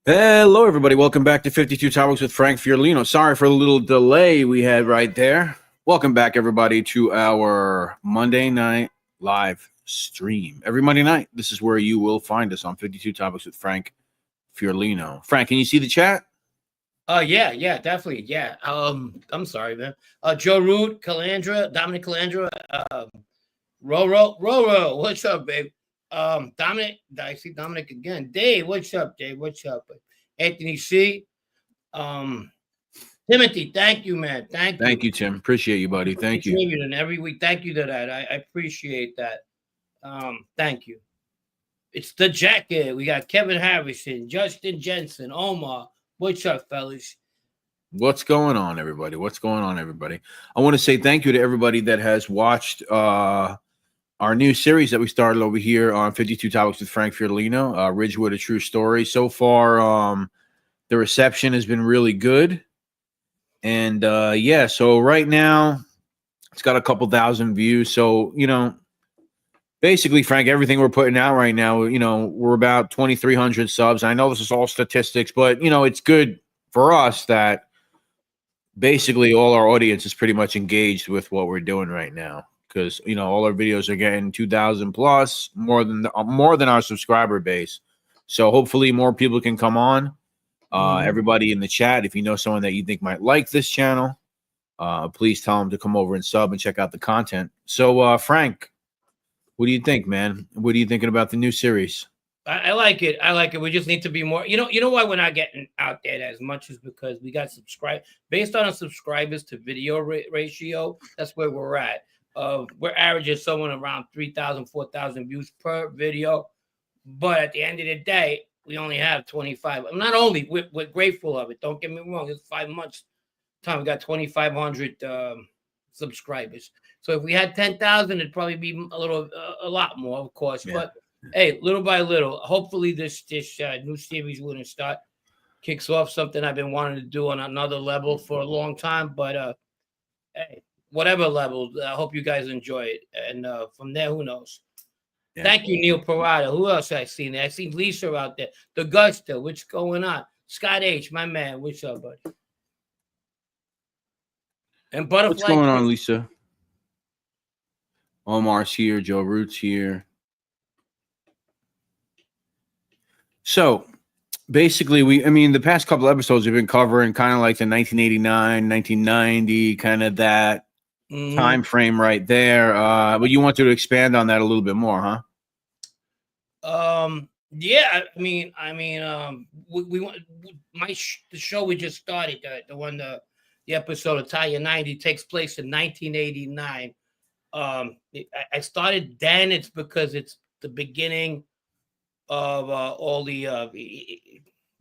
Hello, everybody. Welcome back to 52 Topics with Frank Fiorlino. Sorry for the little delay we had right there. Welcome back, everybody, to our Monday night live stream. Every Monday night, this is where you will find us on 52 Topics with Frank Fiorlino. Frank, can you see the chat? Yeah, definitely. Yeah. I'm sorry, man. Joe Root, Calandra, Dominic Calandra, Roro, what's up, babe? Dominic, I see Dominic again. Dave, what's up, Dave? What's up? Anthony C. Um, Timothy, thank you, man. Thank you. Thank you, Tim. Appreciate you, buddy. Thank you. Contributing every week. Thank you to that. I appreciate that. Thank you. It's the jacket. We got Kevin Harrison, Justin Jensen, Omar. What's up, fellas? What's going on, everybody? What's going on, everybody? I want to say thank you to everybody that has watched our new series that we started over here on 52 Topics with Frank Fiorlino, Ridgewood, A True Story. So far, the reception has been really good. And yeah, so right now it's got a couple thousand views. So, basically, Frank, everything we're putting out right now, we're about 2,300 subs. I know this is all statistics, but, it's good for us that basically all our audience is pretty much engaged with what we're doing right now. Because all our videos are getting 2,000 plus, more than our subscriber base. So hopefully more people can come on. Everybody in the chat, if you know someone that you think might like this channel, please tell them to come over and sub and check out the content. So Frank, what do you think, man? What are you thinking about the new series? I like it. I like it. We just need to be more. You know why we're not getting out there as much is because we got based on a subscribers to video ratio. That's where we're at. We're averaging someone around 3,000, 4,000 views per video. But at the end of the day, we only have 25. Not only we're grateful of it. Don't get me wrong. It's 5 months time. We got 2,500 subscribers. So if we had 10,000, it'd probably be a lot more, of course. Yeah. But hey, little by little, hopefully this new series we're gonna start kicks off something I've been wanting to do on another level for a long time. But hey, whatever level, I hope you guys enjoy it. And from there, who knows? Yeah. Thank you, Neil Parada. Who else I seen there? I seen Lisa out there. The Gusta, what's going on? Scott H, my man, what's up, buddy? And Butterfly. What's going on, Lisa? Omar's here. Joe Root's here. So basically, the past couple episodes we've been covering kind of like the 1989, 1990, kind of that time frame right there. But you wanted to expand on that a little bit more, huh? Yeah, we want the show we just started, the episode Italian 90 takes place in 1989. I started then. It's because it's the beginning of all the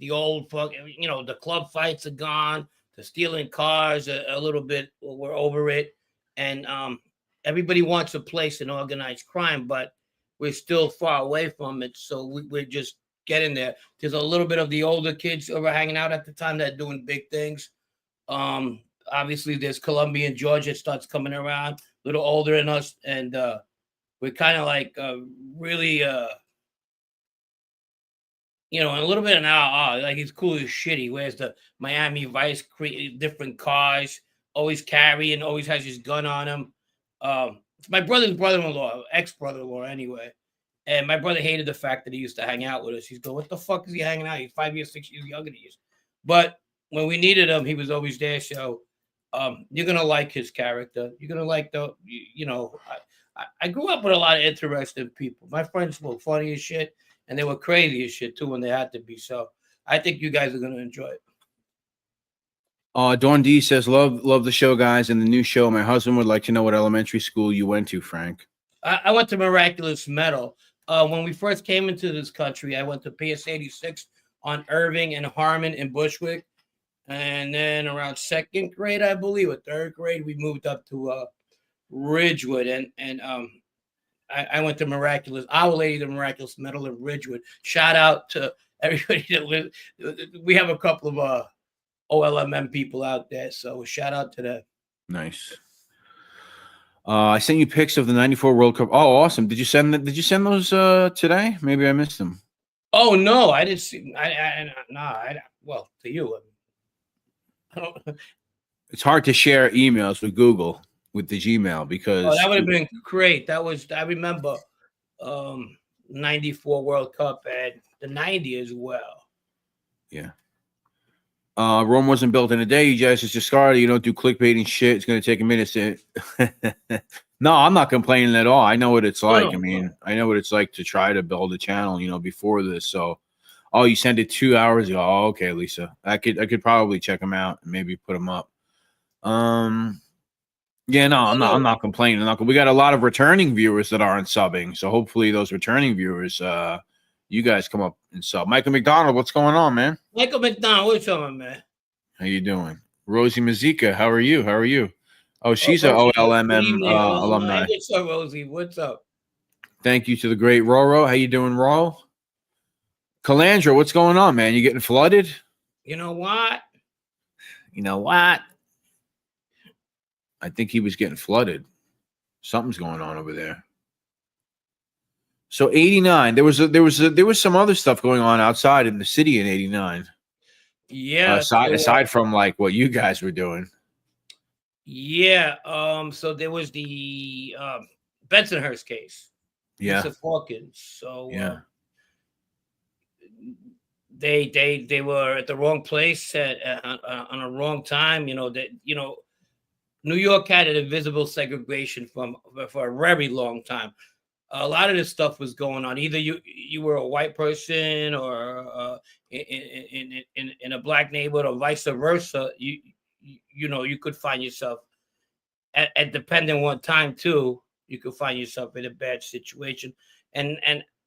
old the club fights are gone, the stealing cars a little bit, we're over it, and everybody wants a place in organized crime, but we're still far away from it, so we're just getting there. There's a little bit of the older kids who were hanging out at the time that are doing big things. Obviously there's Columbia and Georgia starts coming around, a little older than us, and we're kind of like really a little bit of now, like he's cool as shit. He wears the Miami Vice, different cars, always carrying, always has his gun on him. It's my brother's brother-in-law, ex-brother-in-law anyway. And my brother hated the fact that he used to hang out with us. He's going, what the fuck is he hanging out? He's 5 years, 6 years younger than you. But when we needed him, he was always there. So you're going to like his character. You're going to like I grew up with a lot of interesting people. My friends were funny as shit. And they were crazy as shit, too, when they had to be. So I think you guys are going to enjoy it. Dawn D says, love the show, guys, and the new show. My husband would like to know what elementary school you went to, Frank. I went to Miraculous Meadow. When we first came into this country, I went to PS 86 on Irving and Harmon in Bushwick. And then around second grade, I believe, or third grade, we moved up to Ridgewood. And I went to Our Lady, the Miraculous Meadow in Ridgewood. Shout out to everybody that lives. We have a couple of OLMM people out there, so shout out to them. Nice. I sent you pics of the '94 World Cup. Oh, awesome! Did you send those today? Maybe I missed them. Oh no, I didn't see. Well, to you, I don't. It's hard to share emails with Google with the Gmail Oh, because that would have been great. That was. I remember, um, '94 World Cup and the '90 as well. yeah. Rome wasn't built in a day. You guys just started. You don't do clickbaiting shit. It's going to take a minute to. No, I'm not complaining at all. I know what it's No, like. no, I no. mean, I know what it's like to try to build a channel. Before this. So, oh, you sent it 2 hours ago. Oh, okay, Lisa. I could probably check them out and maybe put them up. Yeah, no, I'm not. I'm Oh, not complaining. We got a lot of returning viewers that aren't subbing. So hopefully those returning viewers, you guys come up and sub. Michael McDonald, what's going on, man? Michael McDonald, what's up, man? How you doing? Rosie Mazika, how are you? How are you? Oh, Oh, she's a Rosie, good OLMM evening, alumni. alumni. What's up, Rosie? What's up? Thank you to the great Roro. How you doing, Roro? Calandra, what's going on, man? You getting flooded? You know what? You know what? I think he was getting flooded. Something's going on over there. So 89. There was some other stuff going on outside in the city in 89. Yeah. Aside from like what you guys were doing. Yeah. So there was the Bensonhurst case. Yeah. Lisa Hawkins. So Yeah. They were at the wrong place on a wrong time. New York had an invisible segregation for a very long time. A lot of this stuff was going on. Either you were a white person or in a black neighborhood, or vice versa. You could find yourself at depending on what time too. You could find yourself in a bad situation, and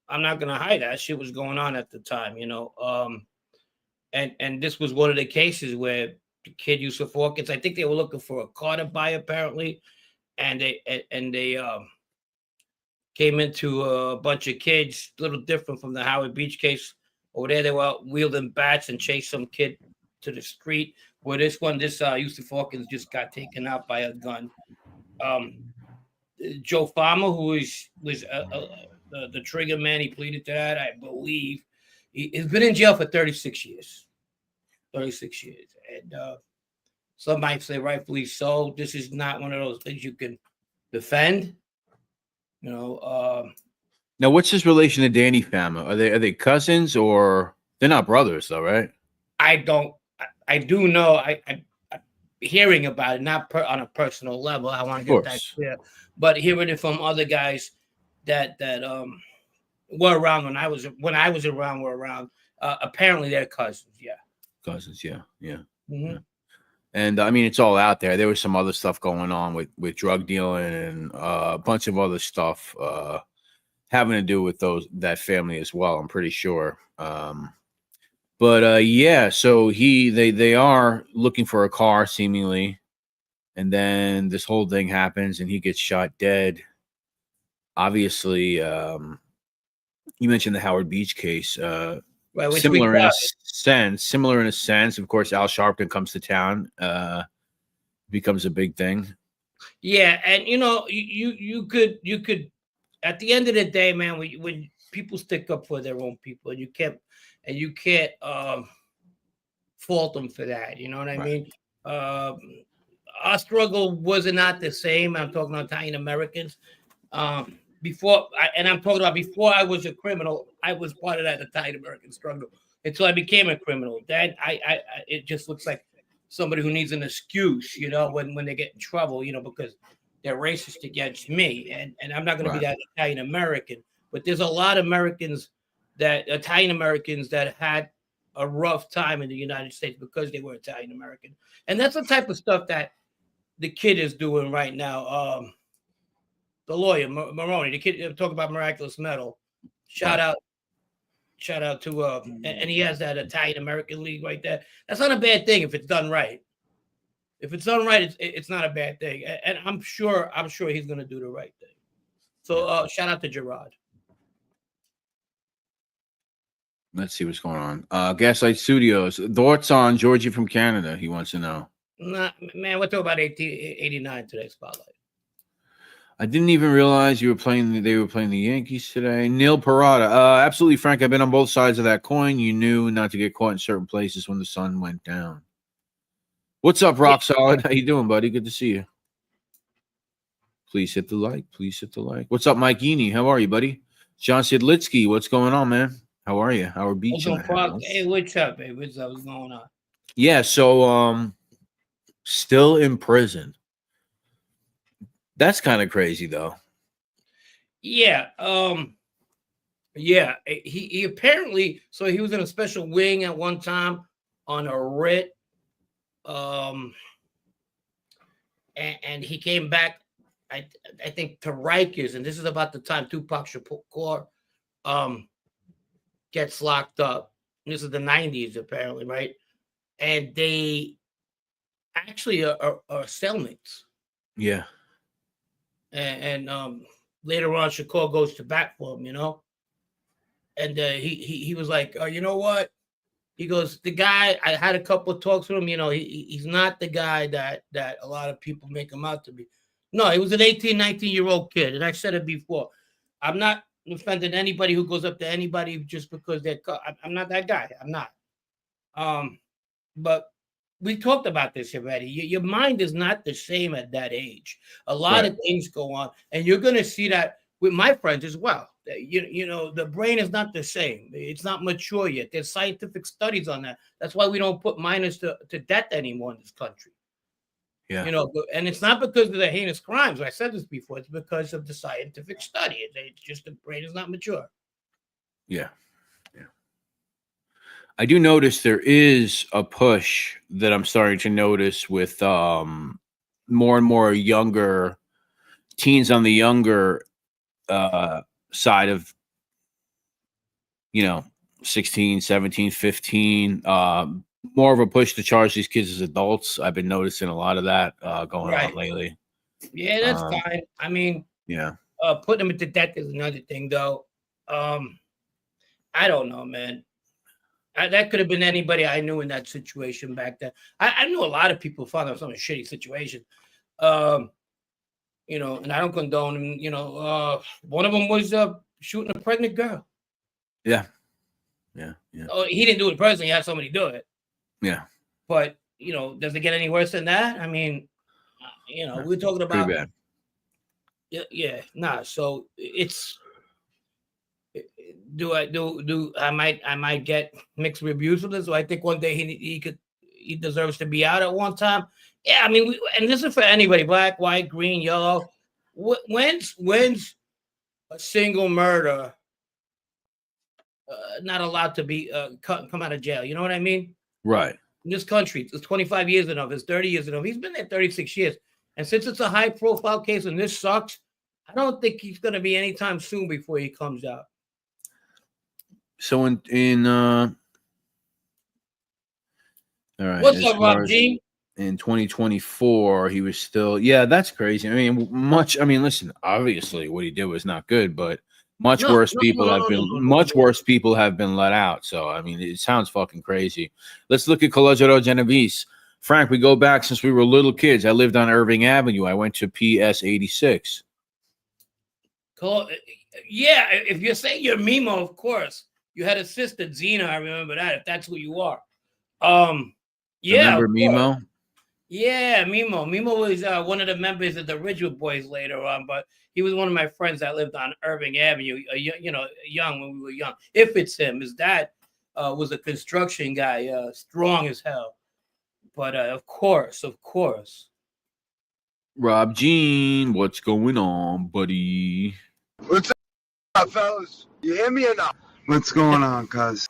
I'm not gonna hide that shit was going on at the time. And this was one of the cases where the kid Yusuf Hawkins, I think they were looking for a car to buy apparently, and they came into a bunch of kids, a little different from the Howard Beach case. Over there, they were out wielding bats and chased some kid to the street. Where this Yusuf Hawkins just got taken out by a gun. Joe Farmer, who was the trigger man, he pleaded to that, I believe. He's been in jail for 36 years. 36 years. And some might say rightfully so. This is not one of those things you can defend. Now, what's his relation to Danny Fama? Are they cousins, or they're not brothers though, right? I do know. I hearing about it, not on a personal level. I want to get that clear, but hearing it from other guys that were around when I was around. Apparently, they're cousins. Yeah, cousins. Yeah. Mm-hmm. Yeah. And I mean, it's all out there. There was some other stuff going on with drug dealing and a bunch of other stuff having to do with that family as well. I'm pretty sure. But yeah, so they are looking for a car seemingly, and then this whole thing happens, and he gets shot dead. Obviously, you mentioned the Howard Beach case. Right, similar in a sense. Of course, Al Sharpton comes to town, becomes a big thing. Yeah, and you could at the end of the day, man, when people stick up for their own people, and you can't fault them for that. You know what I mean? Our struggle was not the same. I'm talking about Italian Americans. Before I was a criminal, I was part of that Italian American struggle until I became a criminal. Then it just looks like somebody who needs an excuse, when they get in trouble, because they're racist against me, and I'm not going to be that Italian American. But there's a lot of Italian Americans that had a rough time in the United States because they were Italian American, and that's the type of stuff that the kid is doing right now. The lawyer Maroney, the kid, talk about Miraculous Metal. Shout out to and he has that Italian American League right there. That's not a bad thing if it's done right. If it's done right, it's not a bad thing, and I'm sure he's going to do the right thing. So shout out to Gerard. Let's see what's going on. Gaslight Studios. Thoughts on Georgie from Canada? He wants to know. Nah, man, we're talking about 1889 today, Spotlight. I didn't even realize you were playing. They were playing the Yankees today. Neil Parada. Absolutely, Frank. I've been on both sides of that coin. You knew not to get caught in certain places when the sun went down. What's up, Rock Solid? How you doing, buddy? Good to see you. Please hit the like. Please hit the like. What's up, Mike Eaney? How are you, buddy? John Sidlitsky. What's going on, man? How are you? Howard Beach in the house. Hey, what's up, baby? What's up? What's going on? Yeah. So, still in prison. That's kind of crazy, though. Yeah. Yeah. He apparently, so he was in a special wing at one time on a writ. And he came back, I think, to Rikers, and this is about the time Tupac Shakur gets locked up. And this is the 90s, apparently, right? And they actually are cellmates. Yeah. And later on, Shakur goes to bat for him, and he was like, you know what? He goes, the guy, I had a couple of talks with him, he's not the guy that a lot of people make him out to be. No, he was an 18, 19-year-old kid. And I said it before. I'm not offending anybody who goes up to anybody just because they're I'm not that guy. I'm not. But we talked about this already. Your mind is not the same at that age. A lot of things go on, and you're going to see that with my friends as well. The brain is not the same. It's not mature yet. There's scientific studies on that. That's why we don't put minors to death anymore in this country. Yeah. And it's not because of the heinous crimes. I said this before. It's because of the scientific study. It's just the brain is not mature. Yeah. I do notice there is a push that I'm starting to notice with more and more younger teens on the younger side of 16, 17, 15, more of a push to charge these kids as adults. I've been noticing a lot of that going on lately. Yeah, that's fine. I mean, putting them to death is another thing, though. I don't know, man. That could have been anybody I knew in that situation back then. I knew a lot of people found themselves in a shitty situation. And I don't condone them. One of them was shooting a pregnant girl. Yeah. Oh, he didn't do it personally. He had somebody do it. Yeah. But, does it get any worse than that? I mean, we're talking about. Pretty bad. Yeah. Nah. So it's. I might get mixed reviews for this. So I think one day he deserves to be out at one time. Yeah, I mean, and this is for anybody, black, white, green, yellow. When's a single murder not allowed to be come out of jail? You know what I mean? Right. In this country, it's 25 years enough. It's 30 years enough. He's been there 36 years. And since it's a high-profile case and this sucks, I don't think he's going to be anytime soon before he comes out. So all right. What's up, Rob G? In 2024, he was still, that's crazy. I mean, listen, obviously what he did was not good, but worse people have been let out. So, I mean, it sounds fucking crazy. Let's look at Calogero Genovese. Frank, we go back since we were little kids. I lived on Irving Avenue. I went to PS 86. Yeah, if you're saying you're Mimo, of course. You had a sister, Zena. I remember that. If that's who you are, remember Mimo? Yeah, Mimo. Mimo was one of the members of the Ridgewood Boys later on, but he was one of my friends that lived on Irving Avenue. Young when we were young. If it's him, his dad was a construction guy, strong as hell. But of course. Rob Jean, what's going on, buddy? What's up, fellas? You hear me or not? What's going on, cuz?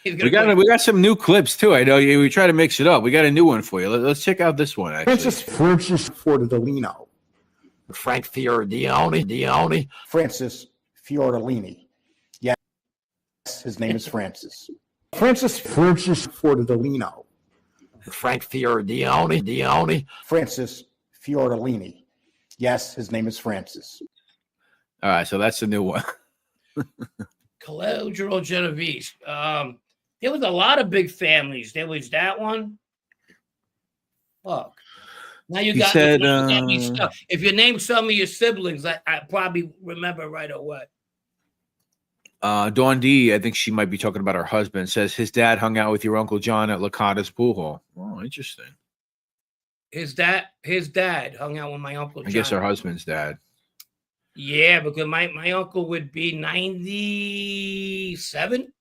We got some new clips too. I know we try to mix it up. We got a new one for you. Let's check out this one. Actually, Francis Fiordolino. Frank Fiordolini. Francis Fiordolini. Yes, his name is Francis. Francis Fiordolino. Frank Fiordolini. Francis Fiordolini. Yes, his name is Francis. All right, so that's the new one. Calogero Genovese. There was a lot of big families. There was that one. Fuck. Now you He got, said, now you got me stuck. If you name some of your siblings, I probably remember right away. Dawn D, I think she might be talking about her husband, says his dad hung out with your Uncle John at Licata's pool hall. Oh, interesting. His dad hung out with my Uncle John. I guess her husband's dad. Yeah, because my uncle would be 97.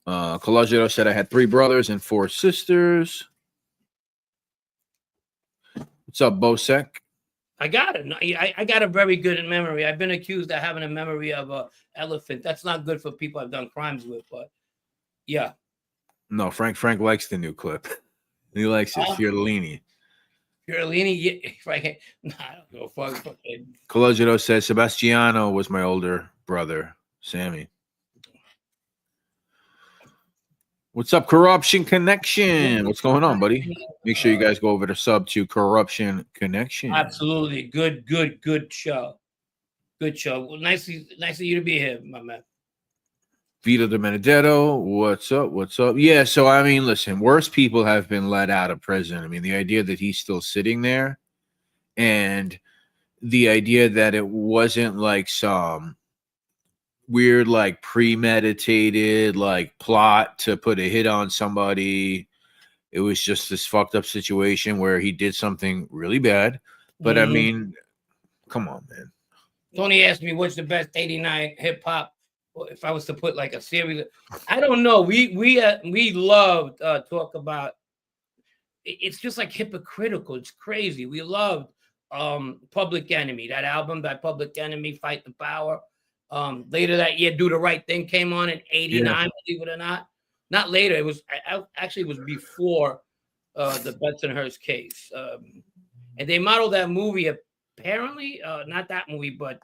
Colagero said I had 3 brothers and 4 sisters. What's up, Bosek? I got it. I got a very good memory. I've been accused of having a memory of an elephant. That's not good for people I've done crimes with, but yeah. No, Frank likes the new clip. He likes it. Fiorellini. Fiorellini, yeah, Frank. Nah, I don't know. Fuck. Colagero says Sebastiano was my older brother, Sammy. What's up, Corruption Connection? What's going on, buddy? Make sure you guys go over to sub to Corruption Connection. Absolutely. Good show. Good show. Well, nice of you to be here, my man. Vito de Benedetto, what's up? What's up? Yeah, so I mean, listen, worse people have been let out of prison. I mean, the idea that he's still sitting there and the idea that it wasn't like some weird, like premeditated, like plot to put a hit on somebody. It was just this fucked up situation where he did something really bad. But I mean, come on, man. Tony asked me what's the best 89 hip hop. If I was to put like a series, I don't know. We loved talk about. It's just like hypocritical. It's crazy. We loved Public Enemy. That album by Public Enemy, Fight the Power. Later that year, Do the Right Thing came on in '89. Yeah. Believe it or not, not later. It was actually it was before the Bensonhurst case, and they modeled that movie apparently not that movie, but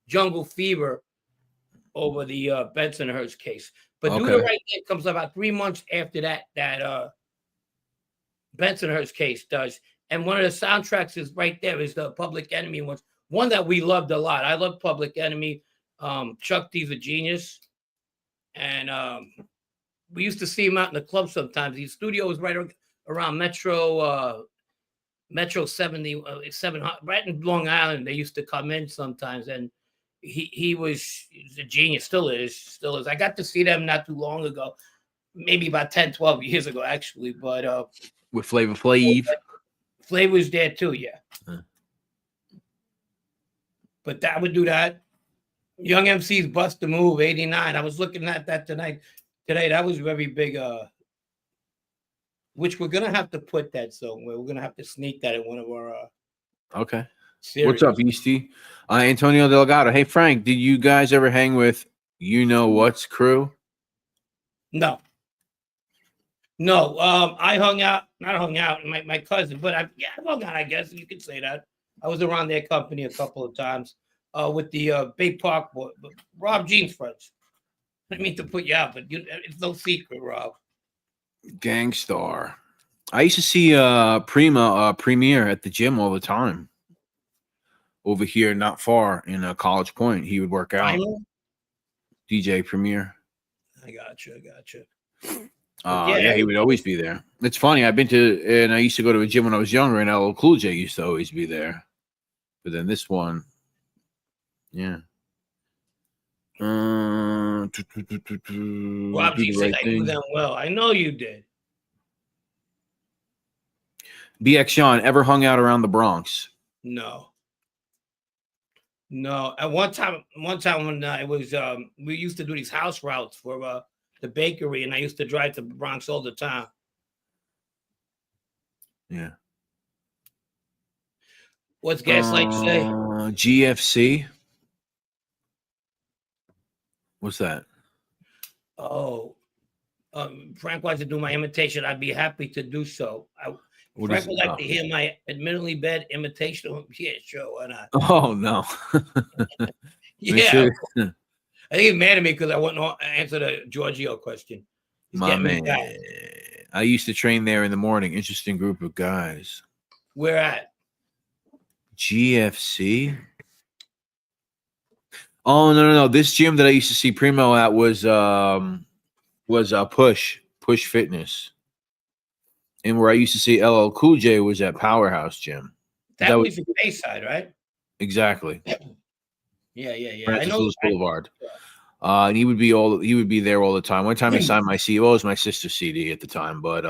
Jungle Fever. Over the Bensonhurst case, but Do the Right Thing comes about 3 months after that Bensonhurst case does, and one of the soundtracks is right there is the Public Enemy one that we loved a lot. I love Public Enemy. Chuck D's a genius, and we used to see him out in the club sometimes. His studio was right around Metro 77, right in Long Island. They used to come in sometimes, and he was a genius, still is. I got to see them not too long ago, maybe about 10, 12 years ago, actually. But with Flavor Flav. Flav was there too, yeah. But that would do that. Young MC's Bust the Move, 89. I was looking at that today. That was very big, which we're gonna have to put that somewhere. We're gonna have to sneak that in one of our okay. series. What's up, Easty? Antonio Delgado. Hey, Frank, did you guys ever hang with You Know What's crew? No. I not hung out, my cousin, but I hung out, I guess you could say that. I was around their company a couple of times with the Bay Park boy, Rob Jean's friends. I didn't mean to put you out, but it's no secret, Rob. Gangstar. I used to see Premier at the gym all the time. Over here, not far in College Point, he would work out. DJ Premier. I got you. Yeah, he would always be there. It's funny. I used to go to a gym when I was younger, and LL Cool J used to always be there. But then this one, yeah. Rob G said I knew them well. I know you did. BX Sean, ever hung out around the Bronx? No. At one time when it was we used to do these house routes for the bakery, and I used to drive to the Bronx all the time. Yeah. What's Gaslight say? GFC. What's that? Oh, Frank wants to do my imitation. I'd be happy to do so. Frank would like to hear my admittedly bad imitation. Yeah, sure, why not? Oh, no. Yeah. I think he's mad at me because I wouldn't answer the Giorgio question. He's my man. I used to train there in the morning. Interesting group of guys. Where at? GFC? Oh, no. This gym that I used to see Primo at was Push Fitness. And where I used to see LL Cool J was at Powerhouse Gym. That was the Bayside, right? Exactly. Yeah. Francis I know. Lewis Boulevard. And he would be there all the time. One time he signed my CD. Well, it was my sister's CD at the time, but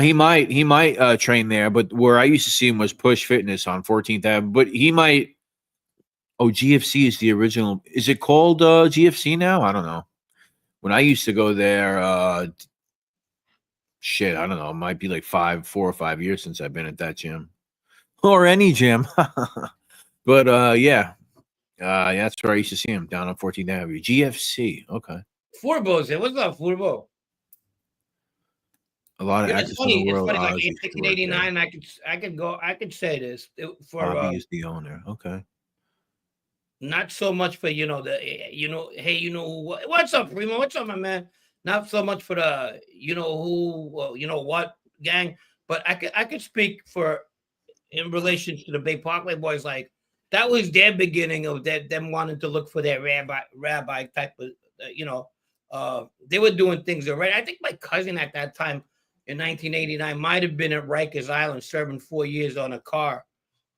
he might train there. But where I used to see him was Push Fitness on 14th Avenue. But he might. Oh, GFC is the original. Is it called GFC now? I don't know. When I used to go there, shit, I don't know. It might be like 4 or 5 years since I've been at that gym or any gym. But yeah. That's where I used to see him down on 14th Avenue. GFC. Okay. Furbo's there. What's up, Furbo? A lot of Yeah, actors in the world. It's funny. Like Ozzy in 1989, I could say this for Bobby is the owner. Okay. not so much for hey, what's up, Primo? What's up, my man? Not so much for the what gang, but I could speak for in relation to the Bay Parkway Boys. Like that was their beginning of them wanting to look for their rabbi type of they were doing things already. I think my cousin at that time in 1989 might have been at Rikers Island serving 4 years on a car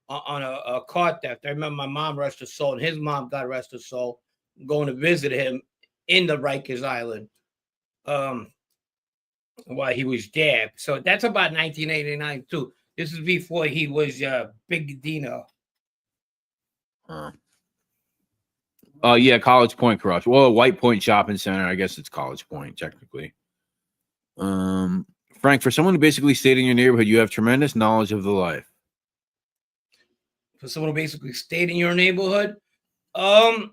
theft. I remember my mom, rest her soul, and his mom, God rest her soul, going to visit him in the Rikers Island while he was there. So that's about 1989 too. This is before he was Big Dino. Yeah, College Point Cross. Well, White Point Shopping Center. I guess it's College Point technically. Frank, for someone who basically stayed in your neighborhood, you have tremendous knowledge of the life. For someone who basically stayed in your neighborhood, I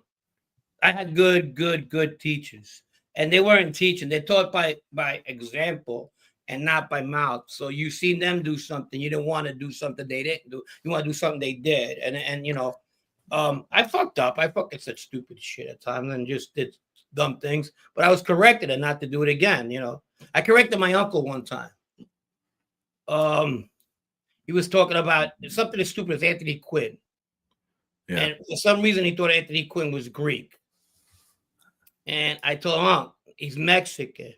had good teachers, and they weren't teaching. They taught by example and not by mouth. So you seen them do something, you didn't want to do something they didn't do. You want to do something they did, and I fucked up. I fucking said stupid shit at times and just did dumb things, but I was corrected and not to do it again. I corrected my uncle one time. He was talking about something as stupid as Anthony Quinn. Yeah. And for some reason, he thought Anthony Quinn was Greek. And I told him, he's Mexican.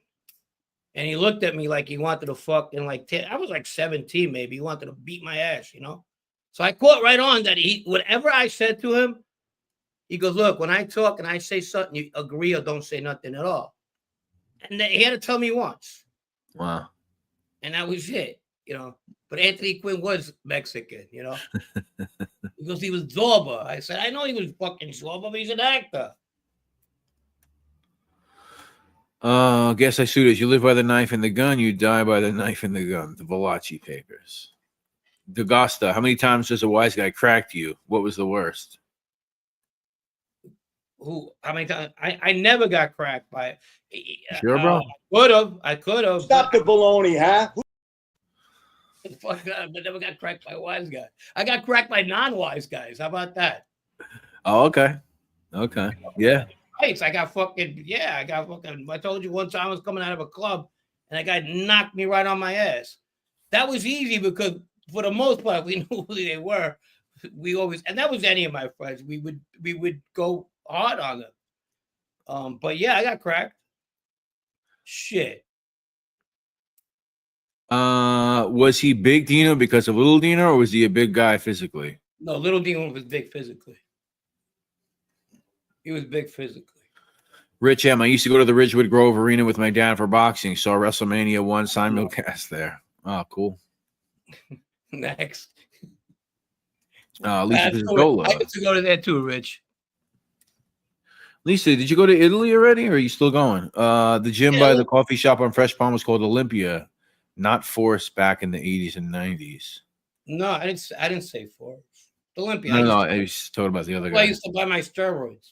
And he looked at me like he wanted to fucking I was like 17 maybe. He wanted to beat my ass, So I caught right on that whatever I said to him, he goes, look, when I talk and I say something, you agree or don't say nothing at all. And then he had to tell me once. Wow. And that was it, But Anthony Quinn was Mexican, because he was Zorba. I said, I know he was fucking Zorba, but he's an actor. Guess I shoot as you live by the knife and the gun, you die by the knife and the gun. The Valachi papers. D'Agosta, how many times does a wise guy crack you? What was the worst? How many times? I never got cracked by it. Sure, bro? I could have. Stop the baloney, huh? Fuck that, but never got cracked by wise guys. I got cracked by non-wise guys. How about that? Oh, okay. Yeah. I got fucking. I told you one time I was coming out of a club and a guy knocked me right on my ass. That was easy because for the most part we knew who they were. And that was any of my friends. We would go hard on them. But yeah, I got cracked. Shit. Was he Big Dino because of Little Dino, or was he a big guy physically? No, Little Dino was big physically. He was big physically. Rich M, I used to go to the Ridgewood Grove Arena with my dad for boxing. Saw WrestleMania 1 simulcast there. Oh, cool. Next. Lisa I used to go to there too, Rich. Lisa, did you go to Italy already, or are you still going? The gym by the coffee shop on Fresh Palm was called Olympia, not Force back in the 80s and 90s. No, I didn't say Force. Olympia. No, I was talking about the other guy. I used to buy my steroids.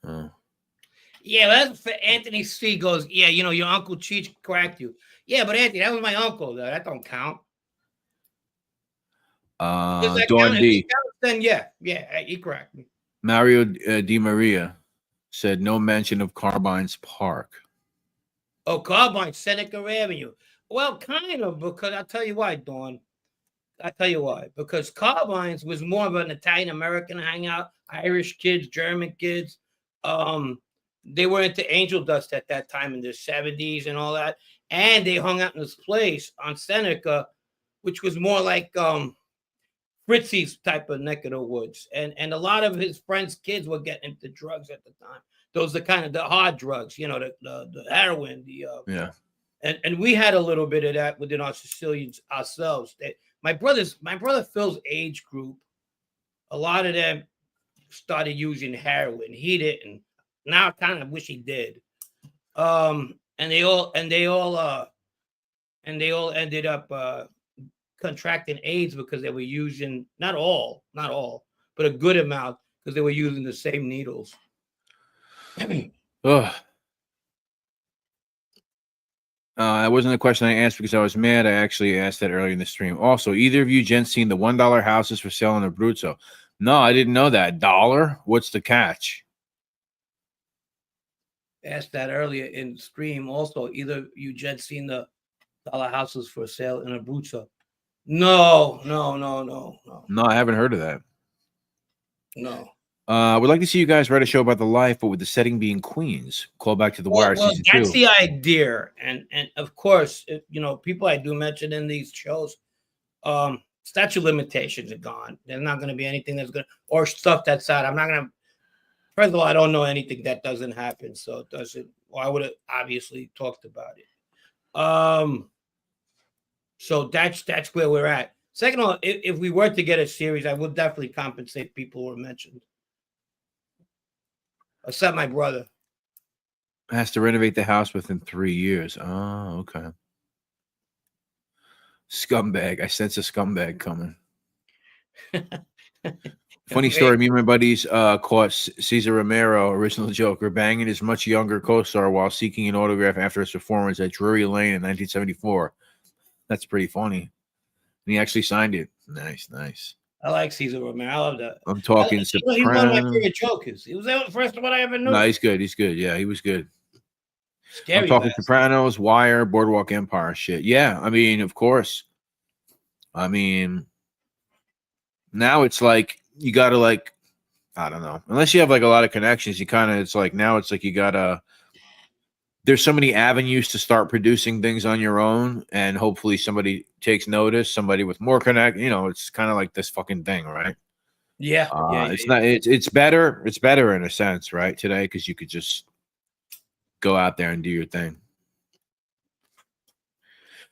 Oh. Yeah, that's for Anthony C goes, yeah, your Uncle Cheech cracked you. Yeah, but Anthony, that was my uncle, though. That don't count. Dawn D. Then yeah, he cracked me. Mario Di Maria said no mention of Carbine's Park. Oh, Carbine, Seneca Avenue. Well, kind of, because I'll tell you why, Dawn. I'll tell you why. Because Carbine's was more of an Italian-American hangout, Irish kids, German kids. they were into angel dust at that time in the 70s and all that. And they hung out in this place on Seneca, which was more like Fritzy's type of neck of the woods. And a lot of his friends' kids were getting into drugs at the time. Those are kind of the hard drugs, you know, the heroin, Yeah. And we had a little bit of that within our Sicilians ourselves. My brother Phil's age group, a lot of them started using heroin. He didn't. Now I kind of wish he did. And they all ended up contracting AIDS because they were using not all, but a good amount because they were using the same needles. Ugh. That wasn't a question I asked because I was mad. I actually asked that earlier in the stream. Also, either of you gents seen the $1 houses for sale in Abruzzo? No, I didn't know that. $1? What's the catch? Asked that earlier in the stream. Also, either you gents seen the dollar houses for sale in Abruzzo? No. No, I haven't heard of that. No. I would like to see you guys write a show about the life, but with the setting being Queens. Call back to the Wire season 2. That's the idea, and of course, you know, people I do mention in these shows, statute limitations are gone. There's not going to be anything that's going to, or stuff that's out. I'm not going to. First of all, I don't know anything that doesn't happen, so it doesn't. Well, I would have obviously talked about it. So that's where we're at. Second of all, if we were to get a series, I would definitely compensate people who were mentioned. Except my brother. Has to renovate the house within 3 years. Oh, okay. Scumbag. I sense a scumbag coming. Funny story. Me and my buddies caught Cesar Romero, original Joker, banging his much younger co-star while seeking an autograph after his performance at Drury Lane in 1974. That's pretty funny. And he actually signed it. Nice. I like Cesar Romero. I love that. I'm talking He's one of my favorite Jokers. He was the first one I ever knew. No, he's good. Yeah, he was good. Scary. I'm talking Sopranos, Wire, Boardwalk Empire shit. Yeah, I mean, of course. I mean, now it's like you gotta like, I don't know. Unless you have like a lot of connections, you kind of, it's like now it's like you gotta, there's so many avenues to start producing things on your own, and hopefully somebody takes notice, somebody with more connect, you know, it's kind of like this fucking thing, right? Yeah. It's better in a sense, right, today, because you could just go out there and do your thing.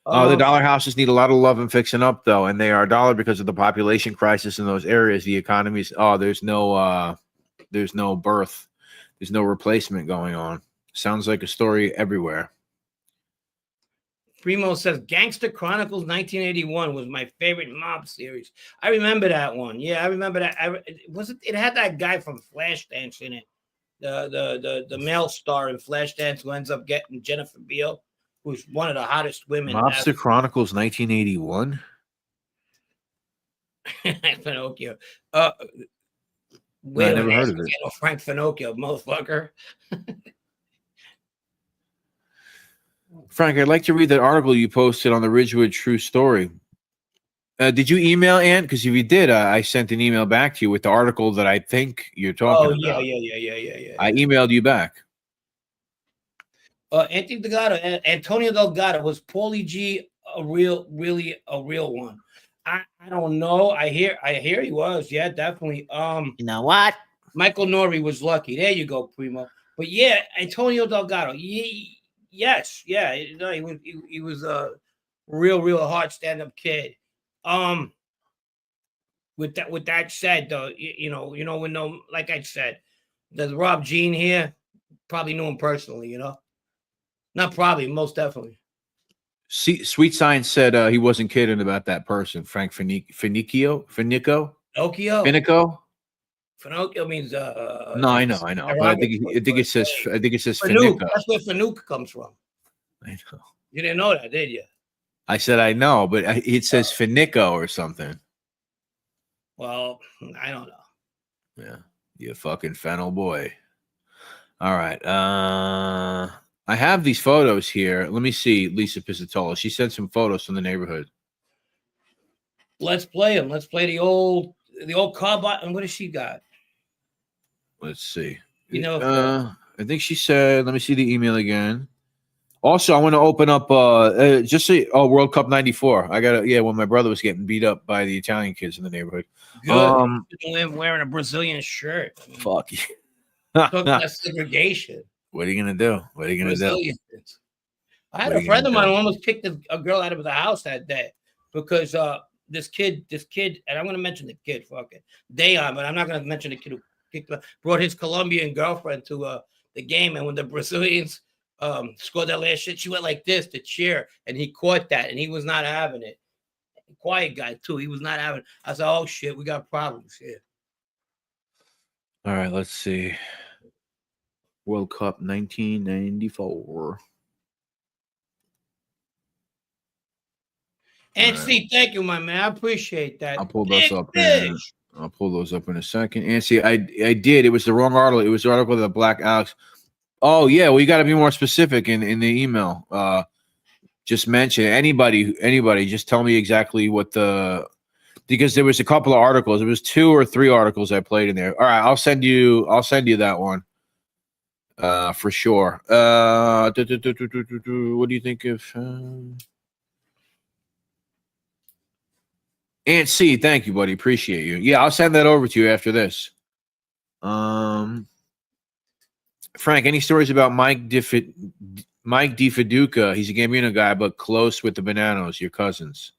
The dollar houses need a lot of love and fixing up, though, and they are a dollar because of the population crisis in those areas. The economy's there's no birth, there's no replacement going on. Sounds like a story everywhere. Primo says Gangster Chronicles 1981 was my favorite mob series. I remember that one. Yeah, I remember that. It had that guy from Flashdance in it. The male star in Flashdance who ends up getting Jennifer Beal, who's one of the hottest women. Mobster Chronicles 1981. Pinocchio. I never heard of it. Frank Pinocchio, motherfucker. Frank, I'd like to read that article you posted on the Ridgewood True Story. Did you email Ant? Because if you did, I sent an email back to you with the article that I think you're talking about. Yeah. I emailed you back. Antonio Delgado, was Paulie G really a real one? I don't know. I hear he was. Yeah, definitely. You know what? Michael Nori was lucky. There you go, Primo. But yeah, Antonio Delgado. Yes. Yeah. He was a real hard stand-up kid. With that said, though, like I said, there's Rob Jean here. Probably knew him personally, you know. Not probably, most definitely. Sweet Science said he wasn't kidding about that person, Frank Finico. Finocchio means no, I know. But I think it says Finico. That's where Fanuc comes from. I know. You didn't know that, did you? I said I know, but it says Finico or something. Well, I don't know. Yeah, you fucking fennel boy. All right. I have these photos here. Let me see. Lisa Pisatola. She sent some photos from the neighborhood. Let's play them. Let's play the old car bot. And what has she got? Let's see. You know, I think she said, let me see the email again. Also, I want to open up just say World Cup 94. I got when my brother was getting beat up by the Italian kids in the neighborhood. Good. Wearing a Brazilian shirt. I mean, Fuck you. talking about segregation. What are you gonna do? What are you gonna do? Brazilians. I had What are a you friend of gonna mine do? who almost kicked a girl out of the house that day because this kid, and I'm gonna mention the kid, fuck it, Dayon, but I'm not gonna mention the kid who brought his Colombian girlfriend to the game, and when the Brazilians scored that last shit, she went like this to cheer, and he caught that, and he was not having it. Quiet guy too, he was not having it. I said, "Oh shit, we got problems here." All right, let's see. World Cup 1994. And All right. see, thank you, my man. I appreciate that. I'll pull those up. I'll pull those up in a second. And see, I did. It was the wrong article. It was the article that Black Alex. Oh yeah, well you got to be more specific in the email. Just mention anybody. Just tell me exactly what because there was a couple of articles. There was 2 or 3 articles I played in there. All right, I'll send you that one. For sure. What do you think of? Aunt C, thank you, buddy. Appreciate you. Yeah, I'll send that over to you after this. Frank, any stories about Mike DiFiduca? He's a Gambino guy, but close with the Bananos, your cousins.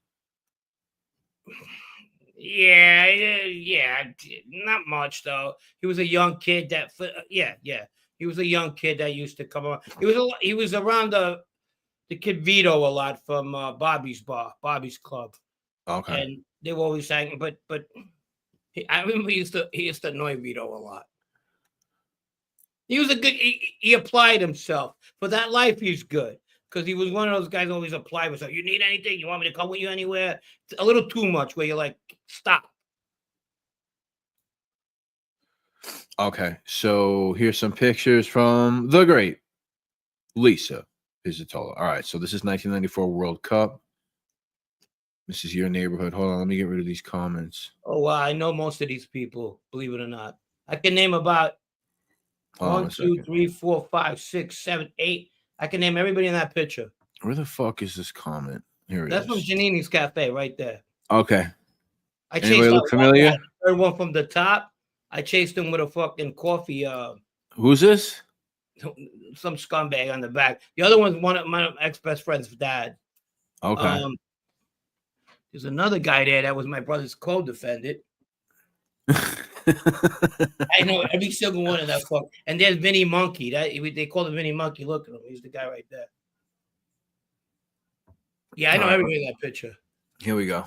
Yeah, not much though. He was a young kid that, he was a young kid that used to come around. He was around the kid Vito a lot from Bobby's Club. Okay. And they were always saying, but I remember he used to annoy Vito a lot. He was he applied himself for that life. He's good because he was one of those guys who always applied himself. You need anything? You want me to come with you anywhere? It's a little too much where you're like, stop. Okay, so here's some pictures from the great Lisa Pizzatola. All right, so this is 1994 World Cup. This is your neighborhood. Hold on, let me get rid of these comments. Oh, wow, I know most of these people, believe it or not. I can name about 1, 2, 3, 4, 5, 6, 7, 8. I can name everybody in that picture. Where the fuck is this comment? Here it is. That's from Janini's Cafe right there. Okay. I Anybody chased look familiar? The third one from the top. I chased him with a fucking coffee. Who's this? Some scumbag on the back. The other one's one of my ex-best friend's dad. Okay. There's another guy there that was my brother's co-defendant. I know every single one of that fuck. And there's Vinny Monkey. They call him Vinny Monkey. Look at him. He's the guy right there. Yeah, I know everybody in that picture. Here we go.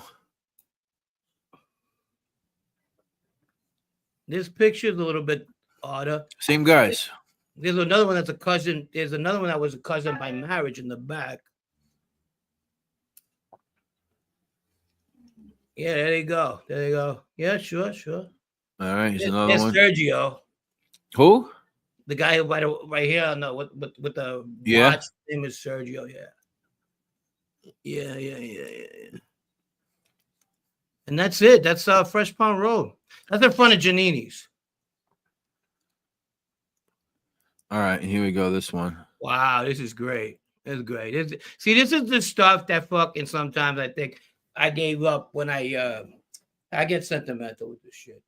This picture is a little bit odder. Same guys. There's another one that's a cousin. There's another one that was a cousin by marriage in the back. Yeah, there you go. There you go. Yeah, sure. All right, here's another There's one. Sergio. Who? The guy right here on the with the Yeah. watch. His name is Sergio. Yeah. And that's it. That's Fresh Pond Road. That's in front of Janini's. All right, here we go. This one. Wow, this is great. This is great. This is the stuff that fucking sometimes I think I gave up when I get sentimental with this shit.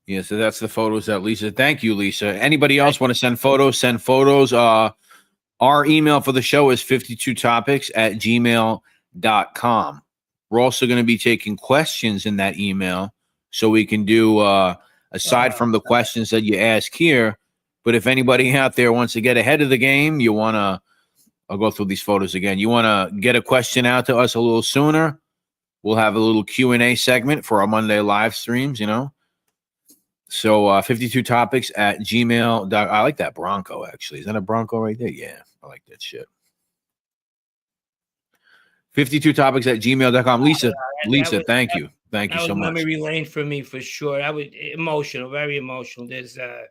Yeah, so that's the photos that Lisa. Thank you, Lisa. Anybody else want to send photos? Send photos. Our email for the show is 52topics@gmail.com. We're also going to be taking questions in that email so we can do, aside from the questions that you ask here, but if anybody out there wants to get ahead of the game, you want to, I'll go through these photos again. You want to get a question out to us a little sooner, we'll have a little Q&A segment for our Monday live streams, So 52topics@gmail.com. I like that Bronco, actually. Is that a Bronco right there? Yeah, I like that shit. 52topics@gmail.com. Lisa, thank you. Thank you so much. Memory lane for me, for sure. I was emotional, very emotional. There's a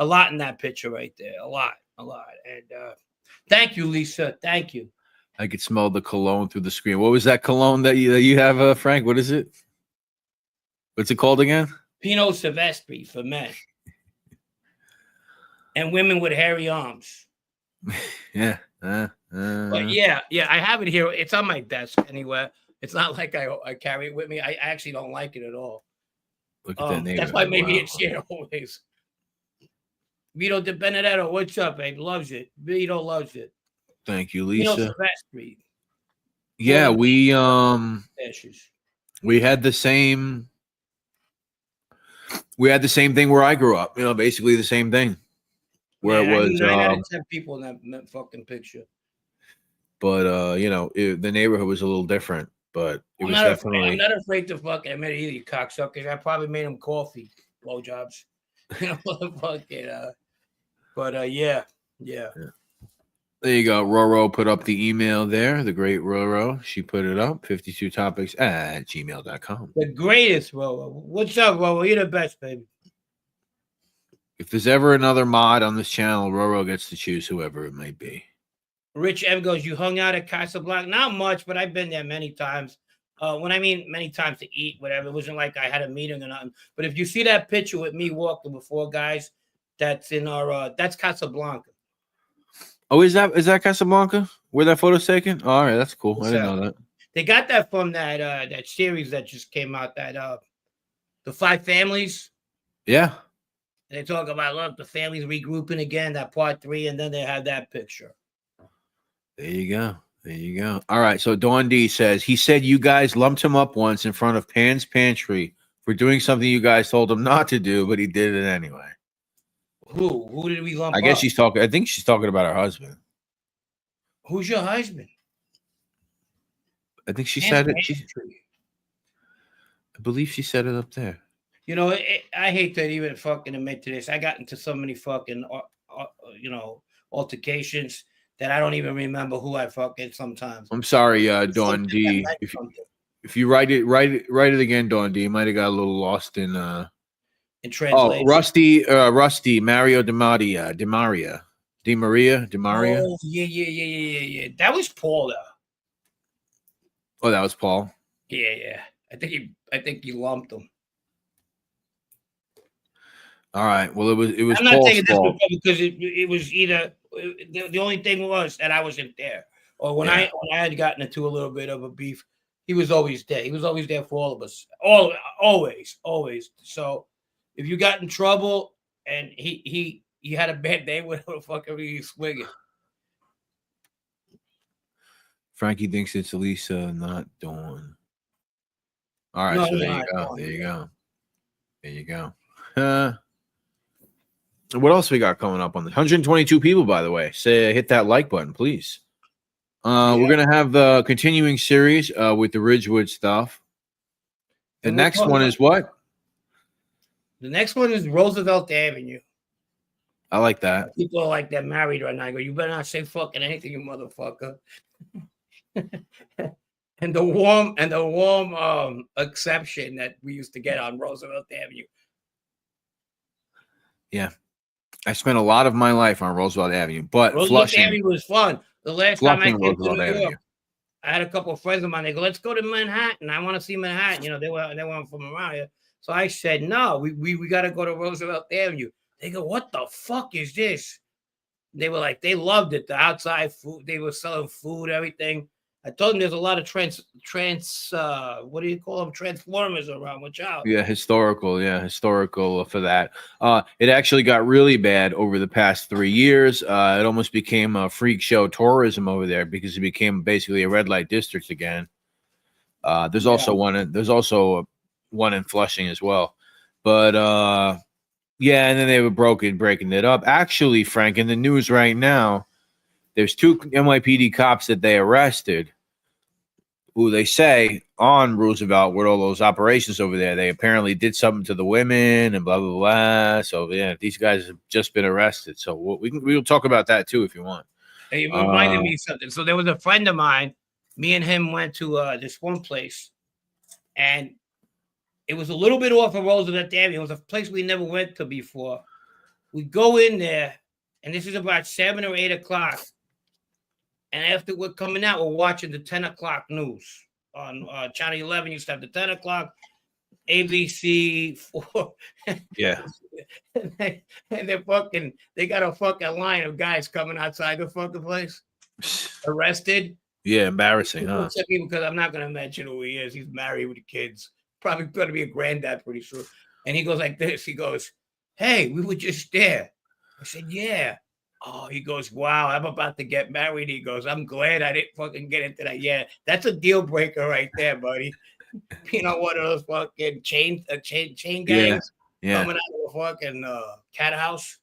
lot in that picture right there. A lot. And thank you, Lisa. Thank you. I could smell the cologne through the screen. What was that cologne that you have, Frank? What is it? What's it called again? Pinot Silvestre for men. and women with hairy arms. Yeah. But yeah, I have it here. It's on my desk anyway. It's not like I carry it with me. I actually don't like it at all. Look at that That's why neighborhood. maybe Wow. it's here always. Vito De Benedetto, what's up, babe? Loves it. Vito loves it. Thank you, Vito Lisa. Silvestri. Yeah, we Ashes. had the same thing where I grew up. Basically the same thing. Where Man, it I knew was 9 out of 10 people in that fucking picture. but the neighborhood was a little different, but it was I'm definitely not afraid to fucking admit it either, you cocksuckers. I probably made him coffee, blowjobs. Fucking but yeah. There you go. Roro put up the email there. The great Roro. She put it up. 52topics@gmail.com. The greatest, Rolo. What's up, Rolo? You're the best, baby. If there's ever another mod on this channel, Roro gets to choose whoever it may be. Rich M goes, you hung out at Casablanca? Not much, but I've been there many times. When I mean many times to eat, whatever. It wasn't like I had a meeting or nothing. But if you see that picture with me walking with 4 guys, that's in our that's Casablanca. Oh, is that Casablanca? Where that photo's taken? All right, that's cool. I didn't know that. They got that from that series that just came out, that the 5 families. Yeah. And they talk about, look, the families regrouping again, that part 3, and then they have that picture. There you go. There you go. All right. So Dawn D says he said you guys lumped him up once in front of Pan's Pantry for doing something you guys told him not to do, but he did it anyway. Who did we lump I guess up? she's talking. I think she's talking about her husband. Who's your husband? I think she Pan's said it. Pantry. I believe she said it up there. I hate to even fucking admit to this. I got into so many fucking, altercations that I don't even remember who I fucking sometimes. I'm sorry, Dawn D. If you write it again, Dawn D. You might have got a little lost in translation. Rusty Mario Di Maria. Oh, yeah. That was Paul, though. Oh, that was Paul. Yeah. I think he lumped him. All right. Well, it was I'm not Paul's taking this fault because it was either the only thing was that I wasn't there, or when I had gotten into a little bit of a beef, he was always there. He was always there for all of us. Always. So if you got in trouble and he had a bad day, whatever the fuck he was swinging. Frankie thinks it's Lisa, not Dawn. All right, so there you go. What else we got coming up on the 122 people, by the way? Say hit that like button, please. We're gonna have the continuing series with the Ridgewood stuff. The next one is what? The next one is Roosevelt Avenue. I like that. People are like, they're married right now. I go, you better not say fucking anything, you motherfucker. and the warm exception that we used to get on Roosevelt Avenue. Yeah. I spent a lot of my life on Roosevelt Avenue, but Roosevelt Avenue was fun. The last time I came to Roosevelt New Avenue. York, I had a couple of friends of mine. They go, let's go to Manhattan. I want to see Manhattan. They weren't from around here. So I said, no, we got to go to Roosevelt Avenue. They go, what the fuck is this? They were like, they loved it. The outside food, they were selling food, everything. I told them there's a lot of what do you call them? Transformers around. Watch out. Yeah, historical for that. It actually got really bad over the past 3 years. It almost became a freak show tourism over there because it became basically a red light district again. There's also one in Flushing as well. But and then they were breaking it up. Actually, Frank, in the news right now, there's 2 NYPD cops that they arrested who they say on Roosevelt with all those operations over there, they apparently did something to the women and blah, blah, blah. So, yeah, these guys have just been arrested. So we'll talk about that, too, if you want. Hey, it reminded me of something. So there was a friend of mine. Me and him went to this one place, and it was a little bit off of Roosevelt Avenue. It was a place we never went to before. We go in there, and this is about 7 or 8 o'clock. And after we're coming out, we're watching the 10 o'clock news on Channel 11. Used to have the 10 o'clock. ABC 4. Yeah. and they got a fucking line of guys coming outside the fucking place, arrested. Yeah, embarrassing, huh? Except me, because I'm not gonna mention who he is. He's married with kids. Probably gonna be a granddad pretty soon. And he goes like this. He goes, "Hey, we were just there." I said, "Yeah." Oh, he goes, "Wow, I'm about to get married." He goes, "I'm glad I didn't fucking get into that." Yeah, that's a deal breaker right there, buddy. You know, one of those fucking chain gangs Yeah. coming out of a fucking cat house.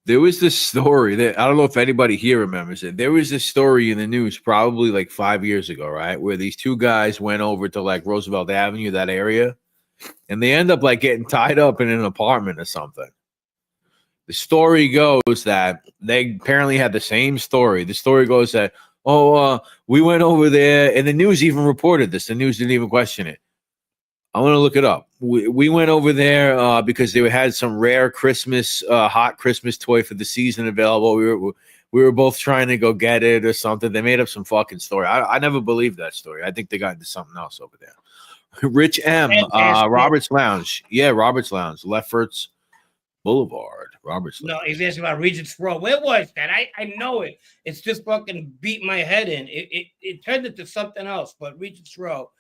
There was this story that I don't know if anybody here remembers it. There was this story in the news probably like 5 years ago, right? Where these two guys went over to like Roosevelt Avenue, that area, and they end up like getting tied up in an apartment or something. The story goes that they apparently had the same story. The story goes that, we went over there, and the news even reported this. The news didn't even question it. I want to look it up. We went over there because they had some rare Christmas, hot Christmas toy for the season available. We were both trying to go get it or something. They made up some fucking story. I never believed that story. I think they got into something else over there. Rich M, Roberts Lounge. Yeah, Roberts Lounge, Lefferts Boulevard. Roberts Lounge. No, he's asking about Regent's Row. Where was that? I know it. It's just fucking beat my head in. It turned into something else, but Regent's Row.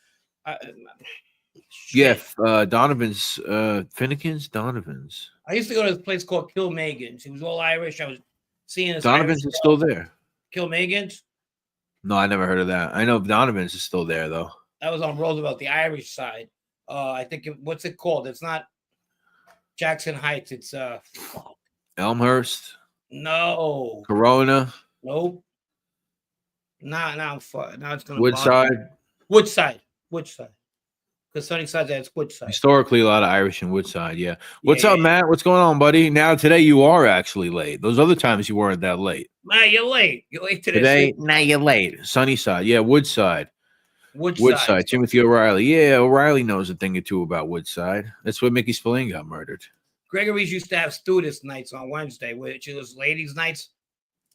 Yeah, Donovan's, Finnegan's, Donovan's. I used to go to this place called Kilmagan's. It was all Irish. I was seeing this. Donovan's is still there. Kilmagan's? No, I never heard of that. I know Donovan's is still there though. That was on Roosevelt, the Irish side. I think what's it called? It's not Jackson Heights. It's Elmhurst. No. Corona. Nope. Now it's gonna Woodside. Woodside. Because Sunnyside has Woodside. Historically, a lot of Irish in Woodside. Yeah. What's up, Matt? What's going on, buddy? Now today you are actually late. Those other times you weren't that late. Man, you're late. You're late today. Now you're late. Sunnyside. Yeah, Woodside. Timothy O'Reilly. Yeah, O'Reilly knows a thing or two about Woodside. That's where Mickey Spillane got murdered. Gregory's used to have stewardess nights on Wednesday, which was ladies' nights.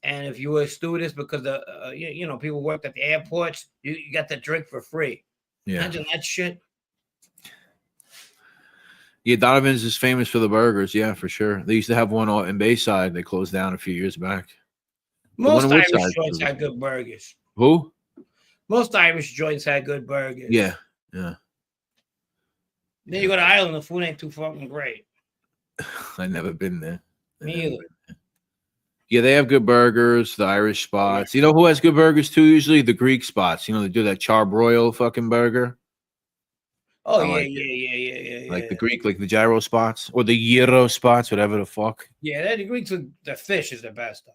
And if you were a stewardess, because people worked at the airports, you got the drink for free. Yeah. Imagine that shit. Yeah, Donovan's is famous for the burgers. Yeah, for sure. They used to have one in Bayside. They closed down a few years back. Most Irish joints had good burgers. Who? Most Irish joints had good burgers. Yeah. Then you go to Ireland, the food ain't too fucking great. I've never been there. Me either. Yeah, they have good burgers, the Irish spots. You know who has good burgers too? Usually the Greek spots. You know, they do that charbroil fucking burger. Oh, yeah. Like the Greek, like the gyro spots or the gyro spots, whatever the fuck. Yeah, the Greeks, the fish is the best.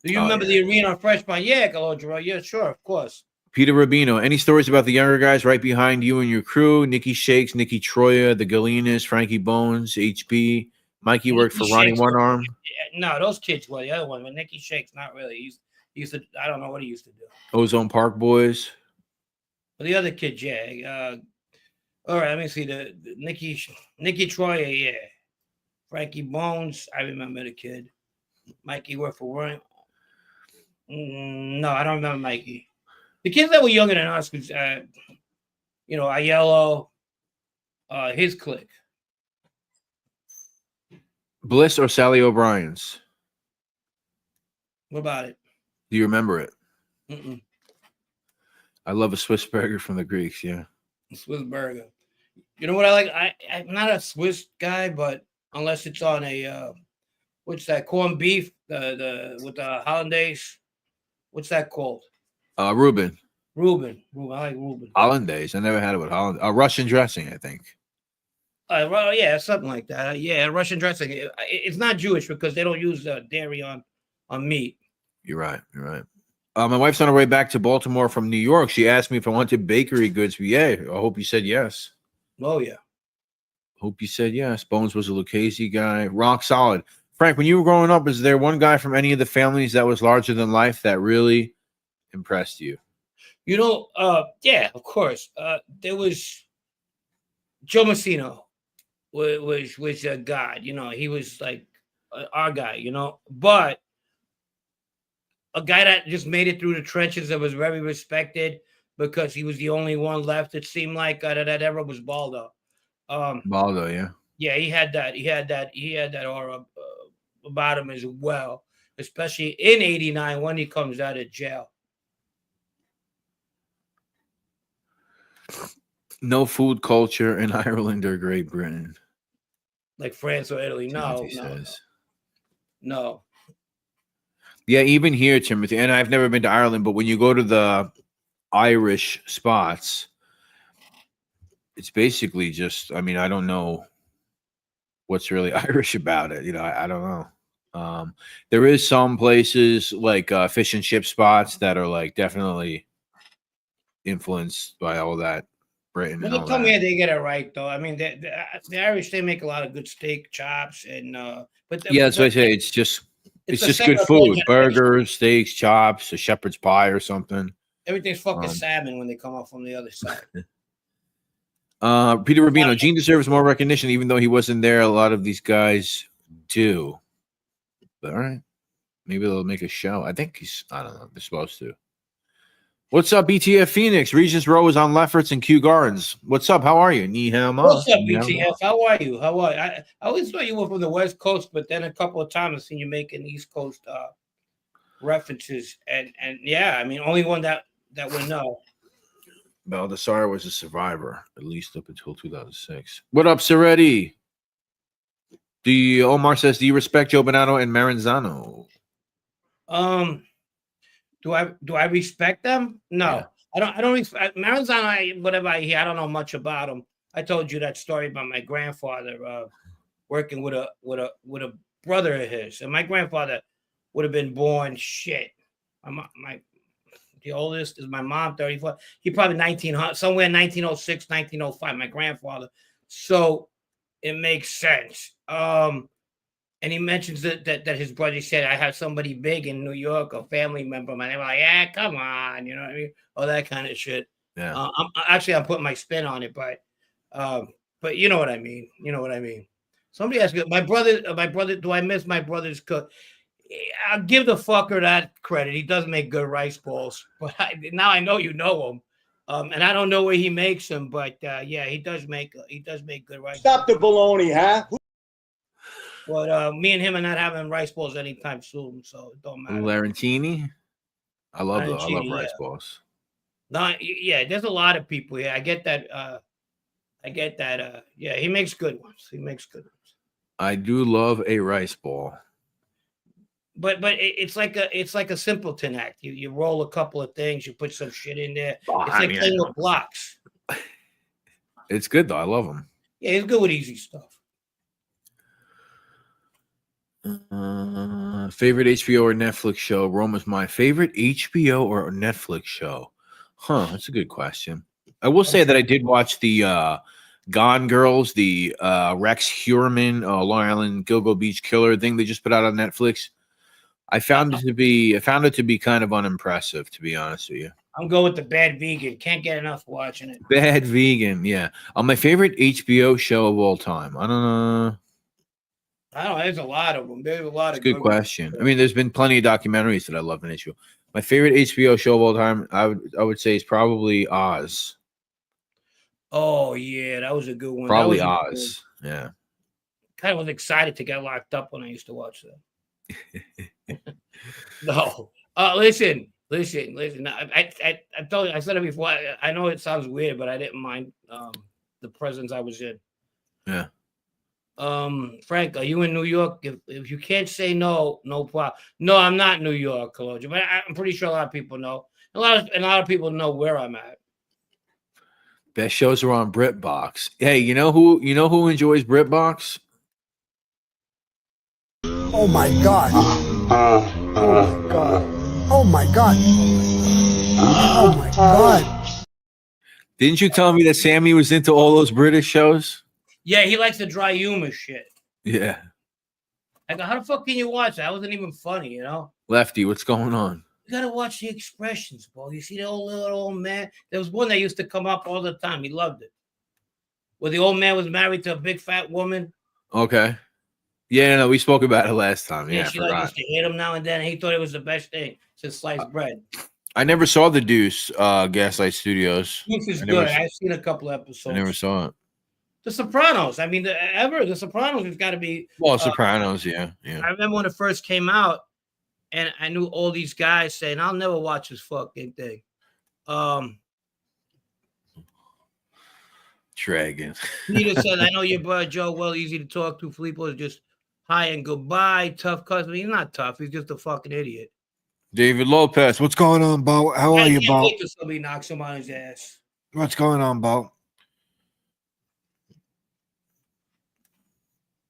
Do you remember the arena on Freshman? Yeah, Calogero. Yeah, sure, of course. Peter Rubino, any stories about the younger guys right behind you and your crew? Nikki Shakes, Nikki Troya, the Galinas, Frankie Bones, HB. Mikey worked for Ronnie One Arm. No, those kids were the other one. But Nikki Shakes, not really. He used to, I don't know what he used to do. Ozone Park Boys. But the other kids, yeah. All right, let me see. The Nikki Troya, yeah. Frankie Bones, I remember the kid. Mikey worked for Ronnie. No, I don't remember Mikey. The kids that were younger than us was, Aiello, his clique. Bliss or Sally O'Brien's? What about it? Do you remember it? Mm-mm. I love a Swiss burger from the Greeks, yeah. Swiss burger. You know what I like? I'm not a Swiss guy, but unless it's on a, what's that, corned beef, with the hollandaise. What's that called? Reuben. I like Reuben. Hollandaise. I never had it with Holland. Russian dressing, I think. Well, yeah, something like that. Yeah, Russian dressing. It's not Jewish because they don't use dairy on meat. You're right. My wife's on her way back to Baltimore from New York. She asked me if I wanted bakery goods. Yeah, I hope you said yes. Oh, yeah. Hope you said yes. Bones was a Lucchese guy. Rock solid. Frank, when you were growing up, is there one guy from any of the families that was larger than life that really impressed you? Yeah, of course. There was Joe Messino was a god. He was like our guy, but a guy that just made it through the trenches that was very respected because he was the only one left, it seemed like, that era was Baldo. Baldo, yeah. Yeah, he had that aura about him as well, especially in '89 when he comes out of jail. No food culture in Ireland or Great Britain. Like France or Italy. No, Timothy says. no. Yeah, even here, Timothy, and I've never been to Ireland, but when you go to the Irish spots, it's basically just, I mean, I don't know what's really Irish about it. You know, I don't know. There is some places like fish and chip spots that are like definitely influenced by all that Britain But and they all come that. here, they get it right though. I mean, the Irish they make a lot of good steak chops and Yeah, that's what I say. It's just it's just the good second or third food. generation. Burgers, steaks, chops, a shepherd's pie or something. Everything's fucking Um, salmon when they come up from the other side. Peter Rubino, Gene deserves more recognition, even though he wasn't there. A lot of these guys do. But all right. Maybe they'll make a show. I think I don't know. They're supposed to. What's up, BTF Phoenix? Regis Row is on Lefferts and Kew Gardens. What's up? How are you? Ni hao ma. What's up, Ni hao ma. BTF? How are you? How are you? I always thought you were from the West Coast, but then a couple of times I've seen you making East Coast references, and yeah, I mean, only one that would know. Baldessar was a survivor, at least up until 2006. What up, Soretti? Omar says, do you respect Joe Bonanno and Maranzano? Do I respect them? No, Yeah. I don't respect Maranzano. Whatever I hear, I don't know much about him. I told you that story about my grandfather working with a brother of his, and my grandfather would have been born shit. The oldest is my mom, 34. He probably 1900, somewhere 1906, 1905. My grandfather. So it makes sense. And he mentions that his brother said, I have somebody big in New York, a family member. And they were like, yeah, come on, you know what I mean? All that kind of shit. Yeah. I'm putting my spin on it, but you know what I mean. You know what I mean. Somebody asked me, my brother, do I miss my brother's cook? I'll give the fucker that credit. He does make good rice balls, but now I know you know him. And I don't know where he makes them, but yeah, he does make good rice. Stop the baloney, huh? But me and him are not having rice balls anytime soon, so it don't matter. Larentini? I love Larentini, rice balls. No, yeah, there's a lot of people here. I get that. Yeah, he makes good ones. I do love a rice ball. But it's like a simpleton act. You roll a couple of things, you put some shit in there. It's like playing with blocks. It's good though. I love them. Yeah, he's good with easy stuff. Favorite HBO or Netflix show? Roma's my favorite HBO or Netflix show. Huh, that's a good question. I will say that I did watch the Gone Girls, the Rex Heuermann, Long Island Gilgo Beach Killer thing they just put out on Netflix. I found it to be kind of unimpressive, to be honest with you. I'm going with the Bad Vegan. Can't get enough watching it. Bad Vegan, yeah. My favorite HBO show of all time. I don't know. There's a lot of them. There's a lot of Good question. I mean, there's been plenty of documentaries that I love in HBO. My favorite HBO show of all time, I would say, is probably Oz. Oh yeah, that was a good one. Probably Oz. Yeah. Kind of was excited to get locked up when I used to watch that. No. Listen. I told you, I said it before. I know it sounds weird, but I didn't mind the presence I was in. Yeah. Frank, are you in New York? If you can't say no, no problem. No, I'm not in New York, Kaloja, but I'm pretty sure a lot of people know. A lot of people know where I'm at. Best shows are on BritBox. Hey, you know who enjoys BritBox? Oh my god. Oh my god. Oh my god. Oh my god. Didn't you tell me that Sammy was into all those British shows? Yeah, he likes the dry humor shit. Yeah. I go, how the fuck can you watch that? That wasn't even funny, you know? Lefty, what's going on? You gotta watch the expressions, bro. You see the little old man? There was one that used to come up all the time. He loved it. Where the old man was married to a big fat woman. Okay. Yeah, no, we spoke about it last time. Yeah, she like used to hit him now and then. And he thought it was the best thing since sliced bread. I never saw the Deuce, Gaslight Studios. Deuce is good. I've seen a couple episodes. I never saw it. The Sopranos. I mean, the Sopranos has got to be. Well, Sopranos, yeah. I remember when it first came out, and I knew all these guys saying, "I'll never watch this fucking thing." Dragon. Peter said, "I know your brother Joe well, easy to talk to. Filippo is just hi and goodbye, tough customer. He's not tough. He's just a fucking idiot." David Lopez, what's going on, Bo? How are you, Bo? Somebody knocks him on his ass. What's going on, Bo?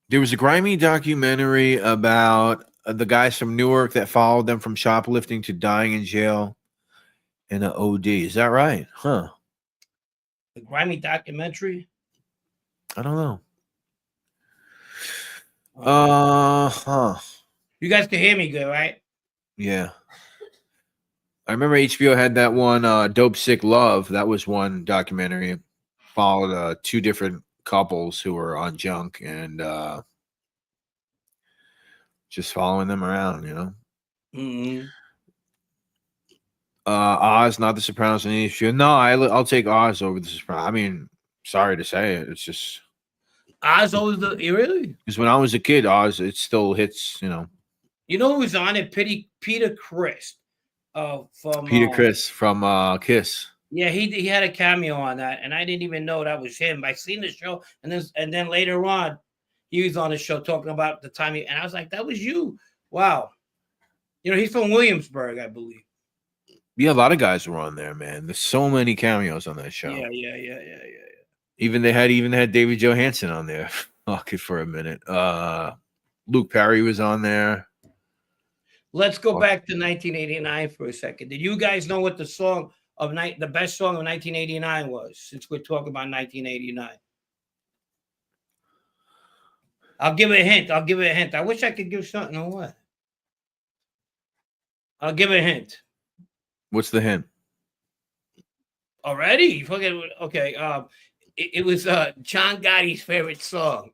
There was a grimy documentary about the guys from Newark that followed them from shoplifting to dying in jail in an OD. Is that right? Huh. The grimy documentary? I don't know. Huh. You guys can hear me good, right? Yeah. I remember HBO had that one, Dope Sick Love. That was one documentary. It followed 2 different couples who were on junk and just following them around, you know. Mm-hmm. Oz, not the Sopranos. No, I'll take Oz over the Sopranos. I mean, sorry to say it, it's just Oz always really? Because when I was a kid, Oz, it still hits, you know. You know who was on it? Peter Criss. From Peter Criss from Kiss. Yeah, he had a cameo on that, and I didn't even know that was him. I seen the show, and then later on, he was on the show talking about the time, and I was like, "That was you! Wow!" You know, he's from Williamsburg, I believe. Yeah, a lot of guys were on there, man. There's so many cameos on that show. Yeah. Even they had David Johansen on there. Okay, for a minute. Luke Perry was on there. Let's go back to 1989 for a second. Did you guys know what the best song of 1989 was? Since we're talking about 1989, I'll give it a hint. I wish I could give something away. I'll give it a hint. What's the hint? Already? Okay. It was John Gotti's favorite song.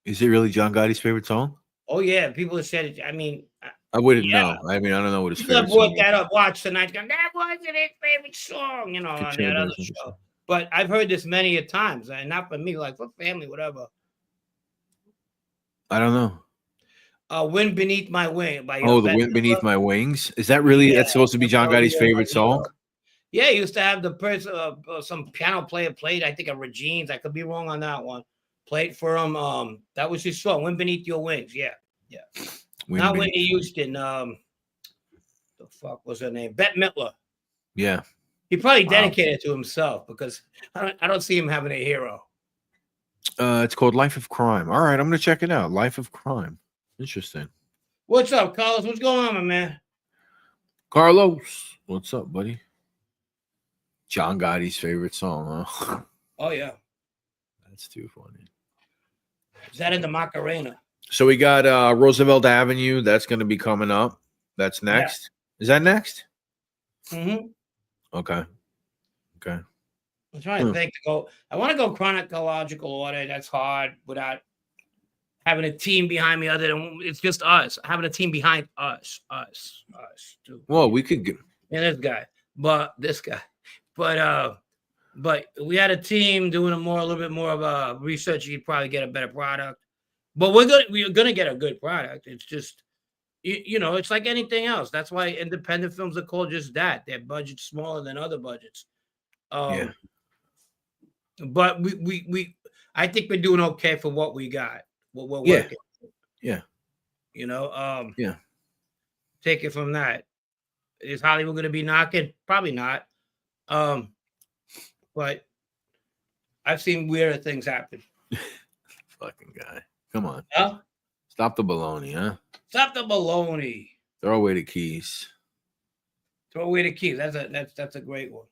Is it really John Gotti's favorite song? Oh yeah, people have said it. I mean, I wouldn't know. I mean, I don't know what his people favorite have brought song that up. Watch tonight. That wasn't his favorite song, you know, on that other show. But I've heard this many a times, and not for me, like for family, whatever. I don't know. "Wind Beneath My Wing" by The Wind Beneath My Wings. Is that really that's supposed to be John Gotti's favorite song? Yeah, he used to have the person, some piano player played, I think, a Regine's. I could be wrong on that one. Played for him. That was his song, "Wind Beneath Your Wings." Yeah. Not Whitney Houston. The fuck was her name? Bette Midler. Yeah. He probably dedicated it to himself because I don't see him having a hero. It's called Life of Crime. All right, I'm gonna check it out. Life of Crime. Interesting. What's up, Carlos? What's going on, my man? Carlos, what's up, buddy? John Gotti's favorite song, huh? Oh yeah, that's too funny. Is that in the Macarena? So we got Roosevelt Avenue. That's going to be coming up. That's next. Yeah. Is that next? Mm-hmm. Okay. I'm trying to think to go. I want to go chronological order. That's hard without having a team behind me. Other than it's just us having a team behind us too. Well, we could get and this guy, but we had a team doing a little bit more of a research. You'd probably get a better product, but we're gonna get a good product. It's just you know, it's like anything else. That's why independent films are called just that. Their budget's smaller than other budgets. Yeah. But we I think we're doing okay for what we got. What we're working. Yeah. You know, yeah. Take it from that. Is Hollywood going to be knocking? Probably not. But I've seen weirder things happen. Fucking guy. Come on. Huh? Stop the baloney, huh? Stop the baloney. Throw away the keys. Throw away the keys. That's a great one.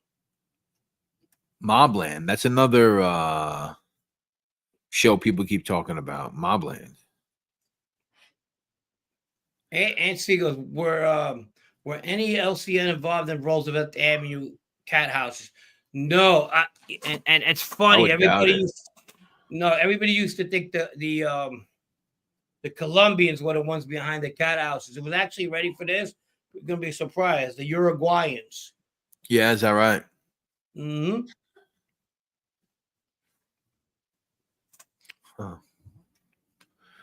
Mobland. That's another show people keep talking about. Mobland. And Seagulls, were any LCN involved in Roosevelt Avenue cat houses? No. And it's funny. Everybody used to think the Colombians were the ones behind the cat houses. It was actually ready for this. We're gonna be surprised. The Uruguayans. Yeah, is that right? Hmm. Huh.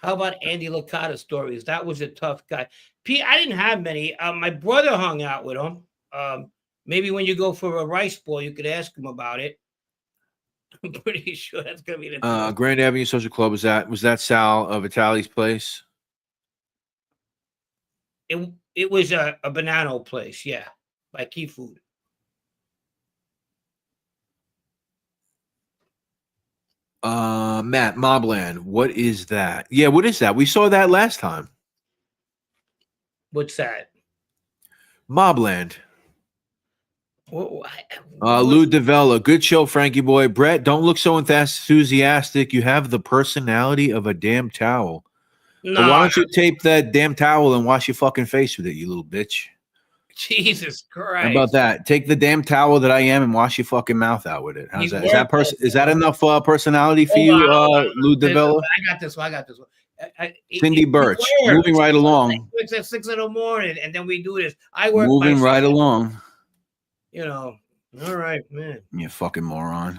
How about Andy Licata stories? That was a tough guy. P, I didn't have many. My brother hung out with him. Maybe when you go for a rice bowl, you could ask him about it. I'm pretty sure that's gonna be the tough. Grand Avenue Social Club, was that Sal of Vitali's place? It was a banana place, yeah, by Key Food. Matt, Mobland, what is that? Yeah, what is that? We saw that last time. What's that? Mobland. What, Lou DeVella, good show, Frankie boy. Brett, don't look so enthusiastic. You have the personality of a damn towel. no, But why don't you tape that damn towel and wash your fucking face with it, you little bitch? Jesus Christ! How about that? Take the damn towel that I am and wash your fucking mouth out with it. How's He's that? Is that worthless, is that enough personality for Hold you, on. Lou DeVella? I got this one. Cindy Birch, moving right along. It's at 6 in the morning, and then we do this. I work Moving by right 6, along. You know. All right, man. You fucking moron.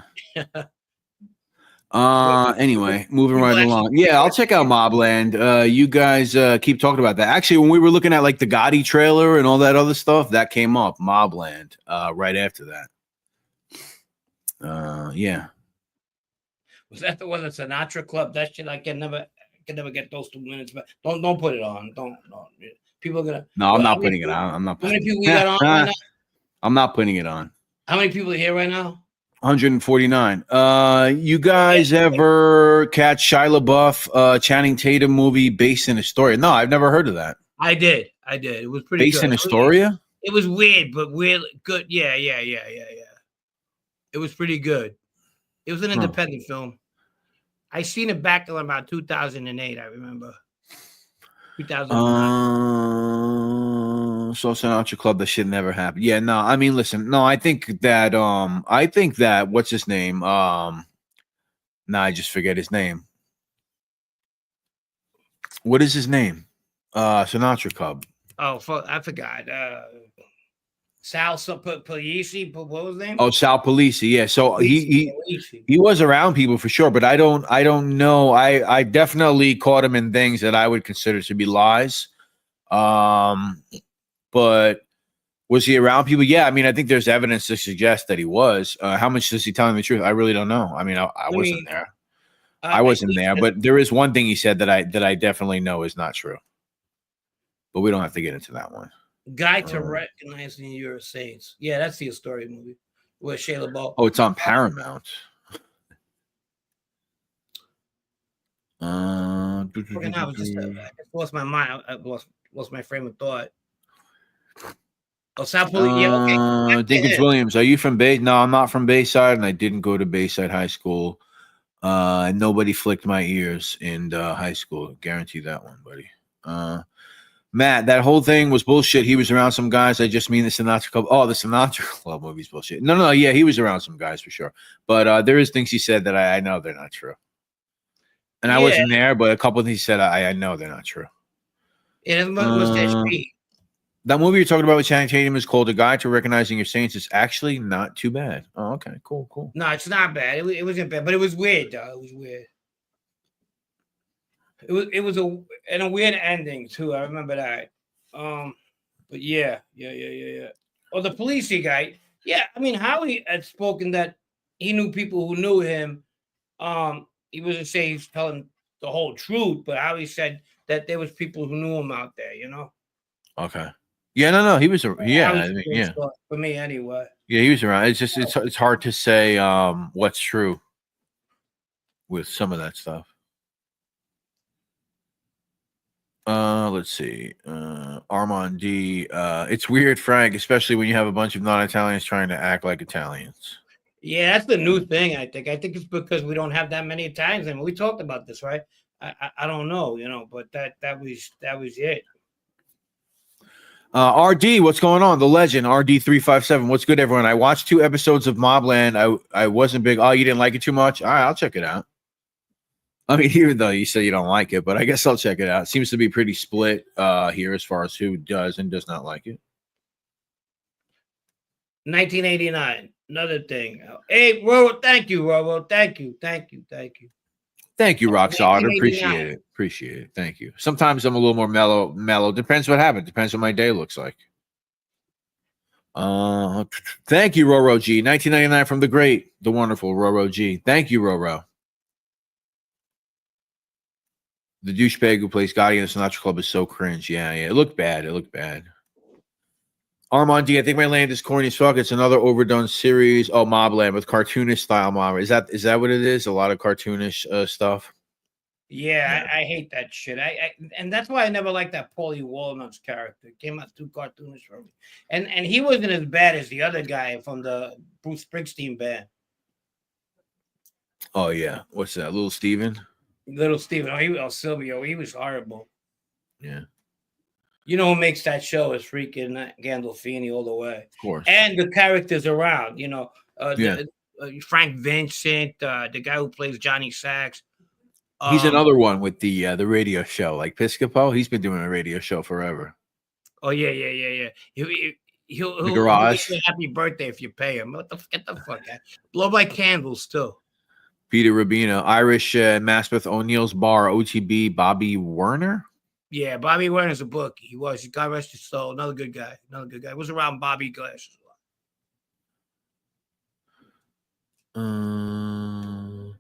Anyway, moving right along. Yeah, I'll check out Mobland. You guys keep talking about that. Actually, when we were looking at like the Gotti trailer and all that other stuff, that came up, Mobland, right after that. Yeah. Was that the one, the Sinatra Club? That shit I can never get those 2 minutes. But don't put it on. Don't. People are gonna. No, I'm not putting it on. I'm not How many putting people we got on right now? I'm not putting it on. How many people are here right now? 149. You guys ever catch Shia LaBeouf Channing Tatum movie based in Astoria? No, I've never heard of that. I did. It was pretty Based good. in Astoria? It was weird, but weird good. Yeah. It was pretty good. It was an independent film. I seen it back in about 2008. I remember. 2009. So Sinatra Club, that shit never happened. Yeah, no, I mean, listen, no, I think that what's his name? I just forget his name. What is his name? Sinatra Club. Oh, I forgot. Sal Polisi, what was his name? Oh, Sal Polisi. Yeah, so he was around people for sure, but I don't know. I definitely caught him in things that I would consider to be lies. But was he around people? Yeah, I mean, I think there's evidence to suggest that he was. How much is he telling the truth? I really don't know. I mean, I wasn't there. I wasn't there, but there is one thing he said that I definitely know is not true. But we don't have to get into that one. Guide to Recognizing Your Saints. Yeah, that's the Astoria movie with Shia LaBeouf. Oh, it's on Paramount. I lost my mind. I lost my frame of thought. Oh, South Police. Yeah, okay. Dinkins Williams, are you from Bay? No, I'm not from Bayside, and I didn't go to Bayside High School. And nobody flicked my ears in high school. Guarantee that one, buddy. Matt, that whole thing was bullshit. He was around some guys. I just mean the Sinatra Club. Oh, the Sinatra Club movie's bullshit. No. Yeah, he was around some guys for sure. But there is things he said that I know they're not true. And I wasn't there, but a couple of things he said I know they're not true. It was that street. That movie you're talking about with Channing Tatum is called A Guide to Recognizing Your Saints. It's actually not too bad. Oh, okay. Cool. No, it's not bad. It wasn't bad, but it was weird, though. It was weird. It was a weird ending, too. I remember that. But yeah. Oh, the policey guy. Yeah, I mean, Howie had spoken that he knew people who knew him. He wasn't saying he's telling the whole truth, but Howie said that there was people who knew him out there, you know? Okay. Yeah, no, he was. Yeah, for me anyway. Yeah, he was around. It's just it's hard to say what's true with some of that stuff. Let's see. Armand D. It's weird, Frank, especially when you have a bunch of non-Italians trying to act like Italians. Yeah, that's the new thing. I think it's because we don't have that many Italians, and we talked about this, right? I don't know, but that was it. RD, what's going on? The legend, RD357. What's good, everyone? I watched 2 episodes of Mobland. I wasn't big. Oh, you didn't like it too much? All right, I'll check it out. I mean, even though you say you don't like it, but I guess I'll check it out. It seems to be pretty split here as far as who does and does not like it. 1989. Another thing. Hey, Roro, thank you, Roro. Thank you. Thank you, Rock Solid. 1989. Appreciate it. Appreciate it. Thank you. Sometimes I'm a little more mellow. Depends what happens. Depends what my day looks like. Thank you, Roro G. 1999 from the great, the wonderful Roro G. Thank you, Roro. The douchebag who plays Gotti in the Sinatra Club is so cringe. Yeah. It looked bad. Armand D, I think my land is corny as fuck. It's another overdone series. Oh, Mobland with cartoonish style mob. Is that what it is? A lot of cartoonish stuff. Yeah, I hate that shit. And that's why I never liked that Paulie Walnut's character. It came out too cartoonish for me. And he wasn't as bad as the other guy from the Bruce Springsteen band. Oh yeah, what's that? Little Steven? Little Steven. Silvio. He was horrible. Yeah. You know who makes that show is freaking Gandolfini all the way. Of course. And the characters around, Yeah. Frank Vincent, the guy who plays Johnny Sacks. He's another one with the radio show, like Piscopo. He's been doing a radio show forever. Oh yeah. He'll Garage. wish you a happy birthday if you pay him. Get the fuck out. Blow by candles too. Peter Rubino, Irish Maspeth O'Neill's Bar, OTB, Bobby Werner. Yeah, Bobby Werner's a book. He was. God rest his soul. Another good guy. He was around Bobby Glass as well.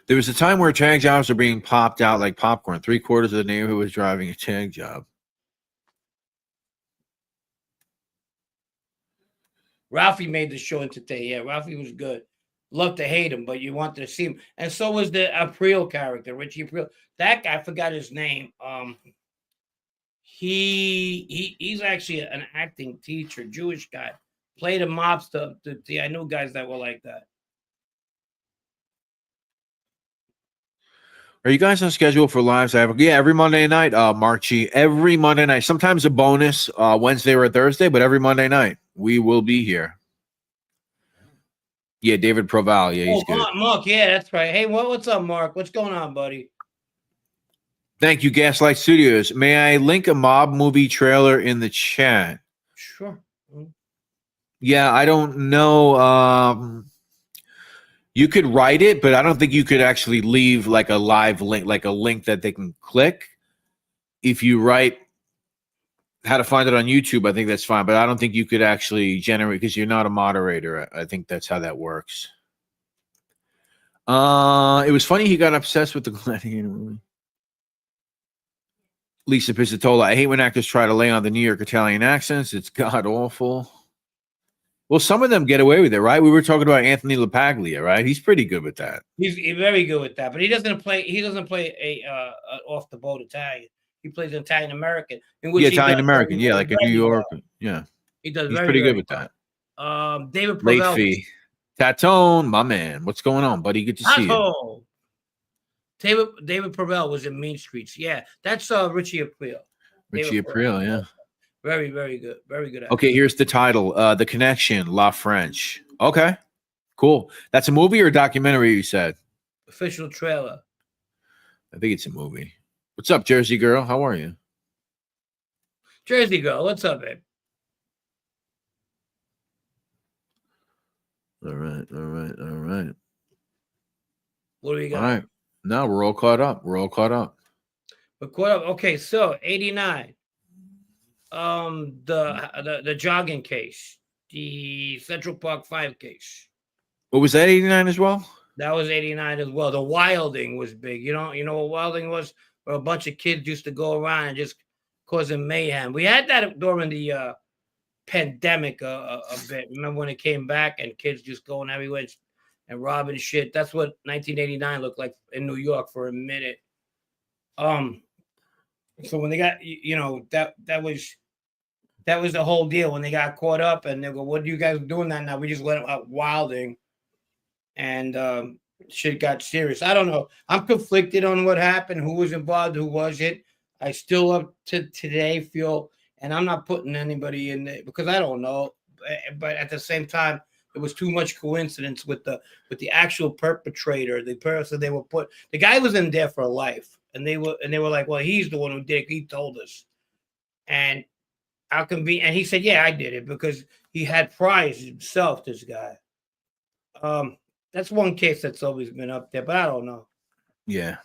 There was a time where tag jobs were being popped out like popcorn. 3/4 of the neighborhood was driving a tag job. Ralphie made the show entertaining. Yeah, Ralphie was good. Love to hate him, but you wanted to see him. And so was the April character, Richie April. That guy, I forgot his name. He's actually an acting teacher, Jewish guy. Played a mobster. I knew guys that were like that. Are you guys on schedule for lives? Every Monday night, Mark G. Every Monday night. Sometimes a bonus Wednesday or Thursday, but every Monday night we will be here. Yeah, David Proval. Yeah, he's good. Mark, yeah, that's right. Hey, what's up, Mark? What's going on, buddy? Thank you, Gaslight Studios. May I link a mob movie trailer in the chat? Sure. Yeah, I don't know. You could write it, but I don't think you could actually leave like a live link, like a link that they can click. If you write how to find it on YouTube, I think that's fine. But I don't think you could actually generate because you're not a moderator. I think that's how that works. It was funny he got obsessed with the Gladiator movie. Lisa Pizzatola, I hate when actors try to lay on the New York Italian accents. It's god awful. Well, some of them get away with it, right? We were talking about Anthony LaPaglia, right? He's pretty good with that. He's very good with that, but he doesn't play a off the boat Italian. He plays an Italian American. Italian American, yeah, like a New York. Yeah. He does. He's pretty good with that. David Late Provel. fee. Tatone, my man. What's going on, buddy? Good to see you. David Provel was in Mean Streets. Yeah, that's Richie April. Richie April, yeah. Very, very good. Very good. Okay, here's the title. The Connection, La French. Okay, cool. That's a movie or a documentary, you said? Official trailer. I think it's a movie. What's up, Jersey girl? How are you? Jersey girl, what's up, babe? All right. What do we got? All right. Now we're all caught up. We're caught up. Okay, so 89. The jogging case, the Central Park 5 case. What was that, 89 as well? That was 89 as well. The wilding was big. You know what wilding was? Where a bunch of kids used to go around and just causing mayhem. We had that during the pandemic a bit. Remember when it came back and kids just going everywhere and robbing shit? That's what 1989 looked like in New York for a minute. So when they got, that was the whole deal. When they got caught up and they go, "What are you guys doing that now?" We just let them out wilding, and shit got serious. I don't know. I'm conflicted on what happened, who was involved, who wasn't. I still up to today feel, and I'm not putting anybody in there because I don't know. But at the same time, it was too much coincidence with the actual perpetrator, the person they were put. The guy was in there for life, and they were like, "Well, he's the one who did it. He told us." And how can be? And he said, "Yeah, I did it," because he had priors himself. This guy, That's one case that's always been up there, but I don't know. Yeah.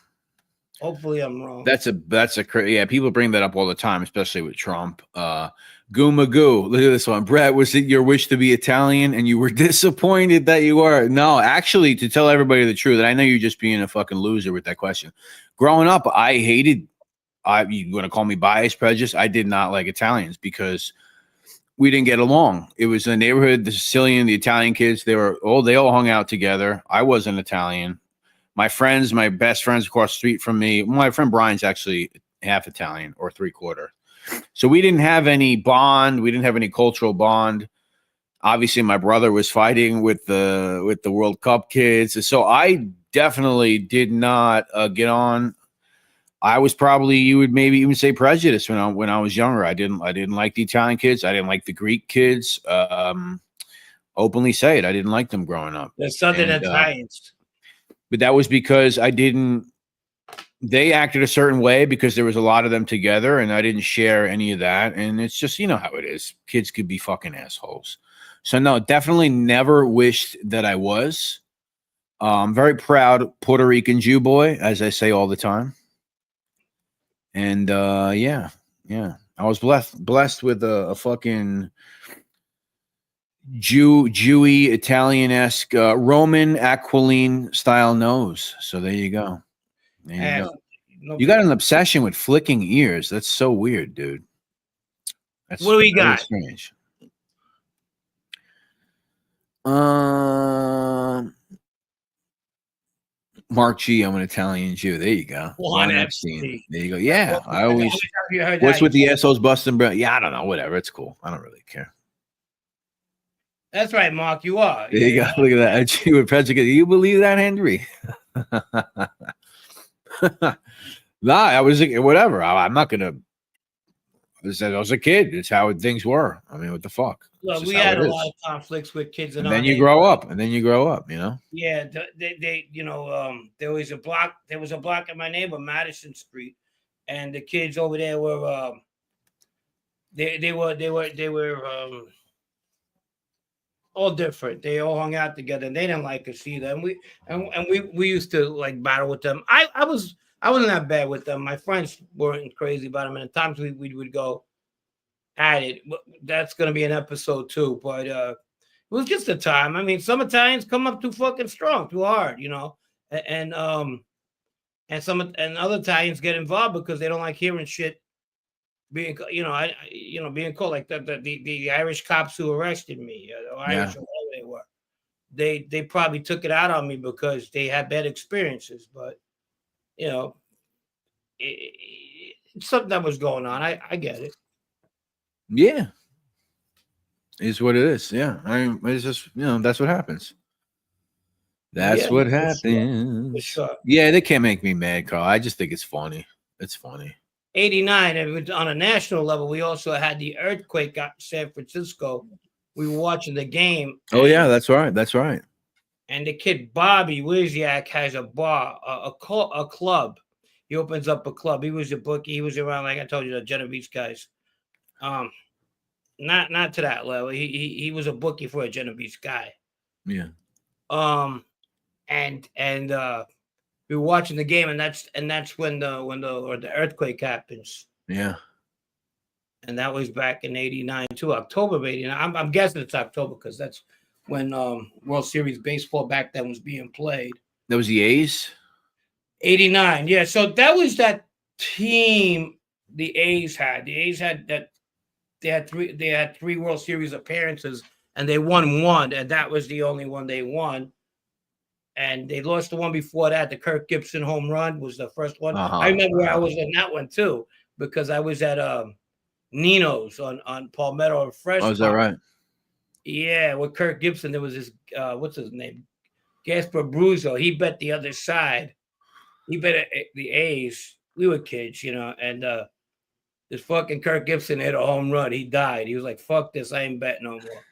Hopefully, I'm wrong. Yeah. People bring that up all the time, especially with Trump. Goo Magoo. Look at this one. Brett, was it your wish to be Italian and you were disappointed that you were? No, actually, to tell everybody the truth, and I know you're just being a fucking loser with that question. Growing up, I hated. You going to call me biased, prejudice? I did not like Italians because we didn't get along. It was a neighborhood, the Sicilian, the Italian kids. They all hung out together. I wasn't Italian. My friends, my best friends across the street from me, my friend Brian's actually half Italian or 3/4. So we didn't have any bond. We didn't have any cultural bond. Obviously, my brother was fighting with the World Cup kids. So I definitely did not get on. I was probably, you would maybe even say, prejudiced when I was younger. I didn't like the Italian kids. I didn't like the Greek kids. Openly say it. I didn't like them growing up. The Southern Italians. But that was because they acted a certain way because there was a lot of them together and I didn't share any of that. And it's just, you know how it is. Kids could be fucking assholes. So no, definitely never wished that I was. Very proud Puerto Rican Jew boy, as I say all the time. And yeah. I was blessed with a fucking Jewy, Italian-esque, Roman Aquiline style nose. So there you go. You got an obsession with flicking ears. That's so weird, dude. That's what do we got? Strange. Mark G, I'm an Italian Jew. There you go. Juan Epstein. There you go. Yeah, I always. What's with the assholes busting? Yeah, I don't know. Whatever. It's cool. I don't really care. That's right, Mark. You are. There you go. Look at that. Jew with prejudice. You believe that, Henry? Nah, I was whatever. I'm not gonna. I was a kid. It's how things were. I mean, what the fuck? Well, we had a lot of conflicts with kids, and then you grow up. You know. Yeah, they there was a block. There was a block in my neighbor, Madison Street, and the kids over there were they were all different. They all hung out together, and they didn't like us either. And we used to like battle with them. I wasn't that bad with them. My friends weren't crazy about them, and at times we would go at it. That's going to be an episode too, but it was just a time. I mean, some Italians come up too fucking strong, too hard, you know, and some other Italians get involved because they don't like hearing shit being, being called like the Irish cops who arrested me, Irish or whatever they were. They probably took it out on me because they had bad experiences, but. You know, it's something that was going on. I get it. Yeah. It's what it is. Yeah. I mean, it's just, that's what happens. That's what happens. For sure. Yeah, they can't make me mad, Carl. I just think it's funny. It's funny. 89, and on a national level, we also had the earthquake out in San Francisco. We were watching the game. Oh, yeah, that's right. That's right. And the kid Bobby Wizyak has a bar, a club. He opens up a club. He was a bookie. He was around, like I told you, the Genovese guys. Not to that level. He was a bookie for a Genovese guy. Yeah. And we were watching the game, and that's when the earthquake happens. Yeah. And that was back in 89 too, October of 89. I'm guessing it's October because that's when World Series baseball back then was being played. That was the A's? 89, yeah. So that was that team the A's had. The A's had that they had three World Series appearances and they won one, and that was the only one they won. And they lost the one before that. The Kirk Gibson home run was the first one. I remember I was in that one too, because I was at Nino's on Palmetto and Fresh. Oh, is that right? Yeah, with Kirk Gibson, there was this what's his name? Gasper Bruzzo. He bet the other side. He bet the A's. We were kids, and this fucking Kirk Gibson hit a home run. He died. He was like, fuck this, I ain't betting no more.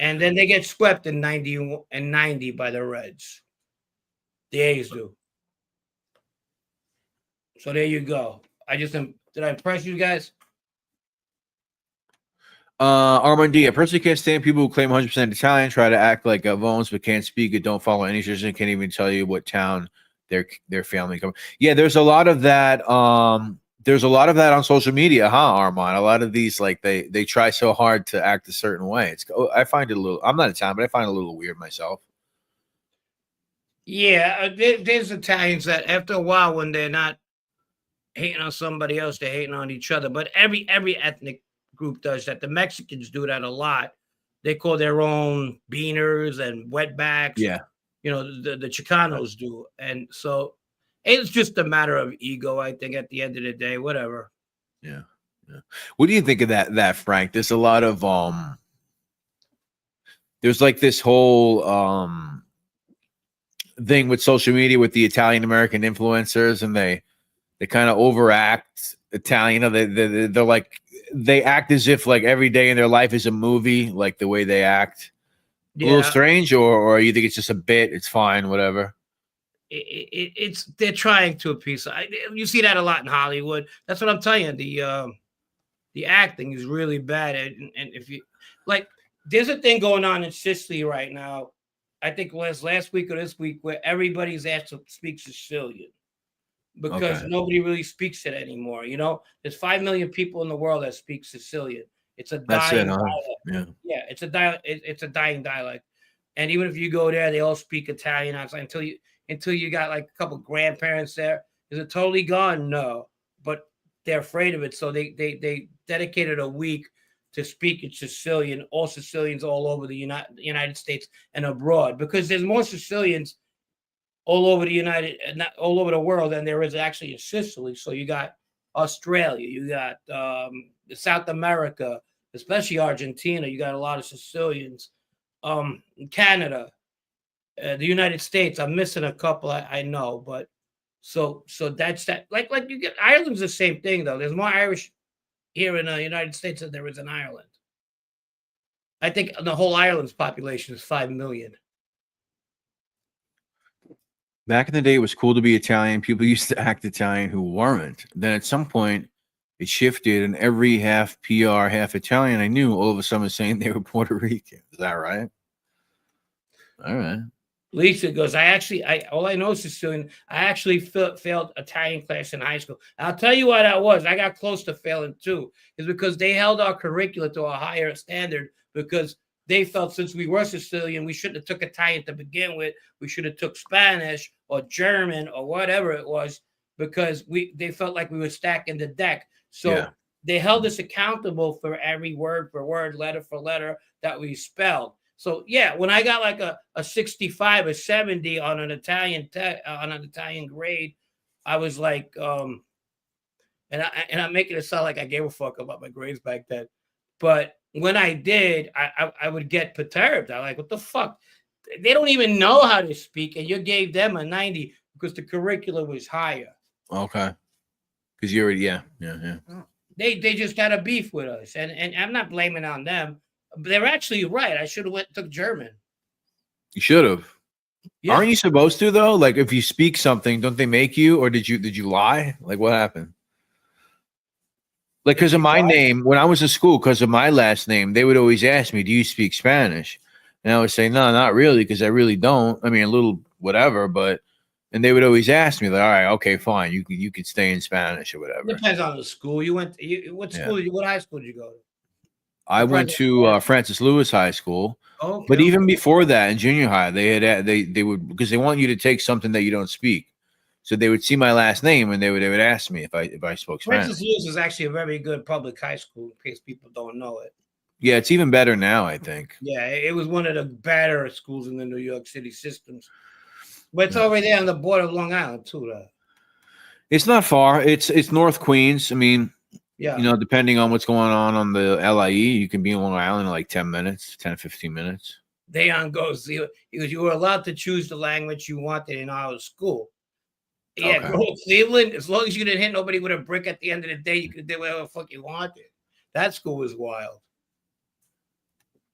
And then they get swept in 90 by the Reds. The A's do. So there you go. Did I impress you guys? Armandi, I personally can't stand people who claim 100% Italian, try to act like Vones, but can't speak it, don't follow any tradition, can't even tell you what town their family come. Yeah, there's a lot of that. There's a lot of that on social media, huh, Armand? A lot of these, like they try so hard to act a certain way. I find it a little. I'm not Italian, but I find it a little weird myself. Yeah, there's Italians that after a while, when they're not hating on somebody else, they're hating on each other. But every ethnic group does that. The Mexicans do that a lot. They call their own beaners and wetbacks. Yeah. You know, the Chicanos do. And so it's just a matter of ego, I think, at the end of the day, whatever. Yeah. What do you think of that, Frank? There's a lot of there's like this whole thing with social media with the Italian American influencers, and they kind of overact Italian. You know, they're like, they act as if like every day in their life is a movie, like the way they act. Yeah. A little strange, or you think it's just a bit? It's fine, whatever. It's they're trying to appease. You see that a lot in Hollywood. That's what I'm telling you. The acting is really bad, and if you like, there's a thing going on in Sicily right now. I think it was last week or this week where everybody's asked to speak Sicilian because nobody really speaks it anymore. You know, there's 5 million people in the world that speak Sicilian. It's a dying dialect. Yeah, it's a dying dialect. And even if you go there, they all speak Italian outside until you got like a couple grandparents there. Is it totally gone? No, but they're afraid of it, so they dedicated a week to speaking Sicilian, all Sicilians all over the United States and abroad, because there's more Sicilians all over all over the world than there is actually in Sicily. So you got Australia, you got South America, especially Argentina. You got a lot of Sicilians. Canada, the United States. I'm missing a couple. I know, but so that's that. Like you get Ireland's the same thing though. There's more Irish here in the United States than there is in Ireland. I think the whole Ireland's population is 5 million. Back in the day, it was cool to be Italian. People used to act Italian who weren't. Then at some point, it shifted, and every half PR, half Italian I knew all of a sudden was saying they were Puerto Rican. Is that right? All right. Lisa goes, all I know is Sicilian. I actually failed Italian class in high school. I'll tell you why that was. I got close to failing too. Is because they held our curricula to a higher standard, because they felt since we were Sicilian, we shouldn't have took Italian to begin with. We should have took Spanish or German or whatever it was, because they felt like we were stacking the deck. So they held us accountable for every word for word, letter for letter that we spelled. So yeah, when I got like a 65 or 70 on an Italian grade, I was like, and I'm making it sound like I gave a fuck about my grades back then. But when I did, I would get perturbed. I'm like, what the fuck? They don't even know how to speak, and you gave them a 90 because the curriculum was higher. Okay. Because you already, They just had a beef with us, and I'm not blaming on them. They're actually right. I should have took German. You should have. Yeah. Aren't you supposed to though? Like if you speak something, don't they make you, or did you lie? Like what happened? Like because of my name, when I was in school, because of my last name, they would always ask me, "Do you speak Spanish?" And I would say, "No, not really, because I really don't. I mean, a little whatever, but." And they would always ask me, like, "All right, okay, fine, you could stay in Spanish or whatever." Depends on the school you went. What school? What high school did you go to? I went to Francis Lewis High School, but even before that, in junior high, they would, because they want you to take something that you don't speak, so they would see my last name and they would ask me if I spoke Spanish. Francis Lewis is actually a very good public high school, in case people don't know it. Yeah, it's even better now, I think. Yeah, it was one of the better schools in the New York City systems, but it's over there on the border of Long Island too. Though. It's not far. It's North Queens. I mean. Yeah. You know, depending on what's going on the LIE, you can be in Long Island in like 10 minutes, 10, 15 minutes. Dayon goes, you were allowed to choose the language you wanted in our school. Yeah, go to Cleveland. As long as you didn't hit nobody with a brick at the end of the day, you could do whatever the fuck you wanted. That school was wild.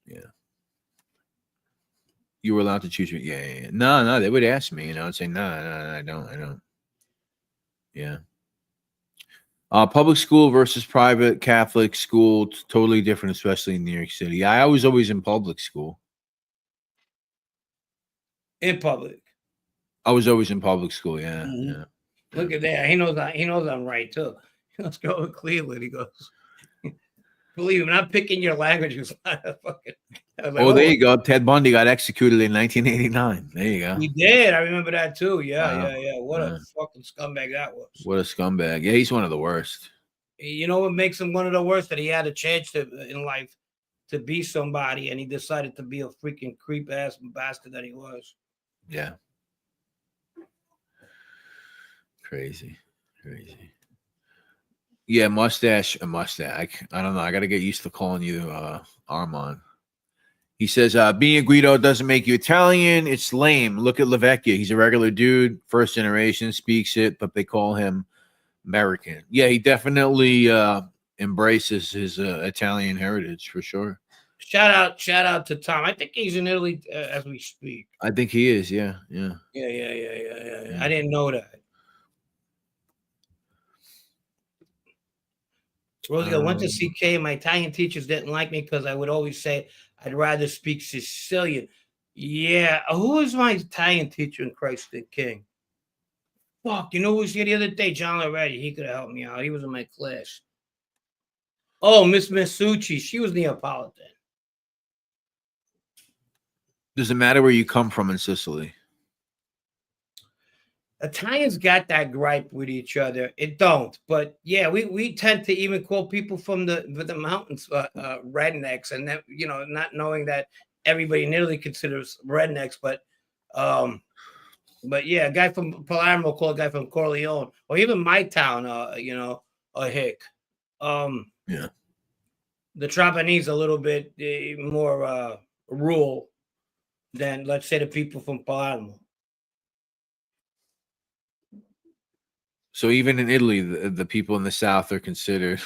Yeah. You were allowed to choose. Yeah. No, they would ask me, I'd say, no, I don't. Yeah. Public school versus private Catholic school, totally different, especially in New York City. I was always in public school. In public. I was always in public school. Yeah, Mhm. yeah. Look at that. He knows I'm right too. Let's go with Cleveland. He goes, believe me, I'm not picking your language. He was fucking, I was like, Oh, there you go. Ted Bundy got executed in 1989. There you go. He did. I remember that too. Yeah, Wow. yeah. What a fucking scumbag that was. What a scumbag. Yeah, he's one of the worst. You know what makes him one of the worst? That he had a chance to in life to be somebody, and he decided to be a freaking creep ass bastard that he was. Yeah. Crazy. Yeah, mustache. I don't know. I got to get used to calling you Armand. He says, being a Guido doesn't make you Italian. It's lame. Look at Lavecchia. He's a regular dude, first generation, speaks it, but they call him American. Yeah, he definitely embraces his Italian heritage for sure. Shout out to Tom. I think he's in Italy as we speak. I think he is. Yeah. Yeah. I didn't know that. Rosie, I went to CK. My Italian teachers didn't like me because I would always say I'd rather speak Sicilian. Yeah, who was my Italian teacher in Christ the King? Fuck, you know who was here the other day? John Loretti. He could have helped me out. He was in my class. Oh, Miss Masucci. She was Neapolitan. Does it matter where you come from in Sicily? Italians got that gripe with each other. It don't, but yeah, we tend to even call people from the mountains rednecks, and that, you know, not knowing that everybody in Italy considers rednecks, but yeah, a guy from Palermo called a guy from Corleone, or even my town, you know, a hick. Yeah, the Trapanese a little bit more rural than, let's say, the people from Palermo. So even in Italy, the people in the South are considered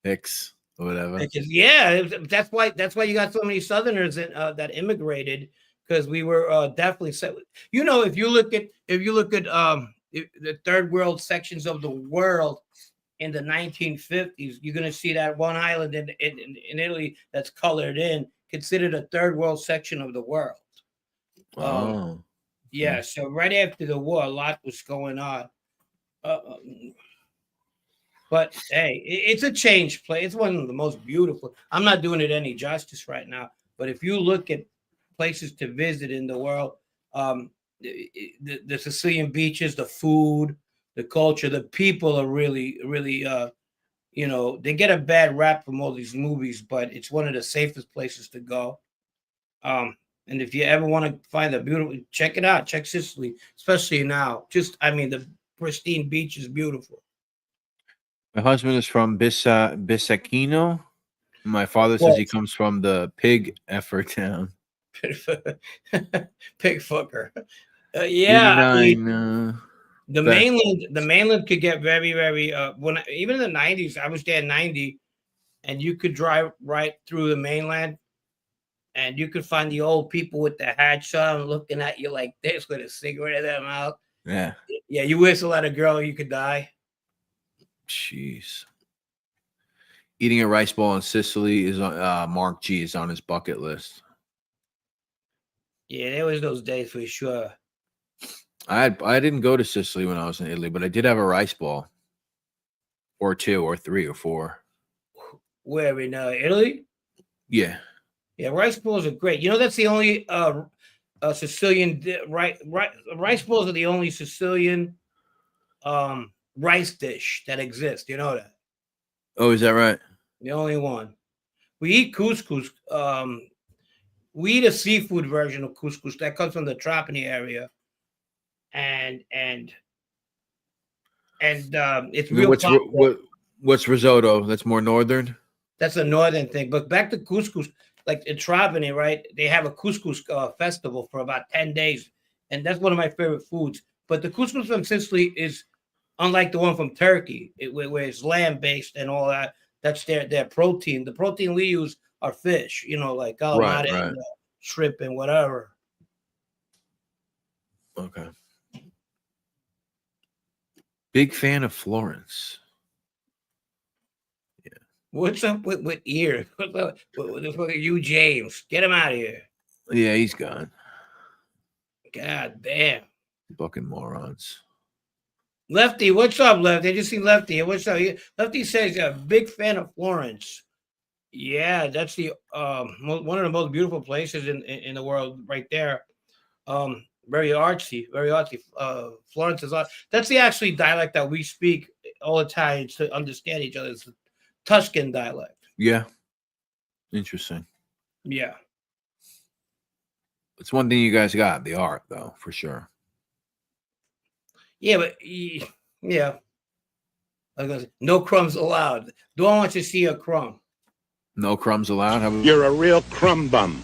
hicks or whatever. Yeah, that's why you got so many Southerners that immigrated, because we were definitely set. You know, if you look at the third world sections of the world in the 1950s, you're gonna see that one island in Italy that's colored in, considered a third world section of the world. Yeah. So right after the war, a lot was going on. But hey, it's a change play. It's one of the most beautiful. I'm not doing it any justice right now, but if you look at places to visit in the world, the Sicilian beaches, the food, the culture, the people are really, really, you know, they get a bad rap from all these movies, but it's one of the safest places to go. And if you ever want to find a beautiful, check it out. Check Sicily, especially now. The pristine beach is beautiful. My husband is from Bisacchino. My father says he comes from the pig effort town. Pig fucker. Yeah. The mainland could get very, very even in the 90s, I was there in 90, and you could drive right through the mainland, and you could find the old people with the hats on looking at you like this with a cigarette in their mouth. Yeah. Yeah, you whistle at a girl, you could die. Jeez. Eating a rice ball in Sicily is Mark G is on his bucket list. Yeah, there was those days for sure. I didn't go to Sicily when I was in Italy, but I did have a rice ball, or 2 or 3 or 4. Where in Italy? Yeah. Yeah, rice balls are great. You know, that's the only Sicilian rice balls are the only Sicilian rice dish that exists. You know that? Oh, is that right? The only one. We eat couscous. We eat a seafood version of couscous that comes from the Trapani area, and it's real. What's risotto? That's more northern. That's a northern thing. But back to couscous, like in Trapani, right? They have a couscous festival for about 10 days, and that's one of my favorite foods. But the couscous from Sicily is unlike the one from Turkey, where it's land-based and all that. That's their protein. The protein we use are fish, you know, like calamari, and shrimp, and whatever. Okay. Big fan of Florence. What's up with ears? What's up with the fucking you, James? Get him out of here. Yeah, he's gone. God damn. Fucking morons. Lefty, what's up, Lefty? I just see Lefty. What's up? Lefty says you're a big fan of Florence. Yeah, that's the one of the most beautiful places in the world, right there. Very artsy, very artsy. Florence is that's the actually dialect that we speak, all Italians, to understand each other. It's the Tuscan dialect. Yeah. Interesting. Yeah. It's one thing you guys got, the art, though, for sure. Yeah, but yeah. I was gonna say, no crumbs allowed. Don't want you to see a crumb. No crumbs allowed. How about You're a real crumb bum.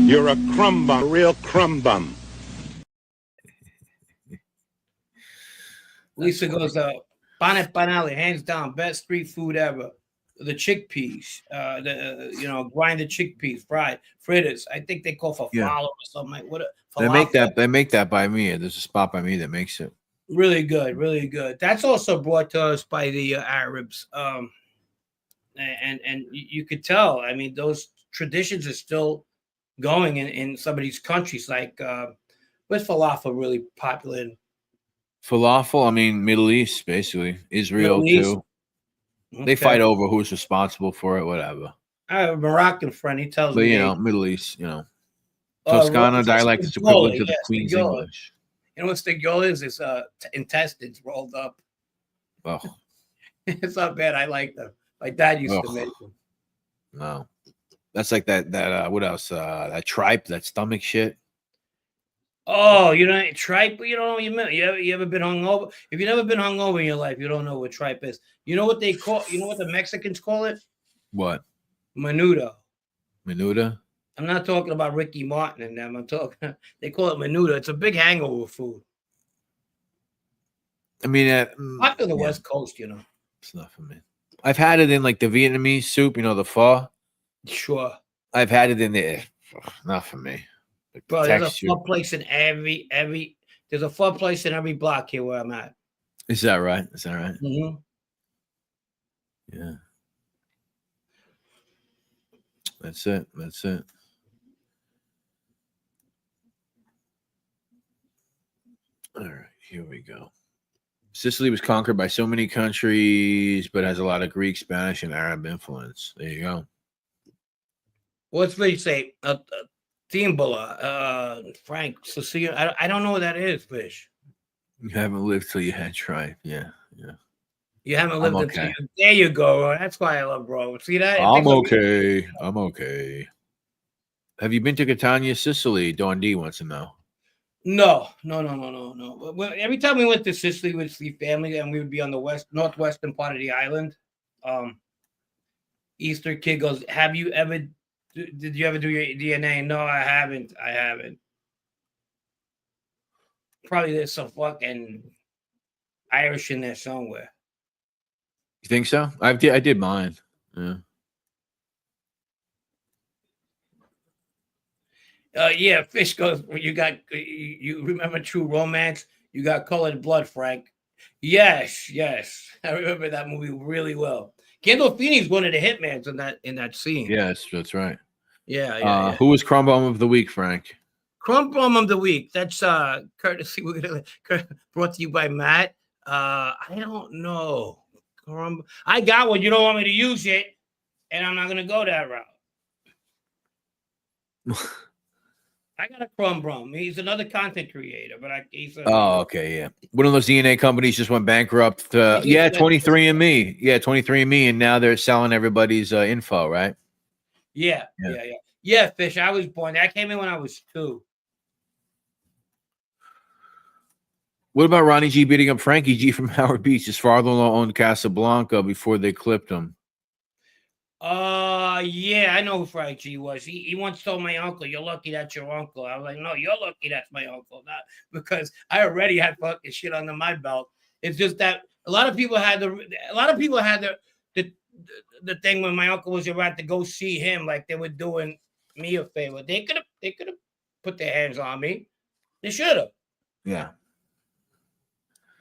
You're a crumb bum, real crumb bum. Lisa goes, pane panale, hands down, best street food ever. The chickpeas, grinded chickpeas, fried fritters. I think they call for follow or something like what. they make that? They make that by me. There's a spot by me that makes it. Really good, really good. That's also brought to us by the Arabs, and you could tell. I mean, those traditions are still going in some of these countries. Like, where's falafel really popular in? Falafel, I mean, Middle East, basically. Israel, too. Okay. They fight over who's responsible for it, whatever. I have a Moroccan friend. He tells But, me, Middle East, Toscana dialect is equivalent to the Queen's English. You know what stigiola is? It's intestines rolled up. Oh, It's not bad. I like them. My dad used to make them. no. That's like that what else? That tripe, that stomach shit. Oh, tripe. You don't know what you meant. You ever been hungover? If you've never been hungover in your life, you don't know what tripe is. You know what they call? You know what the Mexicans call it? What? Menudo. Menuda? I'm not talking about Ricky Martin and them. I'm talking. They call it menudo. It's a big hangover food. I mean, Not on the West Coast, It's not for me. I've had it in like the Vietnamese soup, the pho. Sure. I've had it in there. Not for me. The Bro, texture. there's a pho place in every. There's a pho place in every block here where I'm at. Is that right? Mm-hmm. Yeah. That's it. All right, here we go. Sicily was conquered by so many countries, but has a lot of Greek, Spanish, and Arab influence. There you go. What's they say? Timbola, Frank, Sicilian. I don't know what that is, Fish. You haven't lived till you had tripe. Yeah. You haven't lived okay. until there you go. That's why I love bro. See that? I'm okay. Have you been to Catania, Sicily? Dawn D wants to know. No. Well, every time we went to Sicily, we'd see family, and we would be on the northwestern part of the island. Easter kid goes, "Have you ever? Did you ever do your DNA?" No, I haven't. Probably there's some fucking Irish in there somewhere. You think so? I did mine. Yeah. Yeah, Fish goes, you remember True Romance? You got colored blood, Frank. Yes. I remember that movie really well. Gandolfini's one of the hitmans in that scene. Yes, that's right. Yeah. Who was Crumb Bum of the Week, Frank? Crumb Bum of the Week. That's courtesy brought to you by Matt. I don't know. I got one. You don't want me to use it, and I'm not gonna go that route. I got a Crumb Bum. He's another content creator, but okay, yeah. One of those DNA companies just went bankrupt. 23andMe. Yeah, 23andMe, and now they're selling everybody's info, right? Yeah. Fish. I was born. I came in when I was 2. What about Ronnie G beating up Frankie G from Howard Beach? His father-in-law owned Casablanca before they clipped him. Yeah, I know who Frank G was. He once told my uncle, "You're lucky that's your uncle." I was like, "No, you're lucky that's my uncle, not because I already had fucking shit under my belt." It's just that a lot of people had the thing when my uncle was around to go see him, like they were doing me a favor. They could have put their hands on me. They should have. Yeah.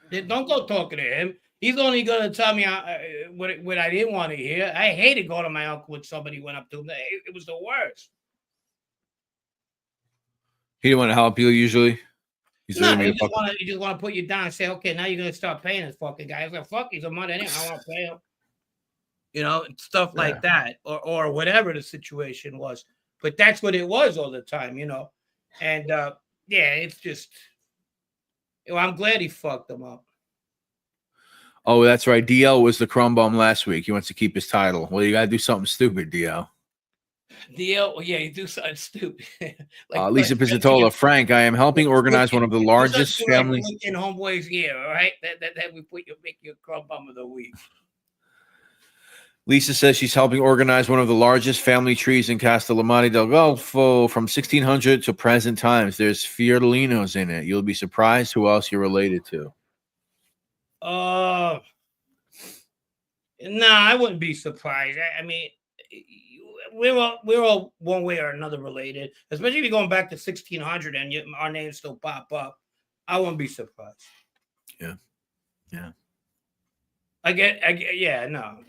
Don't go talking to him. He's only going to tell me what I didn't want to hear. I hated going to my uncle when somebody went up to him. It was the worst. He didn't want to help you usually. No, he just want to put you down and say, okay, now you're going to start paying this fucking guy. I was like, fuck, he's a money anyway. I want to pay him. You know, stuff like that, or whatever the situation was. But that's what it was all the time, you know. And yeah, it's just, I'm glad he fucked them up. Oh, that's right. DL was the crumb bum last week. He wants to keep his title. Well, you got to do something stupid, DL. DL, yeah, you do something stupid. Like, Lisa Pizzatola, Frank, I am helping organize one of the largest families. In Homeboys here, all right? That we make you a crumb bum of the week. Lisa says she's helping organize one of the largest family trees in Castellamare del Golfo from 1600 to present times. There's Fiordalinos in it. You'll be surprised who else you're related to. No, I wouldn't be surprised. I mean, we're all one way or another related, especially if you're going back to 1600 and our names still pop up. I wouldn't be surprised. Yeah. I get, yeah, no.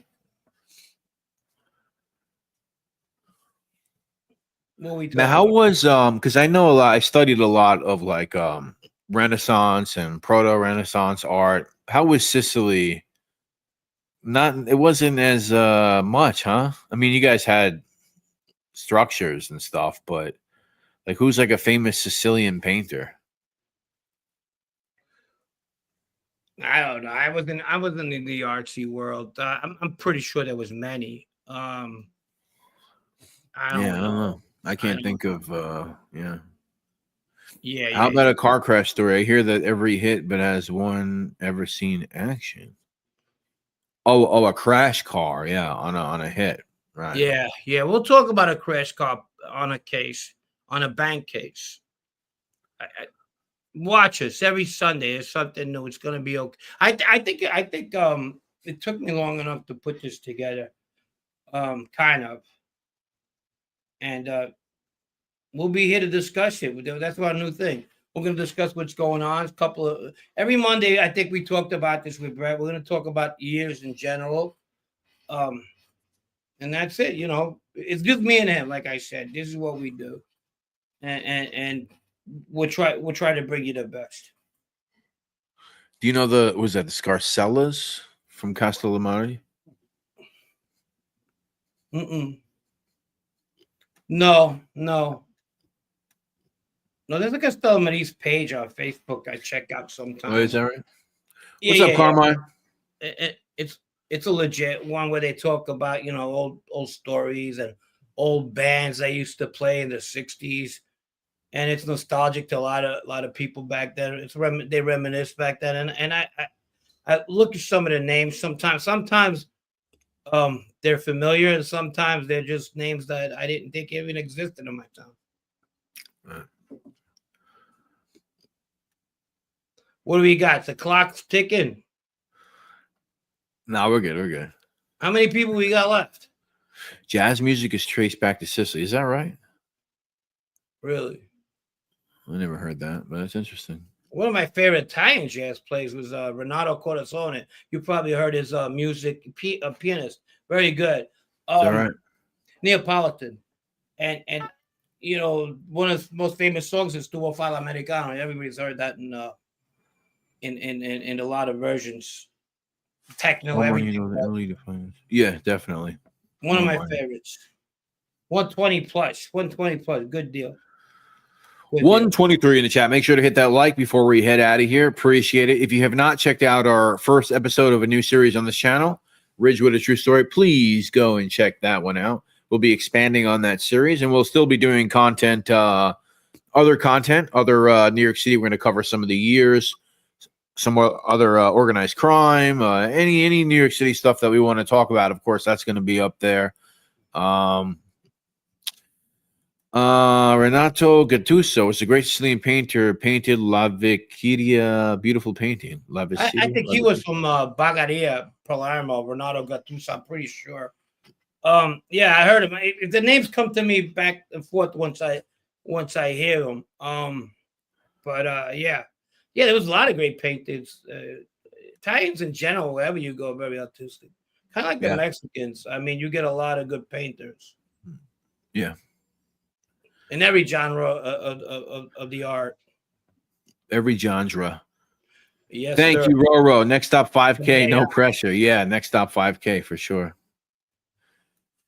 Now, how was because I know I studied a lot of like Renaissance and proto-Renaissance art. How was Sicily? It wasn't as much, huh? I mean, you guys had structures and stuff, but like, who's like a famous Sicilian painter? I don't know. I wasn't in the artsy world. I'm pretty sure there was many. I don't know. I can't think of yeah. How about a car crash story? I hear that every hit, but has one ever seen action? Oh, a crash car, yeah, on a hit, right? Yeah. We'll talk about a crash car on a bank case. Watch us every Sunday. There's something new. It's gonna be okay. I think it took me long enough to put this together, kind of. And we'll be here to discuss it. That's our new thing. We're going to discuss what's going on. Every Monday, I think we talked about this with Brett. We're going to talk about years in general. And that's it. You know, it's just me and him. Like I said, this is what we do. And we'll try to bring you the best. Do you know was that the Scarcellas from Castellamare? No. There's like a Castellamare's page on Facebook I check out sometimes. Oh, is that right? What's up, Carmine? It's a legit one where they talk about, you know, old stories and old bands they used to play in the 60s. And it's nostalgic to a lot of people back then. They reminisce back then. And I look at some of the names sometimes. Sometimes they're familiar, and sometimes they're just names that I didn't think even existed in my town. Right. What do we got? The clock's ticking. No, we're good. How many people we got left? Jazz music is traced back to Sicily. Is that right? Really? I never heard that, but that's interesting. One of my favorite Italian jazz players was Renato Corazon. You probably heard his music, a pianist. Very good. Is that right? Neapolitan. And you know, one of the most famous songs is Tuo Fa l'Americano. Everybody's heard that in a lot of versions. Techno, everything. Yeah, definitely. One of my favorites. 120 plus. Good deal. 123 in the chat. Make sure to hit that like before we head out of here. Appreciate it. If you have not checked out our first episode of a new series on this channel, Ridgewood, A True Story, please go and check that one out. We'll be expanding on that series, and we'll still be doing content, other New York City. We're going to cover some of the years, some other organized crime, any New York City stuff that we want to talk about. Of course, that's going to be up there. Renato Gattuso is a great Sicilian painter, painted La Vecchia, beautiful painting. I think he was from Bagaria, Palermo, Renato Gattuso, I'm pretty sure. Yeah, I heard him. The names come to me back and forth once I hear them. Yeah, there was a lot of great paintings Italians in general, wherever you go, are very artistic. Kind of like the Mexicans. I mean, you get a lot of good painters. Yeah. In every genre of the art. Every genre. Yes, Thank sir. you, Roro. Next stop 5K, no Yeah. pressure. Yeah, next stop 5K for sure.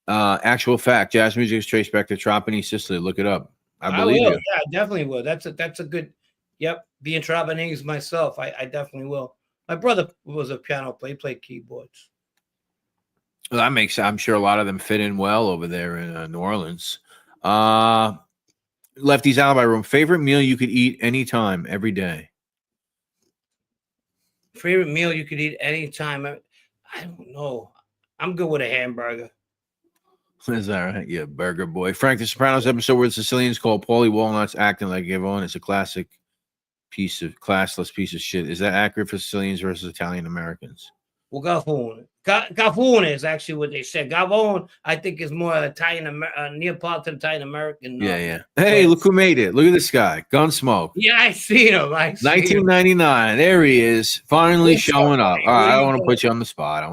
Actual fact, jazz music is traced back to Trapani, Sicily. Look it up. I believe will. you. Yeah, I definitely will. That's a good. Yep, being Trapanese myself, I definitely will. My brother was a piano player. He played keyboards. Well, that makes. I'm sure a lot of them fit in well over there in New Orleans. Lefty's Alibi Room. Favorite meal you could eat anytime, every day. Favorite meal you could eat anytime. I don't know. I'm good with a hamburger. Is that right? Yeah, burger boy. Frank, the Sopranos episode where the Sicilians call Paulie Walnuts acting like Gavone is a classless piece of shit. Is that accurate for Sicilians versus Italian Americans? Well, Gavone. Gavone is actually what they said. Gavone, I think, is more Neapolitan Italian American. Yeah. Hey, look who made it. Look at this guy. Gunsmoke. Yeah, I see him. 1999. There he is. Finally showing up. All right, I don't want to put you on the spot.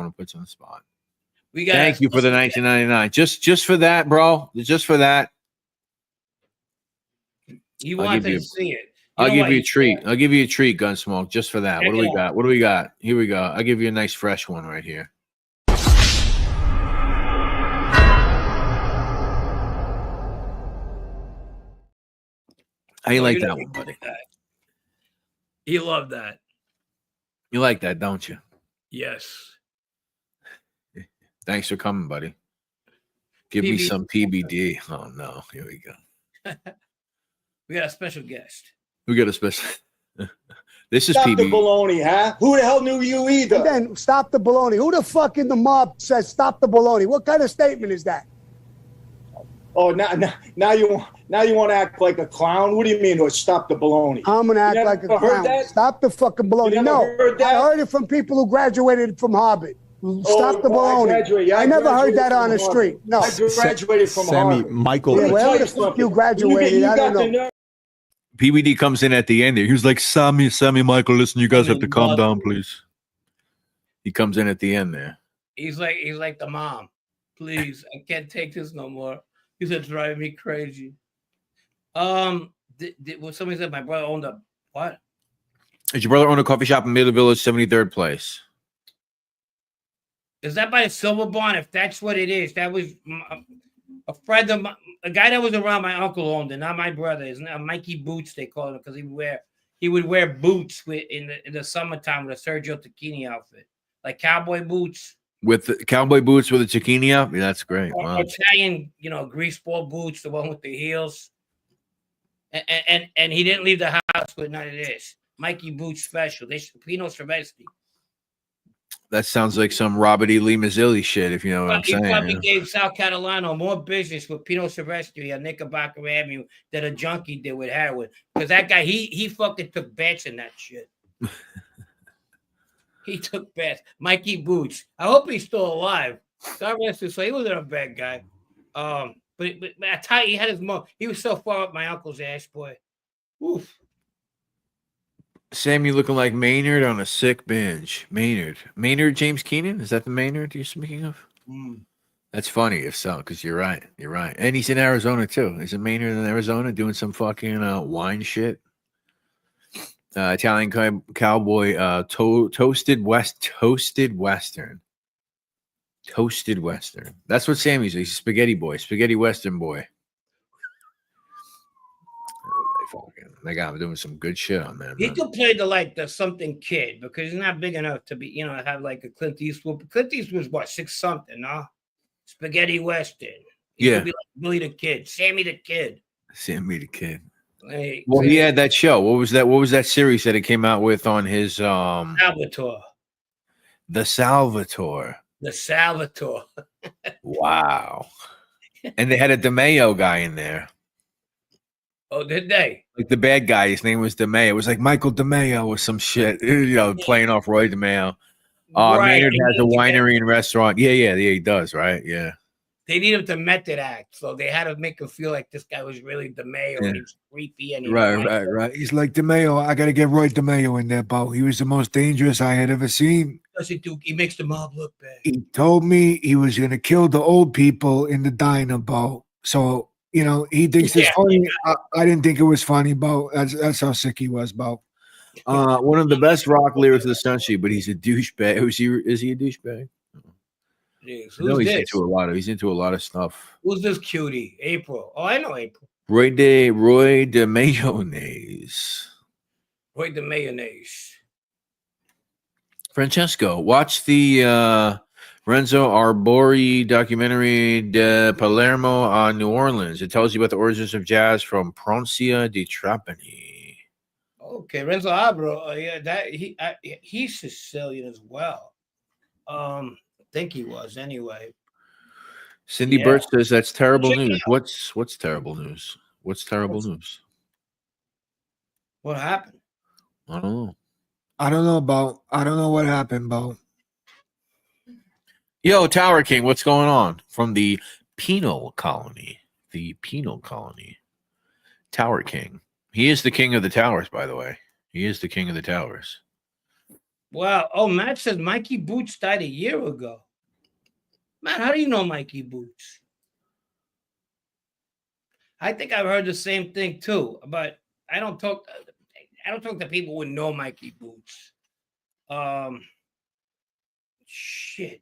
Thank you for the 1999. Just for that, bro. Just for that. You wanted to see it. I'll give you a treat. I'll give you a treat, Gunsmoke, just for that. What do we got? What do we got? Here we go. I'll give you a nice fresh one right here. How you like that one, buddy? You love that. You like that, don't you? Yes. Thanks for coming, buddy. Give me some PBD. Oh, no. Here we go. We got a special guest. We got a special. This is Stop PBD. the baloney, huh? Who the hell knew you either? And then stop the baloney. Who the fuck in the mob says stop the baloney? What kind of statement is that? Oh, now you want to act like a clown? What do you mean? Or stop the baloney? I'm gonna act like a clown. Stop the fucking baloney. No, I heard it from people who graduated from Harvard. Stop the baloney. I never heard that on the street. No, I graduated from Harvard. Michael. Yeah, wherever the fuck you graduated, I don't know. PBD comes in at the end there. He was like, Sammy, Michael, listen, you guys have to calm down, please. He comes in at the end there. He's like the mom. Please, I can't take this no more. He's driving me crazy. Somebody said my brother owned a what? Did your brother own a coffee shop in Middle Village, 73rd place? Is that by the Silver Barn? If that's what it is, that was a friend of a guy that was around my uncle owned it, not my brother. It's Mikey Boots, they call him, because he would wear boots in the summertime with a Sergio Tacchini outfit, like cowboy boots. With the cowboy boots with a zucchini up? Yeah, that's great. Wow. Italian, greaseball boots, the one with the heels. And he didn't leave the house with none of this. Mikey Boots special. Pino Cervesti. That sounds like some Robert E. Lee Mazzilli shit, if you know what I'm saying. He probably gave South Carolina more business with Pino Cervesti on Knickerbocker Avenue than a junkie did with heroin. Because that guy, he fucking took bets in that shit. He took bets. Mikey Boots. I hope he's still alive. God rest his soul. He wasn't a bad guy. But I tell you, he had his mom. He was so far up my uncle's ass, boy. Oof. Sam, you looking like Maynard on a sick binge. Maynard James Keenan? Is that the Maynard you're speaking of? That's funny if so, because you're right. And he's in Arizona too. Is it Maynard in Arizona doing some fucking wine shit? Italian cowboy, toasted Western. That's what Sammy's. He's a spaghetti boy, spaghetti Western boy. They got him doing some good shit on that. He could play the something kid because he's not big enough to be, have like a Clint Eastwood. Clint Eastwood was what, 6-something, no? Spaghetti Western. He could be like Billy the Kid, Sammy the Kid. Well, he had that show. What was that series that it came out with on his Salvatore. The Salvatore. Wow. And they had a DeMeo guy in there. Oh, did they? Like the bad guy, his name was DeMeo. It was like Michael DeMeo or some shit, playing off Roy DeMeo. Maynard has a winery and restaurant. Yeah, he does, right? Yeah. they need him to method act, so they had to make him feel like this guy was really DeMayo and he was creepy and he Right. He's like DeMayo. I got to get Roy DeMayo in there, Bo. He was the most dangerous I had ever seen. Doesn't do. He makes the mob look bad. He told me he was going to kill the old people in the diner, Bo. So, you know, he thinks it's funny. I didn't think it was funny, Bo. That's how sick he was, Bo. One of the best rock lyrics of the century, but he's a douchebag. Is he a douchebag? Jeez, No, who's he's this? He's into a lot of stuff. Who's this cutie? April. Oh, I know April. Roy de Mayonnaise. Roy the mayonnaise. Francesco, watch the Renzo Arbori documentary De Palermo on New Orleans. It tells you about the origins of jazz from Proncia di Trapani. Okay, Renzo Abro. He's Sicilian as well. I think he was anyway. Cindy Burt says that's terrible news. What's terrible news? What's terrible news? What happened? I don't know. I don't know, Bo. I don't know what happened, Bo. Yo, Tower King, what's going on? From the penal colony. The penal colony. Tower King. He is the king of the towers, by the way. He is the king of the towers. Wow. Oh, Matt says Mikey Boots died a year ago. Matt, how do you know Mikey Boots? I think I've heard the same thing too, but I don't talk to people who know Mikey Boots. Shit.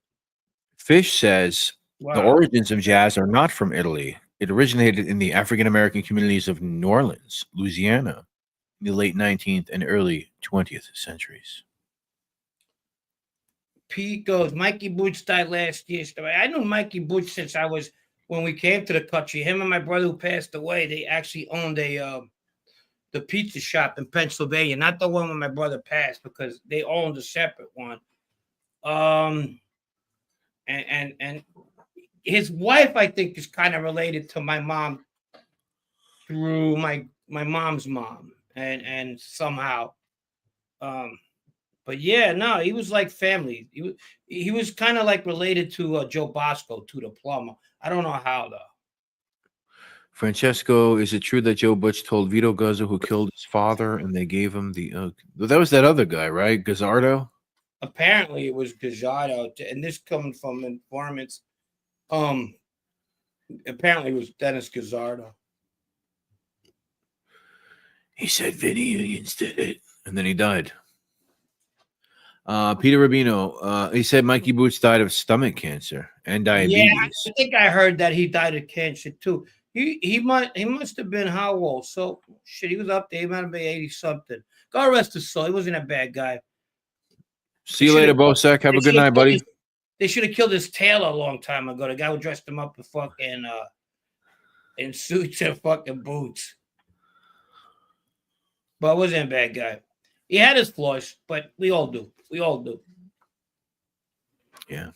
Fish says the origins of jazz are not from Italy. It originated in the African-American communities of New Orleans, Louisiana, in the late 19th and early 20th centuries. Pete goes, Mikey Boots died last year. I knew Mikey Boots since when we came to the country. Him and my brother who passed away, they actually owned the pizza shop in Pennsylvania, not the one when my brother passed, because they owned a separate one. And his wife, I think, is kind of related to my mom through my mom's mom, and somehow, but yeah, no, he was like family. He was kind of like related to Joe Bosco, to the plumber. I don't know how though. Francesco, is it true that Joe Butch told Vito Guzzo who killed his father, and they gave him the? That was that other guy, right? Gazzardo. Apparently, it was Gazzardo, and this coming from informants. Apparently, it was Dennis Gazzardo. He said Vinny Unions did it, and then he died. Peter Rubino, he said Mikey Boots died of stomach cancer and diabetes. Yeah, I think I heard that he died of cancer too. He must have been how old? So shit, he was up there. He might have been 80 something. God rest his soul. He wasn't a bad guy. See you later, Bosek. Have a good night, buddy. They should have killed his tailor a long time ago. The guy who dressed him up in fucking in suits and fucking boots. But wasn't a bad guy. He had his flaws, but we all do. We all do. Yeah.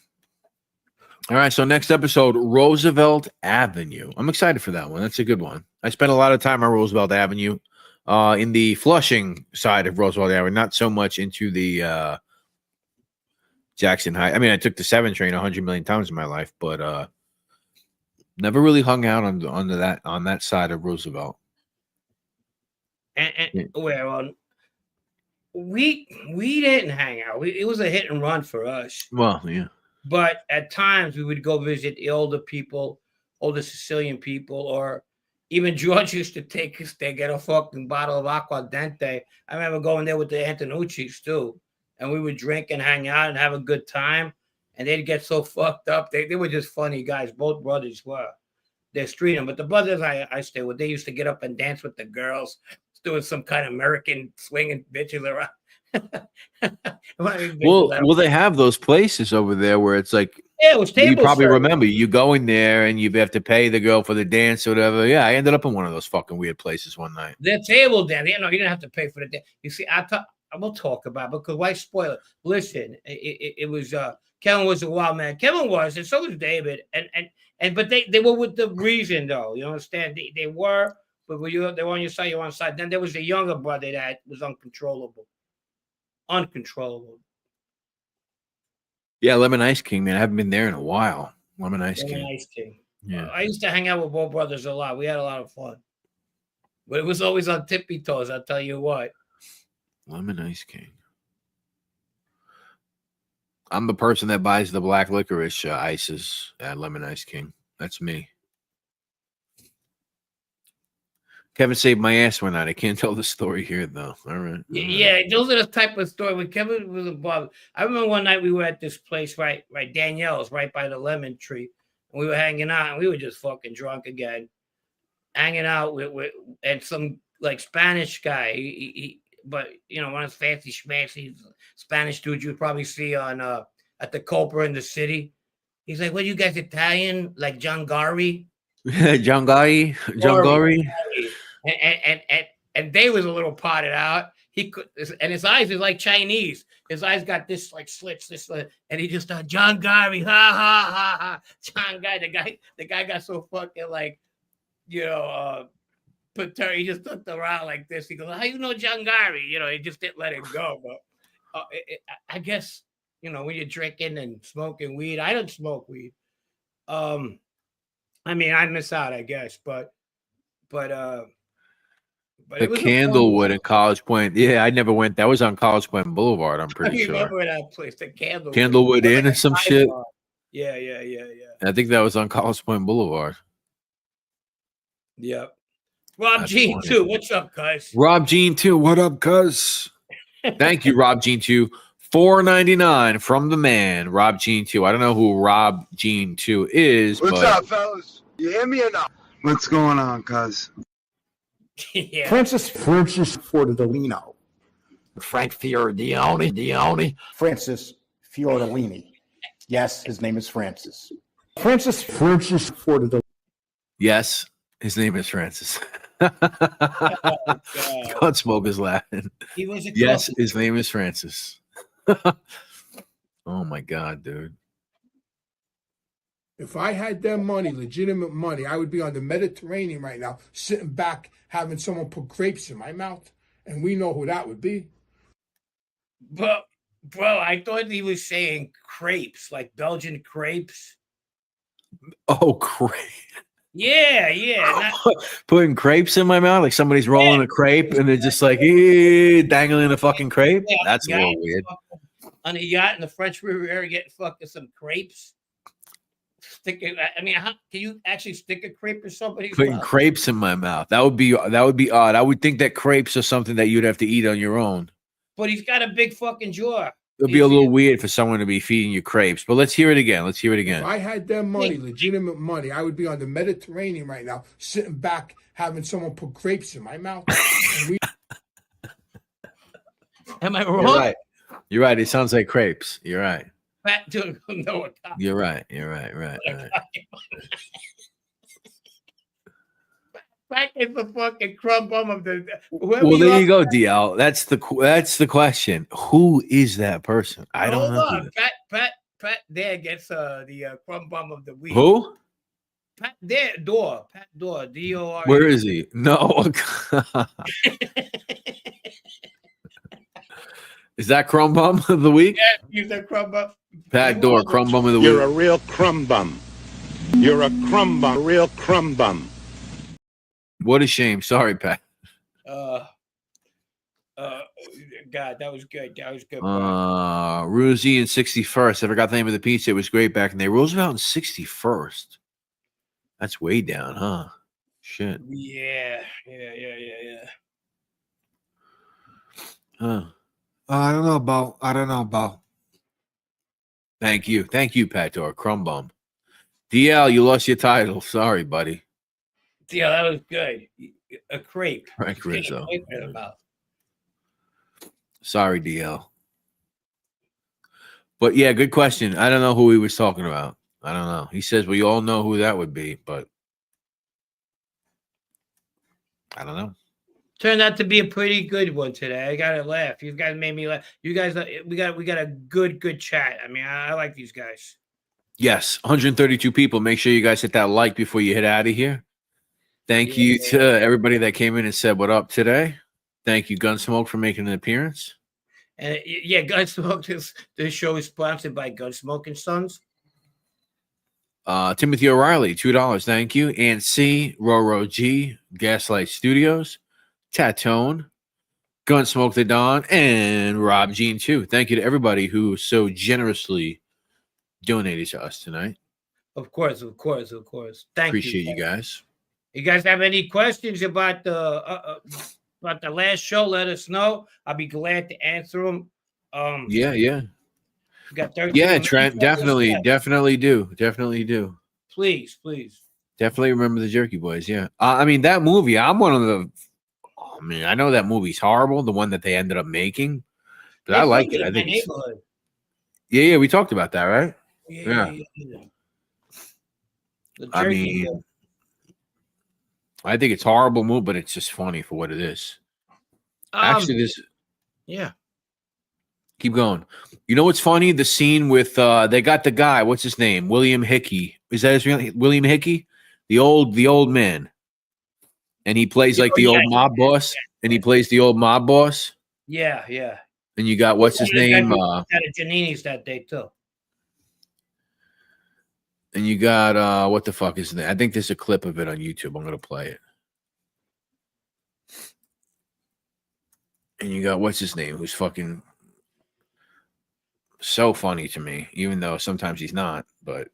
All right. So next episode, Roosevelt Avenue. I'm excited for that one. That's a good one. I spent a lot of time on Roosevelt Avenue, in the Flushing side of Roosevelt Avenue, not so much into the Jackson High. I mean, I took the 7 train 100 million times in my life, but never really hung out on that side of Roosevelt. And well, we didn't hang out. It was a hit and run for us. Well, yeah. But at times we would go visit the older people, older Sicilian people, or even George used to take us there, get a fucking bottle of Acqua Dente. I remember going there with the Antonucci's too, and we would drink and hang out and have a good time. And they'd get so fucked up. They were just funny guys. Both brothers were. They're streeting, but the brothers I stay with, they used to get up and dance with the girls, doing some kind of American swinging bitches around. Well, they have those places over there where it's like, yeah, it was table you probably service. remember you go in there and you have to pay the girl for the dance or whatever. Yeah, I ended up in one of those fucking weird places one night. Their table dance. You didn't have to pay for the dance. You see, I will talk about it because why spoil it? Listen, it was Kevin was a wild man. Kevin was, and so was David. But they were with the reason though. You understand? They were, but they were on your side, you're on side. Then there was the younger brother that was uncontrollable. Uncontrollable. Yeah, Lemon Ice King, man. I haven't been there in a while. Lemon Ice Lemon King. Ice King. Yeah. I used to hang out with both brothers a lot. We had a lot of fun. But it was always on tippy toes, I'll tell you what. Lemon Ice King. I'm the person that buys the black licorice ices at Lemon Ice King. That's me. Kevin saved my ass one night. I can't tell the story here, though. All right. Yeah, those are the type of story when Kevin was involved. I remember one night we were at this place, right, Danielle's, right by the lemon tree, and we were hanging out, and we were just fucking drunk again, hanging out with and some like Spanish guy. But you know, one of those fancy schmancy Spanish dudes you'd probably see on at the Copra in the city. He's like, "What, you guys Italian? Like John Gari?" John Gari. And they was a little potted out. He could, and his eyes is like Chinese. His eyes got this like slits, and he just thought John Gari, ha ha ha ha. John Gari, the guy got so fucking like, you know, he just looked around like this. He goes, "How you know John Gari?" You know, he just didn't let it go. But I guess, you know, when you're drinking and smoking weed, I don't smoke weed. I mean, I miss out, I guess, but the Candlewood in College Point. Yeah, I never went. That was on College Point Boulevard. I'm pretty sure. I remember that place, the Candlewood Inn or some shit. Yeah. I think that was on College Point Boulevard. Yep. Rob Jean too. What's up, guys? Rob Jean too. What up, cuz? Thank you, Rob Jean too. $4.99 from the man, Rob Jean 2. I don't know who Rob Jean 2 is. What's up, fellas? You hear me or not? What's going on, cuz? Yeah. Francis Fiordolino. Frank Fiordione. Francis Fiordolini. Yes, his name is Francis. Francis Fiordolino. Yes, his name is Francis. Gunsmoke is laughing. He was yes, his name is Francis. Oh my God, dude. If I had that money, legitimate money, I would be on the Mediterranean right now, sitting back, having someone put grapes in my mouth. And we know who that would be. But, bro, I thought he was saying crepes, like Belgian crepes. Oh, crepes. Yeah. Putting crepes in my mouth, like somebody's rolling a crepe and they're just like dangling a fucking crepe. Yeah, that's a little weird. On a yacht in the French Riviera, getting fucking some crepes. I mean, can you actually stick a crepe in somebody's Putting mouth? crepes in my mouth. That would be odd. I would think that crepes are something that you'd have to eat on your own. But he's got a big fucking jaw. It'd be a little weird for someone to be feeding you crepes. But let's hear it again. If I had that money, legitimate money, I would be on the Mediterranean right now, sitting back, having someone put grapes in my mouth. Am I wrong? You're right. You're right. It sounds like crepes. You're right. Fat dude, no, You're right. Right. Fat is the fucking crumb bum of the. Well, there you go, DL. That's the question. Who is that person? I don't know. Pat there gets the crumb bum of the week. Who? Pat Door, D-O-R. Where is he? No. Is that crumb bum of the week? Yeah, he's a crumb bum. Pat Door, crumb bum of the week. You're a real crumb bum. You're a crumb bum, a real crumb bum. What a shame. Sorry, Pat. God, that was good. That was good. Ruzy and 61st. I forgot the name of the pizza. It was great back in the day. Roosevelt and 61st. That's way down, huh? Shit. Yeah. Huh. I don't know about. Thank you, Pat Door. Crumb bum. DL, you lost your title. Sorry, buddy. Yeah, that was good. A crepe. Frank Rizzo. Sorry, DL. But yeah, good question. I don't know who he was talking about. I don't know. He says we all know who that would be, but I don't know. Turned out to be a pretty good one today. I gotta laugh. You guys made me laugh. You guys, we got a good chat. I mean, I like these guys. Yes, 132 people. Make sure you guys hit that like before you head out of here. Thank you to everybody that came in and said what up today. Thank you, Gunsmoke, for making an appearance. And yeah, Gunsmoke. This show is sponsored by Gunsmoke and Sons. Timothy O'Reilly, $2. Thank you. And C, Roro G, Gaslight Studios, Tatone, Gunsmoke the Dawn, and Rob Jean, too. Thank you to everybody who so generously donated to us tonight. Of course. Thank Appreciate you guys. You guys have any questions about the last show? Let us know. I'll be glad to answer them. Yeah. You got 13 Yeah, minutes. Trent, definitely do. Please. Definitely remember the Jerky Boys. Yeah. I mean, that movie, I'm one of the. Oh, man, I know that movie's horrible, the one that they ended up making, but I like it. I think it's. Yeah, we talked about that, right? Yeah. I mean, I think it's a horrible move, but it's just funny for what it is. Actually, yeah. Keep going. You know what's funny? The scene with they got the guy. What's his name? William Hickey. Is that his real name? William Hickey? The old man. And he plays like the old mob boss. And he plays the old mob boss. Yeah. And you got what's his name? Had a Giannini's that day too. And you got what the fuck is that? I think there's a clip of it on YouTube. I'm gonna play it. And you got what's his name? Who's fucking so funny to me, even though sometimes he's not. But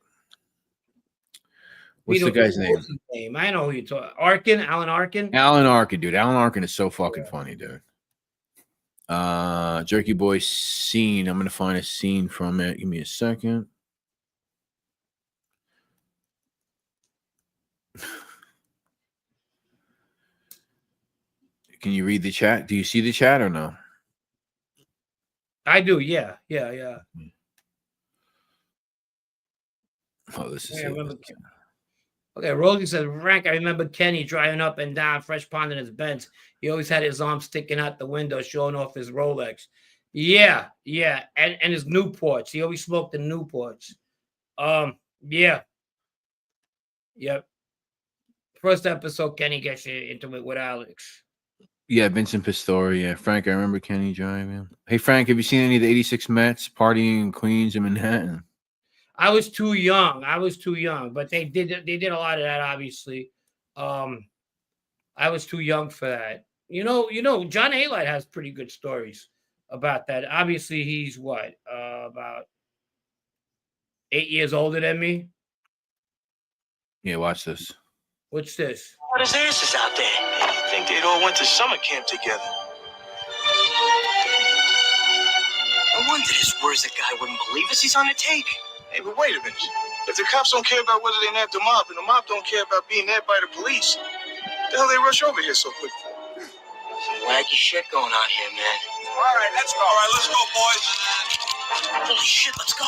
what's the guy's name? I know who you're talking. Arkin, Alan Arkin. Alan Arkin, dude. Alan Arkin is so fucking funny, dude. Jerky Boy scene. I'm gonna find a scene from it. Give me a second. Can you read the chat? Do you see the chat or no? I do, yeah. Oh, this is okay, Rosie says, Frank, I remember Kenny driving up and down Fresh Pond in his Benz. He always had his arm sticking out the window, showing off his Rolex. Yeah. And his Newports. He always smoked the Newports. Yeah. Yep. First episode, Kenny gets you into it with Alex. Yeah, Vincent Pastore. Yeah, Frank, I remember Kenny driving. Hey, Frank, have you seen any of the 86 Mets partying in Queens and Manhattan? I was too young, but they did a lot of that, obviously. I was too young for that. You know, John Alite has pretty good stories about that. Obviously, he's what, about 8 years older than me. Yeah, watch this. What's this? What his asses out there? I think they all went to summer camp together. No wonder this words that guy wouldn't believe us. He's on the take. Hey, but wait a minute. If the cops don't care about whether they nabbed the mob, and the mob don't care about being nabbed by the police, the hell they rush over here so quick for? Some wacky shit going on here, man. All right, let's go. All right, let's go, boys. Holy shit, let's go.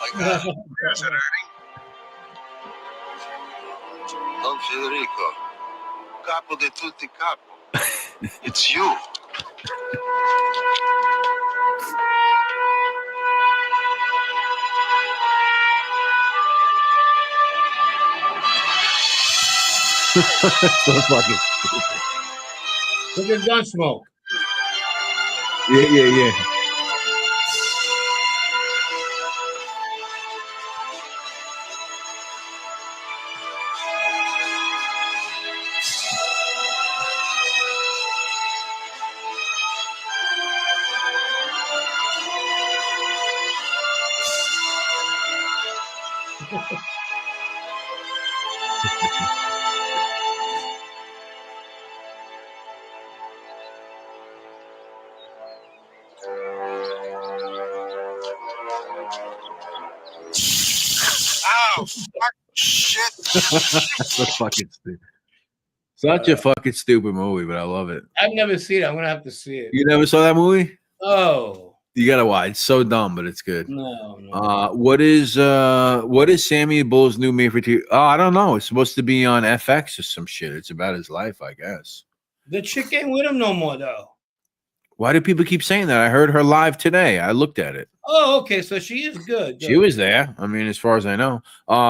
Like that. Yes, Ernie. Oh, Federico. Capo de tutti capo. It's you. So fucking stupid. Look at Gunsmoke. Yeah. Ow! Fuck, shit. So fucking stupid. Such a fucking stupid movie, but I love it. I've never seen it. I'm gonna have to see it. You never saw that movie? Oh. You gotta watch. It's so dumb, but it's good. No. What is Sammy Bull's new made for TV? Oh, I don't know. It's supposed to be on FX or some shit. It's about his life, I guess. The chick ain't with him no more, though. Why do people keep saying that? I heard her live today. I looked at it. Oh, okay. So she is good. She was there. I mean, as far as I know.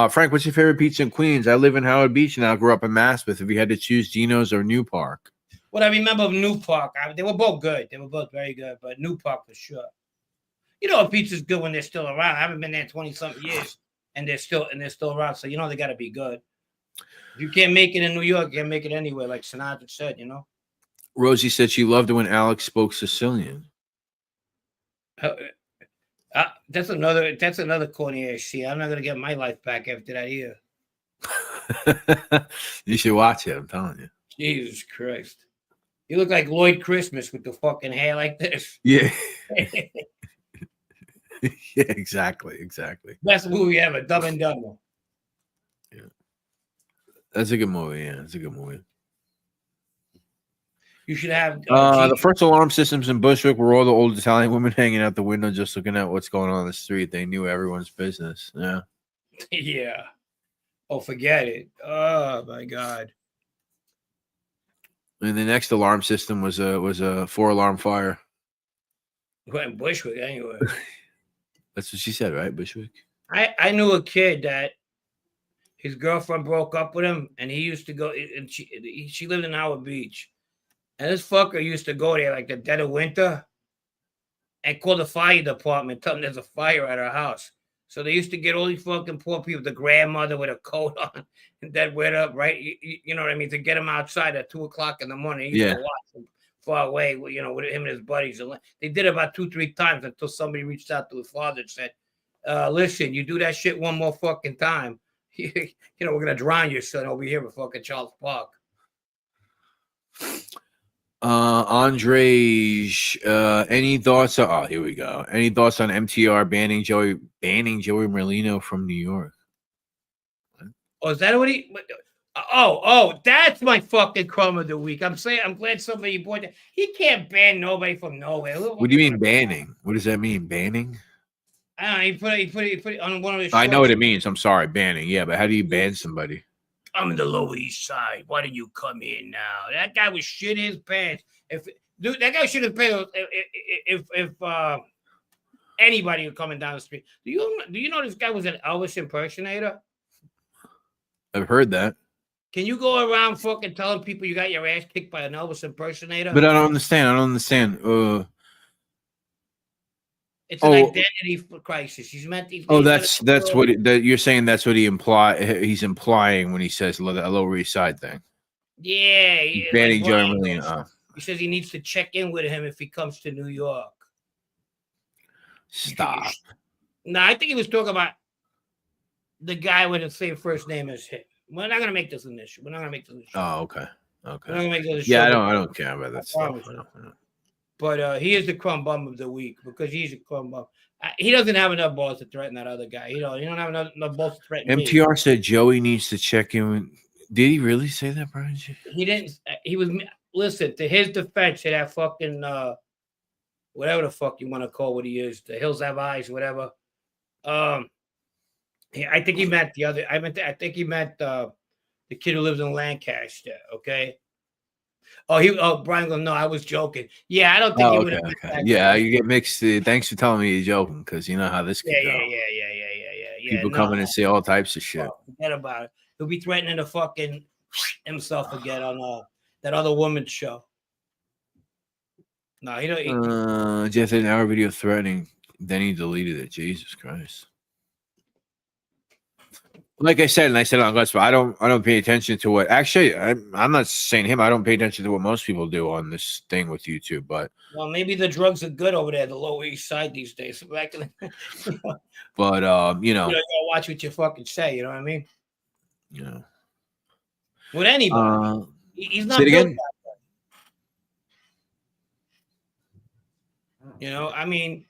Frank, what's your favorite pizza in Queens? I live in Howard Beach and I grew up in Maspeth. If you had to choose Gino's or New Park. What I remember of New Park, they were both good. They were both very good, but New Park for sure. You know, a pizza's good when they're still around. I haven't been there 20-something years, and they're still around. So you know they got to be good. If you can't make it in New York, you can't make it anywhere, like Sinatra said. You know. Rosie said she loved it when Alex spoke Sicilian. That's another corny ass shit. I'm not gonna get my life back after that either. You should watch it. I'm telling you. Jesus Christ. You look like Lloyd Christmas with the fucking hair like this. Yeah. Yeah, exactly. Best movie ever, Dumb and Dumber. Yeah. That's a good movie. Yeah, it's a good movie. You should have the first alarm systems in Bushwick were all the old Italian women hanging out the window just looking at what's going on in the street. They knew everyone's business. Yeah. Yeah. Oh, forget it. Oh my God. And the next alarm system was a 4-alarm fire. Went Bushwick anyway. That's what she said, right? Bushwick. I knew a kid that his girlfriend broke up with him, and he used to go. And she lived in Howard Beach, and this fucker used to go there like the dead of winter, and call the fire department, tell them there's a fire at her house. So they used to get all these fucking poor people, the grandmother with a coat on and dead wet up, right? You know what I mean? To get him outside at 2:00 in the morning. He used to watch him far away, you know, with him and his buddies. They did it about 2-3 times until somebody reached out to his father and said, listen, you do that shit one more fucking time, you know, we're going to drown your son over here at fucking Charles Park. Andre, any thoughts? Oh, here we go. Any thoughts on MTR banning Joey Merlino from New York? Oh, is that what he? Oh, that's my fucking crumb of the week. I'm glad somebody brought that. He can't ban nobody from nowhere. What do you mean banning? What does that mean? Banning? I don't know. He put it on one of his. I know what it means. I'm sorry, banning. Yeah, but how do you ban somebody? I'm in the Lower East Side. Why did you come in now? That guy was shit his pants. That guy should have paid if anybody were coming down the street. Do you know this guy was an Elvis impersonator? I've heard that. Can you go around fucking telling people you got your ass kicked by an Elvis impersonator? But I don't understand. It's an identity crisis. He's meant these. Oh, that's what you're saying. That's what he's implying when he says the Lower East Side thing. Yeah, banning Joey Merlino. He says he needs to check in with him if he comes to New York. Stop. No, I think he was talking about the guy with the same first name as him. We're not gonna make this an issue. Oh, okay. We're not gonna make this a yeah, I don't care about that stuff. I know. But he is the crumb bum of the week because he's a crumb bum. He doesn't have enough balls to threaten that other guy. You don't have enough balls to threaten MTR me. said Joey needs to check in. Did he really say that, Brian? He didn't. He was. Listen, to his defense, to that fucking whatever the fuck you want to call what he is, the Hills Have Eyes, whatever. I think he meant the other. I think he meant the kid who lives in Lancaster. Okay. Brian goes, no, I was joking. Yeah, I don't think he would have. Okay. Yeah, you get mixed. Thanks for telling me you're joking because you know how this can go. Yeah. People come in and say all types of shit. Forget about it. He'll be threatening to fucking himself again on that other woman's show. No, he don't. Just an hour video threatening. Then he deleted it. Jesus Christ. Like I said, on Guts, but I don't pay attention to what. Actually, I'm not saying him. I don't pay attention to what most people do on this thing with YouTube. But maybe the drugs are good over there, the Lower East Side these days. But you know, gotta watch what you fucking say. You know what I mean? Yeah. With anybody, he's not. Say it again. You know, I mean,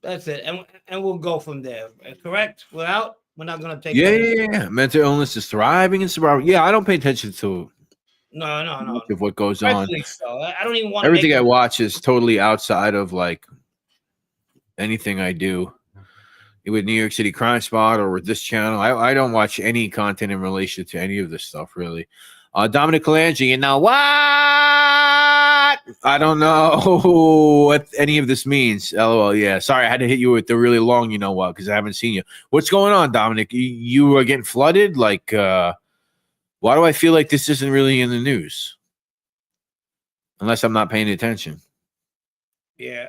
that's it, and we'll go from there. Correct? Without. We're not gonna take. Yeah. Mental illness is thriving in survival. Yeah, I don't pay attention to. No. Much of what goes on. So. I don't even want. Everything I watch is totally outside of like anything I do with New York City Crime Spot or with this channel. I don't watch any content in relation to any of this stuff really. Dominic Calangi, you know what? I don't know what any of this means. LOL. Yeah, sorry, I had to hit you with the really long. You know what? Because I haven't seen you. What's going on, Dominic? You are getting flooded. Like, why do I feel like this isn't really in the news? unless I'm not paying attention. Yeah.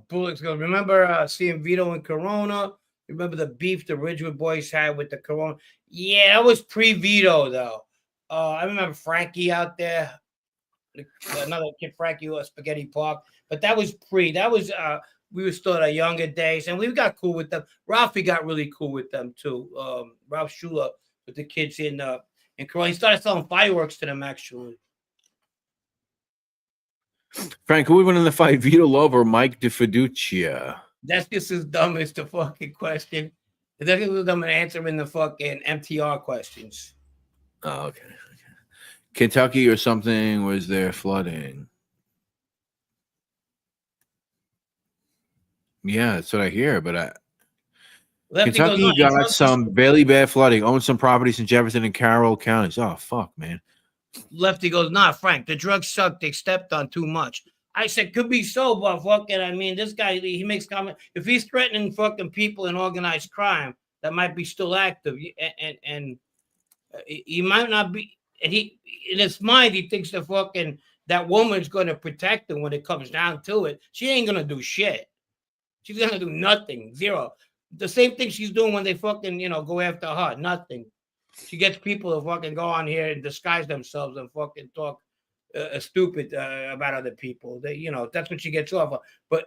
Bullocks goes, remember seeing Vito and Corona? Remember the beef the Ridgewood boys had with the Corona? Yeah, that was pre-Vito, though. I remember Frankie out there. Another kid, Frankie, was Spaghetti Park. But that was That was, we were still at our younger days, and we got cool with them. Ralphie got really cool with them, too. Ralph Shula with the kids in Corona. He started selling fireworks to them, actually. Frank, who would win in the fight, Vito Love or Mike DeFiducia? That's just as dumb as the fucking question. That's just as dumb an answer in the fucking MTR questions. Oh, okay. Kentucky or something was there flooding. Yeah, that's what I hear, but Kentucky got some barely bad flooding. Owned some properties in Jefferson and Carroll counties. Oh, fuck, man. Lefty goes, nah, Frank, the drugs suck. They stepped on too much. I said, could be so, but fucking, I mean, this guy, he makes comment. If he's threatening fucking people in organized crime, that might be still active. And he might not be, and he, in his mind, he thinks that woman's going to protect him when it comes down to it. She ain't going to do shit. She's going to do nothing. Zero. The same thing she's doing when they fucking, go after her. Nothing. She gets people to fucking go on here and disguise themselves and fucking talk stupid about other people. That's what she gets off of. But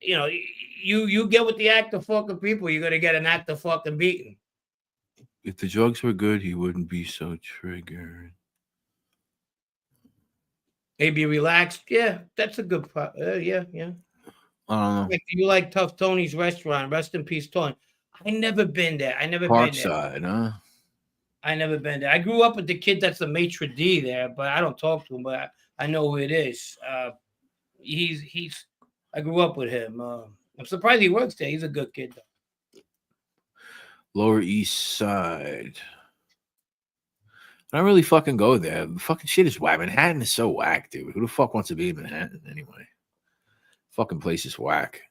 you get with the act of fucking people, you're gonna get an act of fucking beating. If the drugs were good, he wouldn't be so triggered. Maybe relaxed. Yeah, that's a good part. Yeah. I don't know. Like, do you like Tough Tony's restaurant? Rest in peace, Tony. I never been there. Parkside, huh? I never been there. I grew up with the kid that's the maitre d' there, but I don't talk to him. But I know who it is. I grew up with him. I'm surprised he works there. He's a good kid, though. Lower East Side. I don't really fucking go there. The fucking shit is whack. Manhattan is so whack, dude. Who the fuck wants to be in Manhattan anyway? Fucking place is whack.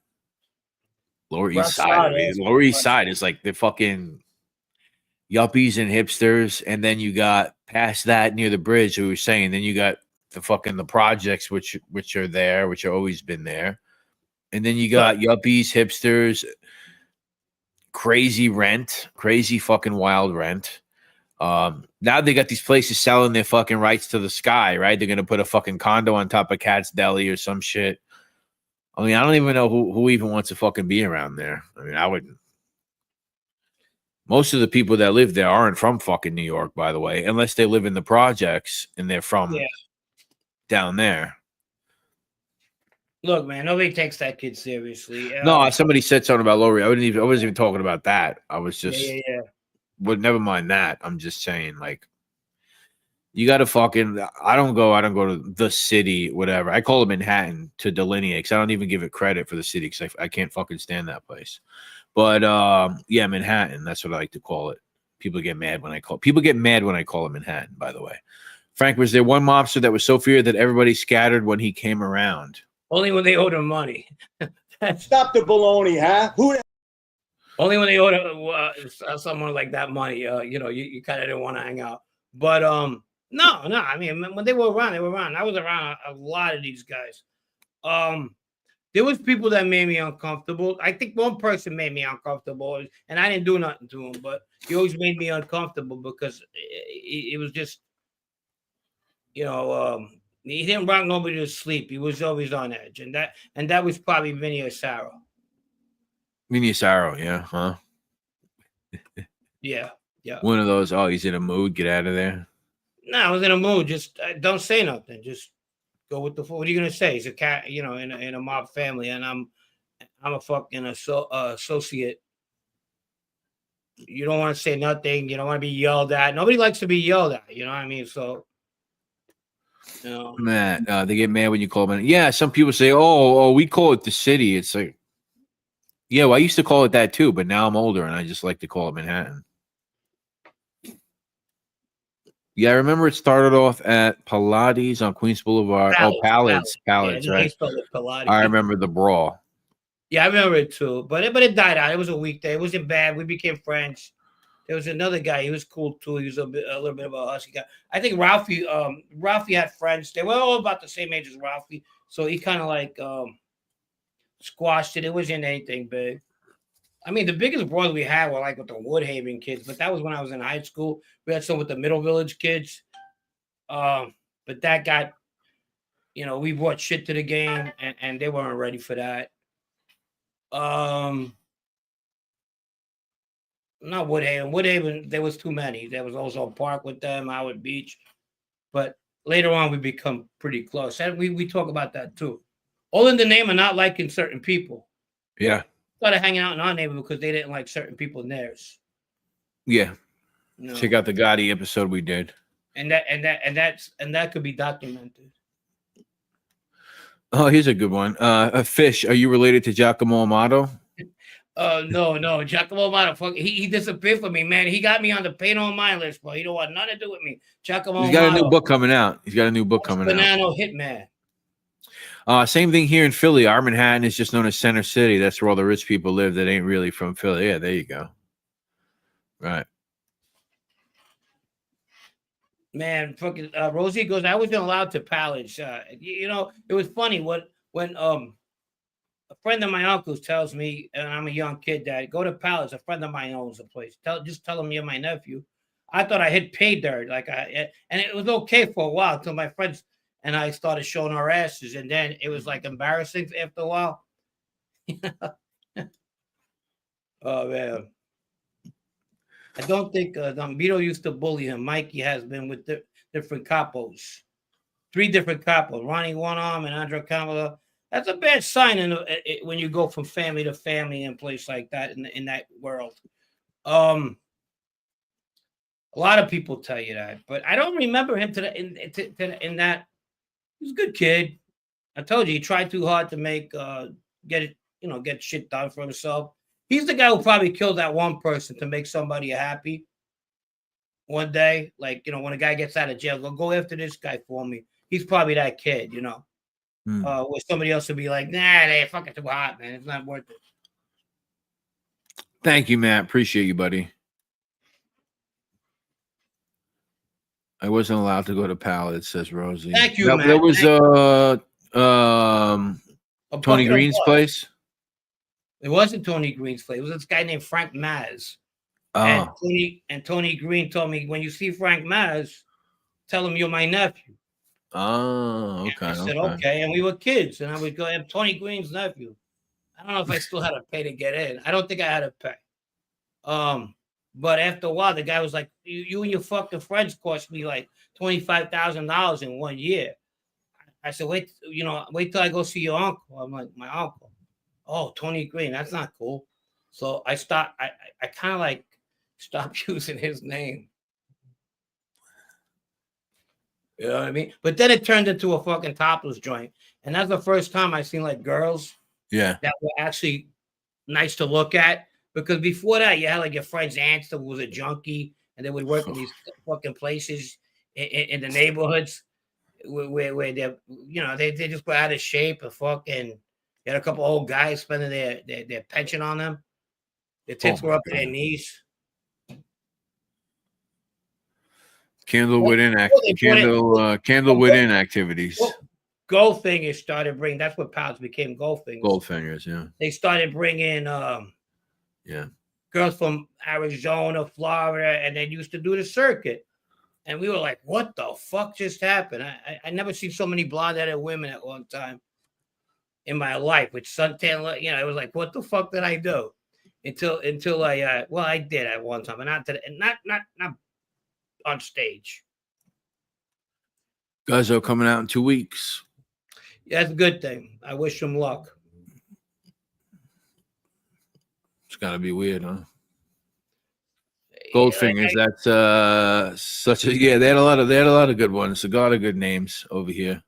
Lower East Side. Lower East Side is like the fucking yuppies and hipsters, and then you got past that near the bridge. We were saying, then you got the projects, which are there, which have always been there, and then you got yuppies, hipsters, crazy rent, crazy fucking wild rent. Now they got these places selling their fucking rights to the sky, right? They're gonna put a fucking condo on top of Cat's Deli or some shit. I mean, I don't even know who even wants to fucking be around there. I mean, I wouldn't. Most of the people that live there aren't from fucking New York, by the way, unless they live in the projects and they're from down there. Look, man, nobody takes that kid seriously. No, somebody said something about Lower. I wasn't even talking about that. I was just, well, never mind that. I'm just saying, like, you got to fucking. I don't go to the city, whatever. I call it Manhattan to delineate because I don't even give it credit for the city because I can't fucking stand that place. But yeah, Manhattan. That's what I like to call it. People get mad when I call it Manhattan. By the way, Frank, was there one mobster that was so feared that everybody scattered when he came around? Only when they owed him money. Stop the baloney, huh? Only when they owed someone like that money. You kind of didn't want to hang out. But no. I mean, when they were around, I was around a lot of these guys. There was people that made me uncomfortable. I think one person made me uncomfortable, and I didn't do nothing to him, but he always made me uncomfortable because it was just, he didn't rock nobody to sleep. He was always on edge, and that was probably Vinny Asaro. Vinny Asaro, yeah, huh? Yeah. One of those. Oh, he's in a mood. Get out of there. No, I was in a mood. Just don't say nothing. Just go with the flow. What are you gonna say? He's a cat, in a mob family, and I'm a fucking associate. You don't want to say nothing. You don't want to be yelled at. Nobody likes to be yelled at. You know what I mean? So, man, they get mad when you call them. Yeah, some people say, "Oh, we call it the city." It's like, yeah, well, I used to call it that too, but now I'm older and I just like to call it Manhattan. Yeah, I remember it started off at Pilates on Queens Boulevard. Palace, right? I remember the brawl. Yeah, I remember it too. But it died out. It was a weekday. It wasn't bad. We became friends. There was another guy. He was cool too. He was a little bit of a husky guy. I think Ralphie. Ralphie had friends. They were all about the same age as Ralphie, so he kind of like squashed it. It wasn't anything big. I mean, the biggest brawls we had were like with the Woodhaven kids, but that was when I was in high school. We had some with the Middle Village kids, but that got, we brought shit to the game, and they weren't ready for that. Not Woodhaven. Woodhaven, there was too many. There was also Park with them, Howard Beach. But later on, we become pretty close. And we talk about that too. All in the name of not liking certain people. Yeah. Started hanging out in our neighborhood because they didn't like certain people in theirs. Yeah. Check out the Gotti episode we did. And that could be documented. Oh, here's a good one. Fish, are you related to Giacomo Amato? No, Giacomo Amato, he disappeared from me, man. He got me on the paint on my list, but he don't want nothing to do with me. Giacomo He's got Amato, a new book coming out. Banana Hitman. Same thing here in Philly. Our Manhattan is just known as Center City. That's where all the rich people live that ain't really from Philly. Yeah, there you go. Right. Man, fucking Rosie goes, I wasn't allowed to Palace. It was funny when a friend of my uncle's tells me, and I'm a young kid, that go to Palace. A friend of mine owns the place. Just tell him you're my nephew. I thought I hit pay dirt, and it was okay for a while until my friends and I started showing our asses, and then it was like embarrassing after a while. Oh man, I don't think Vito used to bully him. Mikey has been with different capos, 3 different capos, Ronnie One Arm and Andre Kamala. That's a bad sign when you go from family to family in a place like that in that world. A lot of people tell you that, but I don't remember him in that. He's a good kid. I told you he tried too hard to get shit done for himself. He's the guy who probably killed that one person to make somebody happy. One day, when a guy gets out of jail, go after this guy for me. He's probably that kid, where somebody else would be like, nah, they fucking too hot, man. It's not worth it. Thank you, Matt. Appreciate you, buddy. I wasn't allowed to go to Palace, says Rosie. Thank you, Matt. There was Tony Green's place. It wasn't Tony Green's place. It was this guy named Frank Maz. Oh. And Tony Green told me, when you see Frank Maz, tell him you're my nephew. Oh, okay. And I said, okay. And we were kids, and I would go, I'm Tony Green's nephew. I don't know if I still had to pay to get in. I don't think I had to pay. But after a while, the guy was like, you and your fucking friends cost me like $25,000 in 1 year. I said, wait till I go see your uncle. I'm like, my uncle. Oh, Tony Green, that's not cool. So I kind of like stopped using his name. You know what I mean? But then it turned into a fucking topless joint. And that's the first time I seen like girls that were actually nice to look at. Because before that, you had like your friend's aunt that was a junkie, and they would work in these fucking places in the neighborhoods where they just were out of shape and fucking had a couple old guys spending their pension on them. Their tits were up to their knees. Candlewood Inn activities. Goldfingers started bringing. That's what Pals became. Goldfingers. Goldfingers, yeah. They started bringing girls from Arizona, Florida, and they used to do the circuit. And we were like, "What the fuck just happened?" I never seen so many blonde-headed women at one time in my life with suntan. It was like, "What the fuck did I do?" Until I did at one time, and not on stage. Guzzo coming out in 2 weeks. Yeah, that's a good thing. I wish him luck. It's gotta be weird, huh? Goldfingers. That's such a They had a lot of good ones. A lot of good names over here.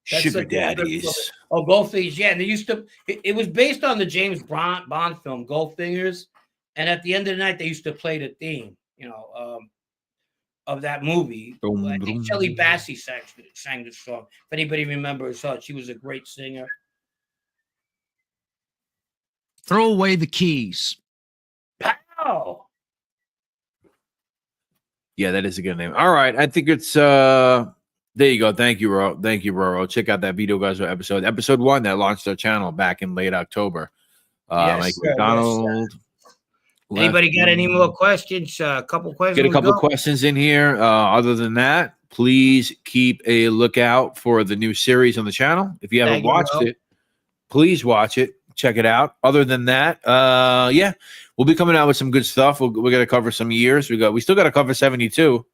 Sugar daddies. Oh, Goldfingers. Yeah, and they used to. It was based on the James Bond film Goldfingers, and at the end of the night, they used to play the theme. Of that movie. I think Shelley Bassey sang the song. If anybody remembers her, she was a great singer. Throw away the keys. Pow! Oh. Yeah, that is a good name. All right. I think it's there you go. Thank you, Ro. Thank you, Roro. Check out that Vito Guzzo episode 1 that launched our channel back in late October. Yes, Mike sir. McDonald. Anybody got any more questions? A couple questions. Get a couple questions in here. Other than that, please keep a lookout for the new series on the channel. If you haven't watched it, please watch it. Check it out. Other than that, yeah, we'll be coming out with some good stuff. We're going to cover some years. We still got to cover 72.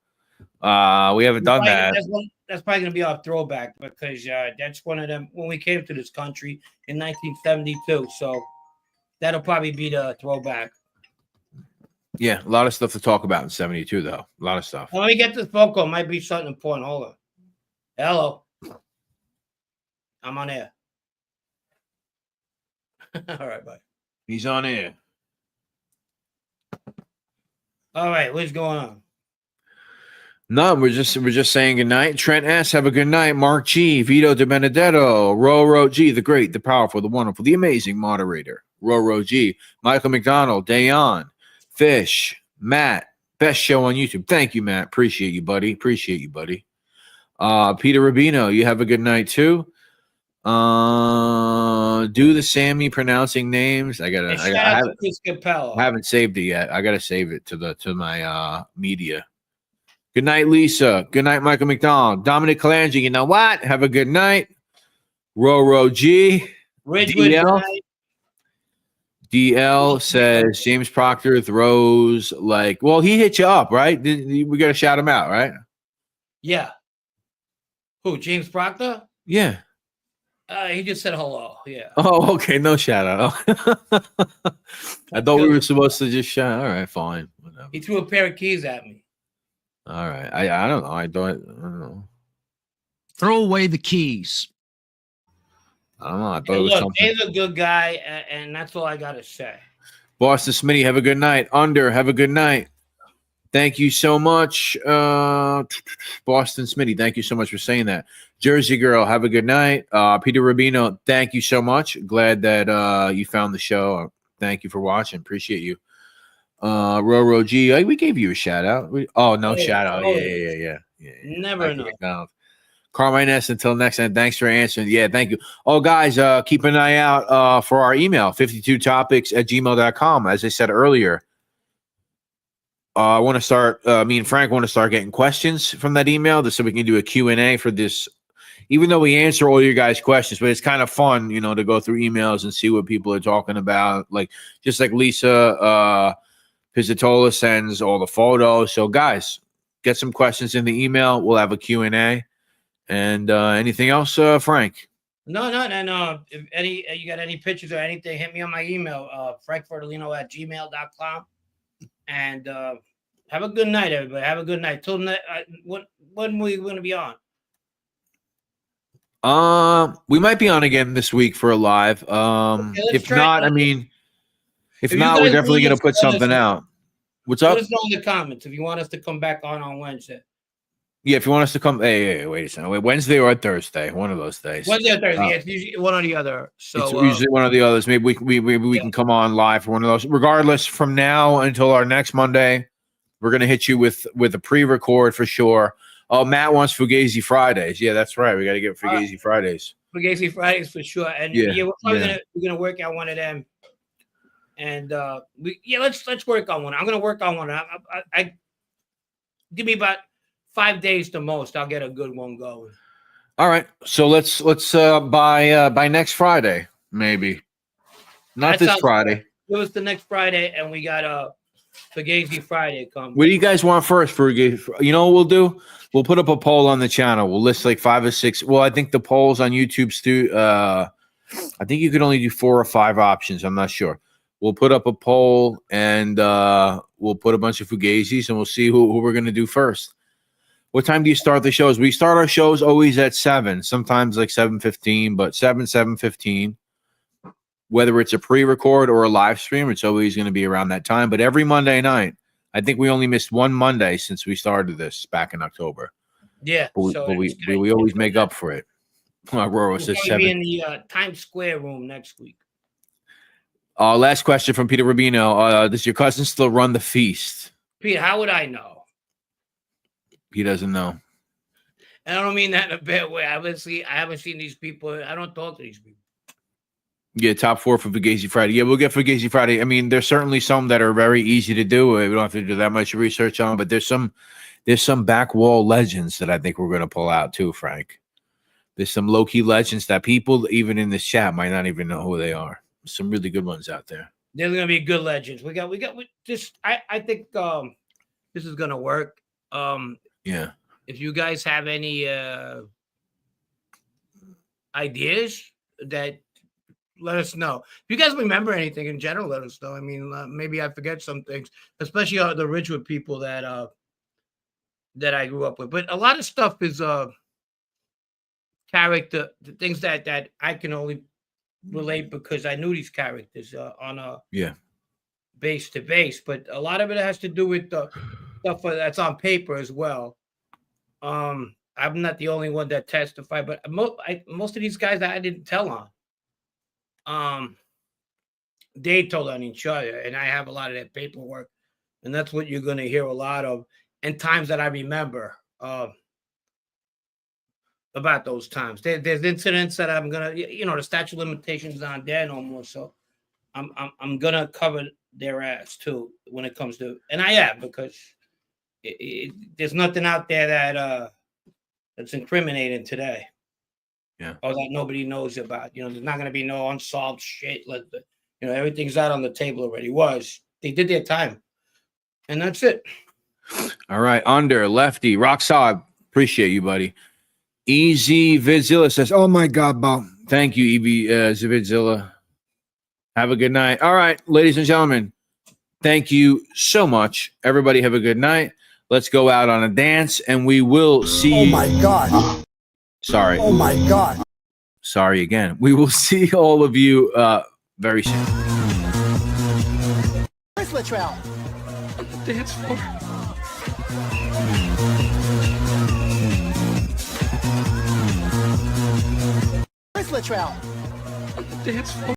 We haven't done that. That's probably going to be our throwback because that's one of them when we came to this country in 1972. So that'll probably be the throwback. Yeah, a lot of stuff to talk about in 72, though. A lot of stuff. Let me get this phone call. Might be something important. Hold on. Hello. I'm on air. All right, bye. He's on air. All right, what's going on? No, we're just saying good night. Trent S, have a good night. Mark G, Vito De Benedetto, Roro G, the great, the powerful, the wonderful, the amazing moderator. Roro G, Michael McDonald, Dayon, Fish, Matt, best show on YouTube. Thank you, Matt. Appreciate you, buddy. Appreciate you, buddy. Peter Rubino, you have a good night too. Do the Sammy pronouncing names. I haven't saved it yet. I gotta save it to my media. Good night, Lisa. Good night, Michael McDonald. Dominic Calangi, you know what? Have a good night. Roro G. Ridgewood. DL says James Proctor throws like, well, he hit you up, right? We got to shout him out, right? Yeah. Who, James Proctor? Yeah. He just said hello. Yeah. Oh, okay. No shout out. I thought we were supposed to just shout. All right, fine. Whatever. He threw a pair of keys at me. All right. I don't know. I don't know. Throw away the keys. I don't know. I thought it was Look, something. Dave's a good guy, and that's all I got to say. Boston Smitty, have a good night. Under, have a good night. Thank you so much. Boston Smitty, thank you so much for saying that. Jersey Girl, have a good night. Peter Rubino, thank you so much. Glad that you found the show. Thank you for watching. Appreciate you. Roro G, we gave you a shout out. Shout out. Yeah. Never enough. Carmine S, until next time, thanks for answering. Yeah, thank you. Oh, guys, keep an eye out for our email, 52topics@gmail.com. As I said earlier, I want to start, me and Frank want to start getting questions from that email so we can do a Q&A for this, even though we answer all your guys' questions, but it's kind of fun, to go through emails and see what people are talking about. Just like Lisa Pizzatola sends all the photos. So, guys, get some questions in the email. We'll have a Q&A. And anything else, Frank? No. If you got any pictures or anything, hit me on my email, frankfortolino@gmail.com. And have a good night, everybody. Have a good night. Till when are we going to be on? We might be on again this week for a live. If not, we're definitely going to put something out. What's up? Let us know in the comments if you want us to come back on Wednesday. Yeah, if you want us to come, hey, wait a second. Wednesday or Thursday, one of those days. Wednesday or Thursday, it's usually one or the other. So it's usually one of the others. Maybe we can come on live for one of those. Regardless, from now until our next Monday, we're gonna hit you with a pre-record for sure. Oh, Matt wants Fugazi Fridays. Yeah, that's right. We got to get Fugazi Fridays. Fugazi Fridays for sure. And we're probably gonna work out one of them. And let's work on one. I'm gonna work on one. I give me about 5 days to most. I'll get a good one going. All right. So let's by next Friday, maybe. Not this Friday. It was the next Friday, and we got a Fugazi Friday coming. What do you guys want first? You know what we'll do? We'll put up a poll on the channel. We'll list like 5 or 6. Well, I think the polls on YouTube's too. I think you can only do 4 or 5 options. I'm not sure. We'll put up a poll and we'll put a bunch of Fugazis and we'll see who we're going to do first. What time do you start the shows? We start our shows always at 7, sometimes like 7:15, but 7:15. Whether it's a pre-record or a live stream, it's always going to be around that time. But every Monday night, I think we only missed one Monday since we started this back in October. Yeah. But we always make up for it. Aurora says 7. Be in the Times Square room next week. Last question from Peter Rubino. Does your cousin still run the feast? Pete, how would I know? He doesn't know. And I don't mean that in a bad way. I haven't seen these people. I don't talk to these people. Yeah, top 4 for Fugazi Friday. Yeah, we'll get Fugazi Friday. I mean, there's certainly some that are very easy to do. We don't have to do that much research on, but there's some back wall legends that I think we're going to pull out too, Frank. There's some low-key legends that people, even in this chat, might not even know who they are. Some really good ones out there. There's going to be good legends. We just, I think this is going to work. Yeah. If you guys have any ideas, that let us know. If you guys remember anything in general, let us know. I mean, maybe I forget some things, especially the Ridgewood people that I grew up with. But a lot of stuff is character, the things that I can only relate because I knew these characters on a base to base. But a lot of it has to do with the stuff that's on paper as well. I'm not the only one that testified, but most of these guys I didn't tell on. They told on each other, and I have a lot of that paperwork, and that's what you're going to hear a lot of, and times that I remember about those times. There's incidents that I'm gonna, the statute of limitations on there no more, so I'm gonna cover their ass too when it comes to, and I am, because there's nothing out there that that's incriminating today. Yeah. Or that nobody knows about. There's not going to be no unsolved shit. Everything's out on the table already. They did their time. And that's it. All right. Under, Lefty, rock solid. Appreciate you, buddy. Easy Vidzilla says, oh my God, Bo. Thank you, Vidzilla. Have a good night. All right, ladies and gentlemen, thank you so much. Everybody have a good night. Let's go out on a dance, and we will see you. Oh my God. Sorry. Oh my God. Sorry again. We will see all of you very soon. Where's Latrell? Dance floor. Where's Latrell? Dance floor.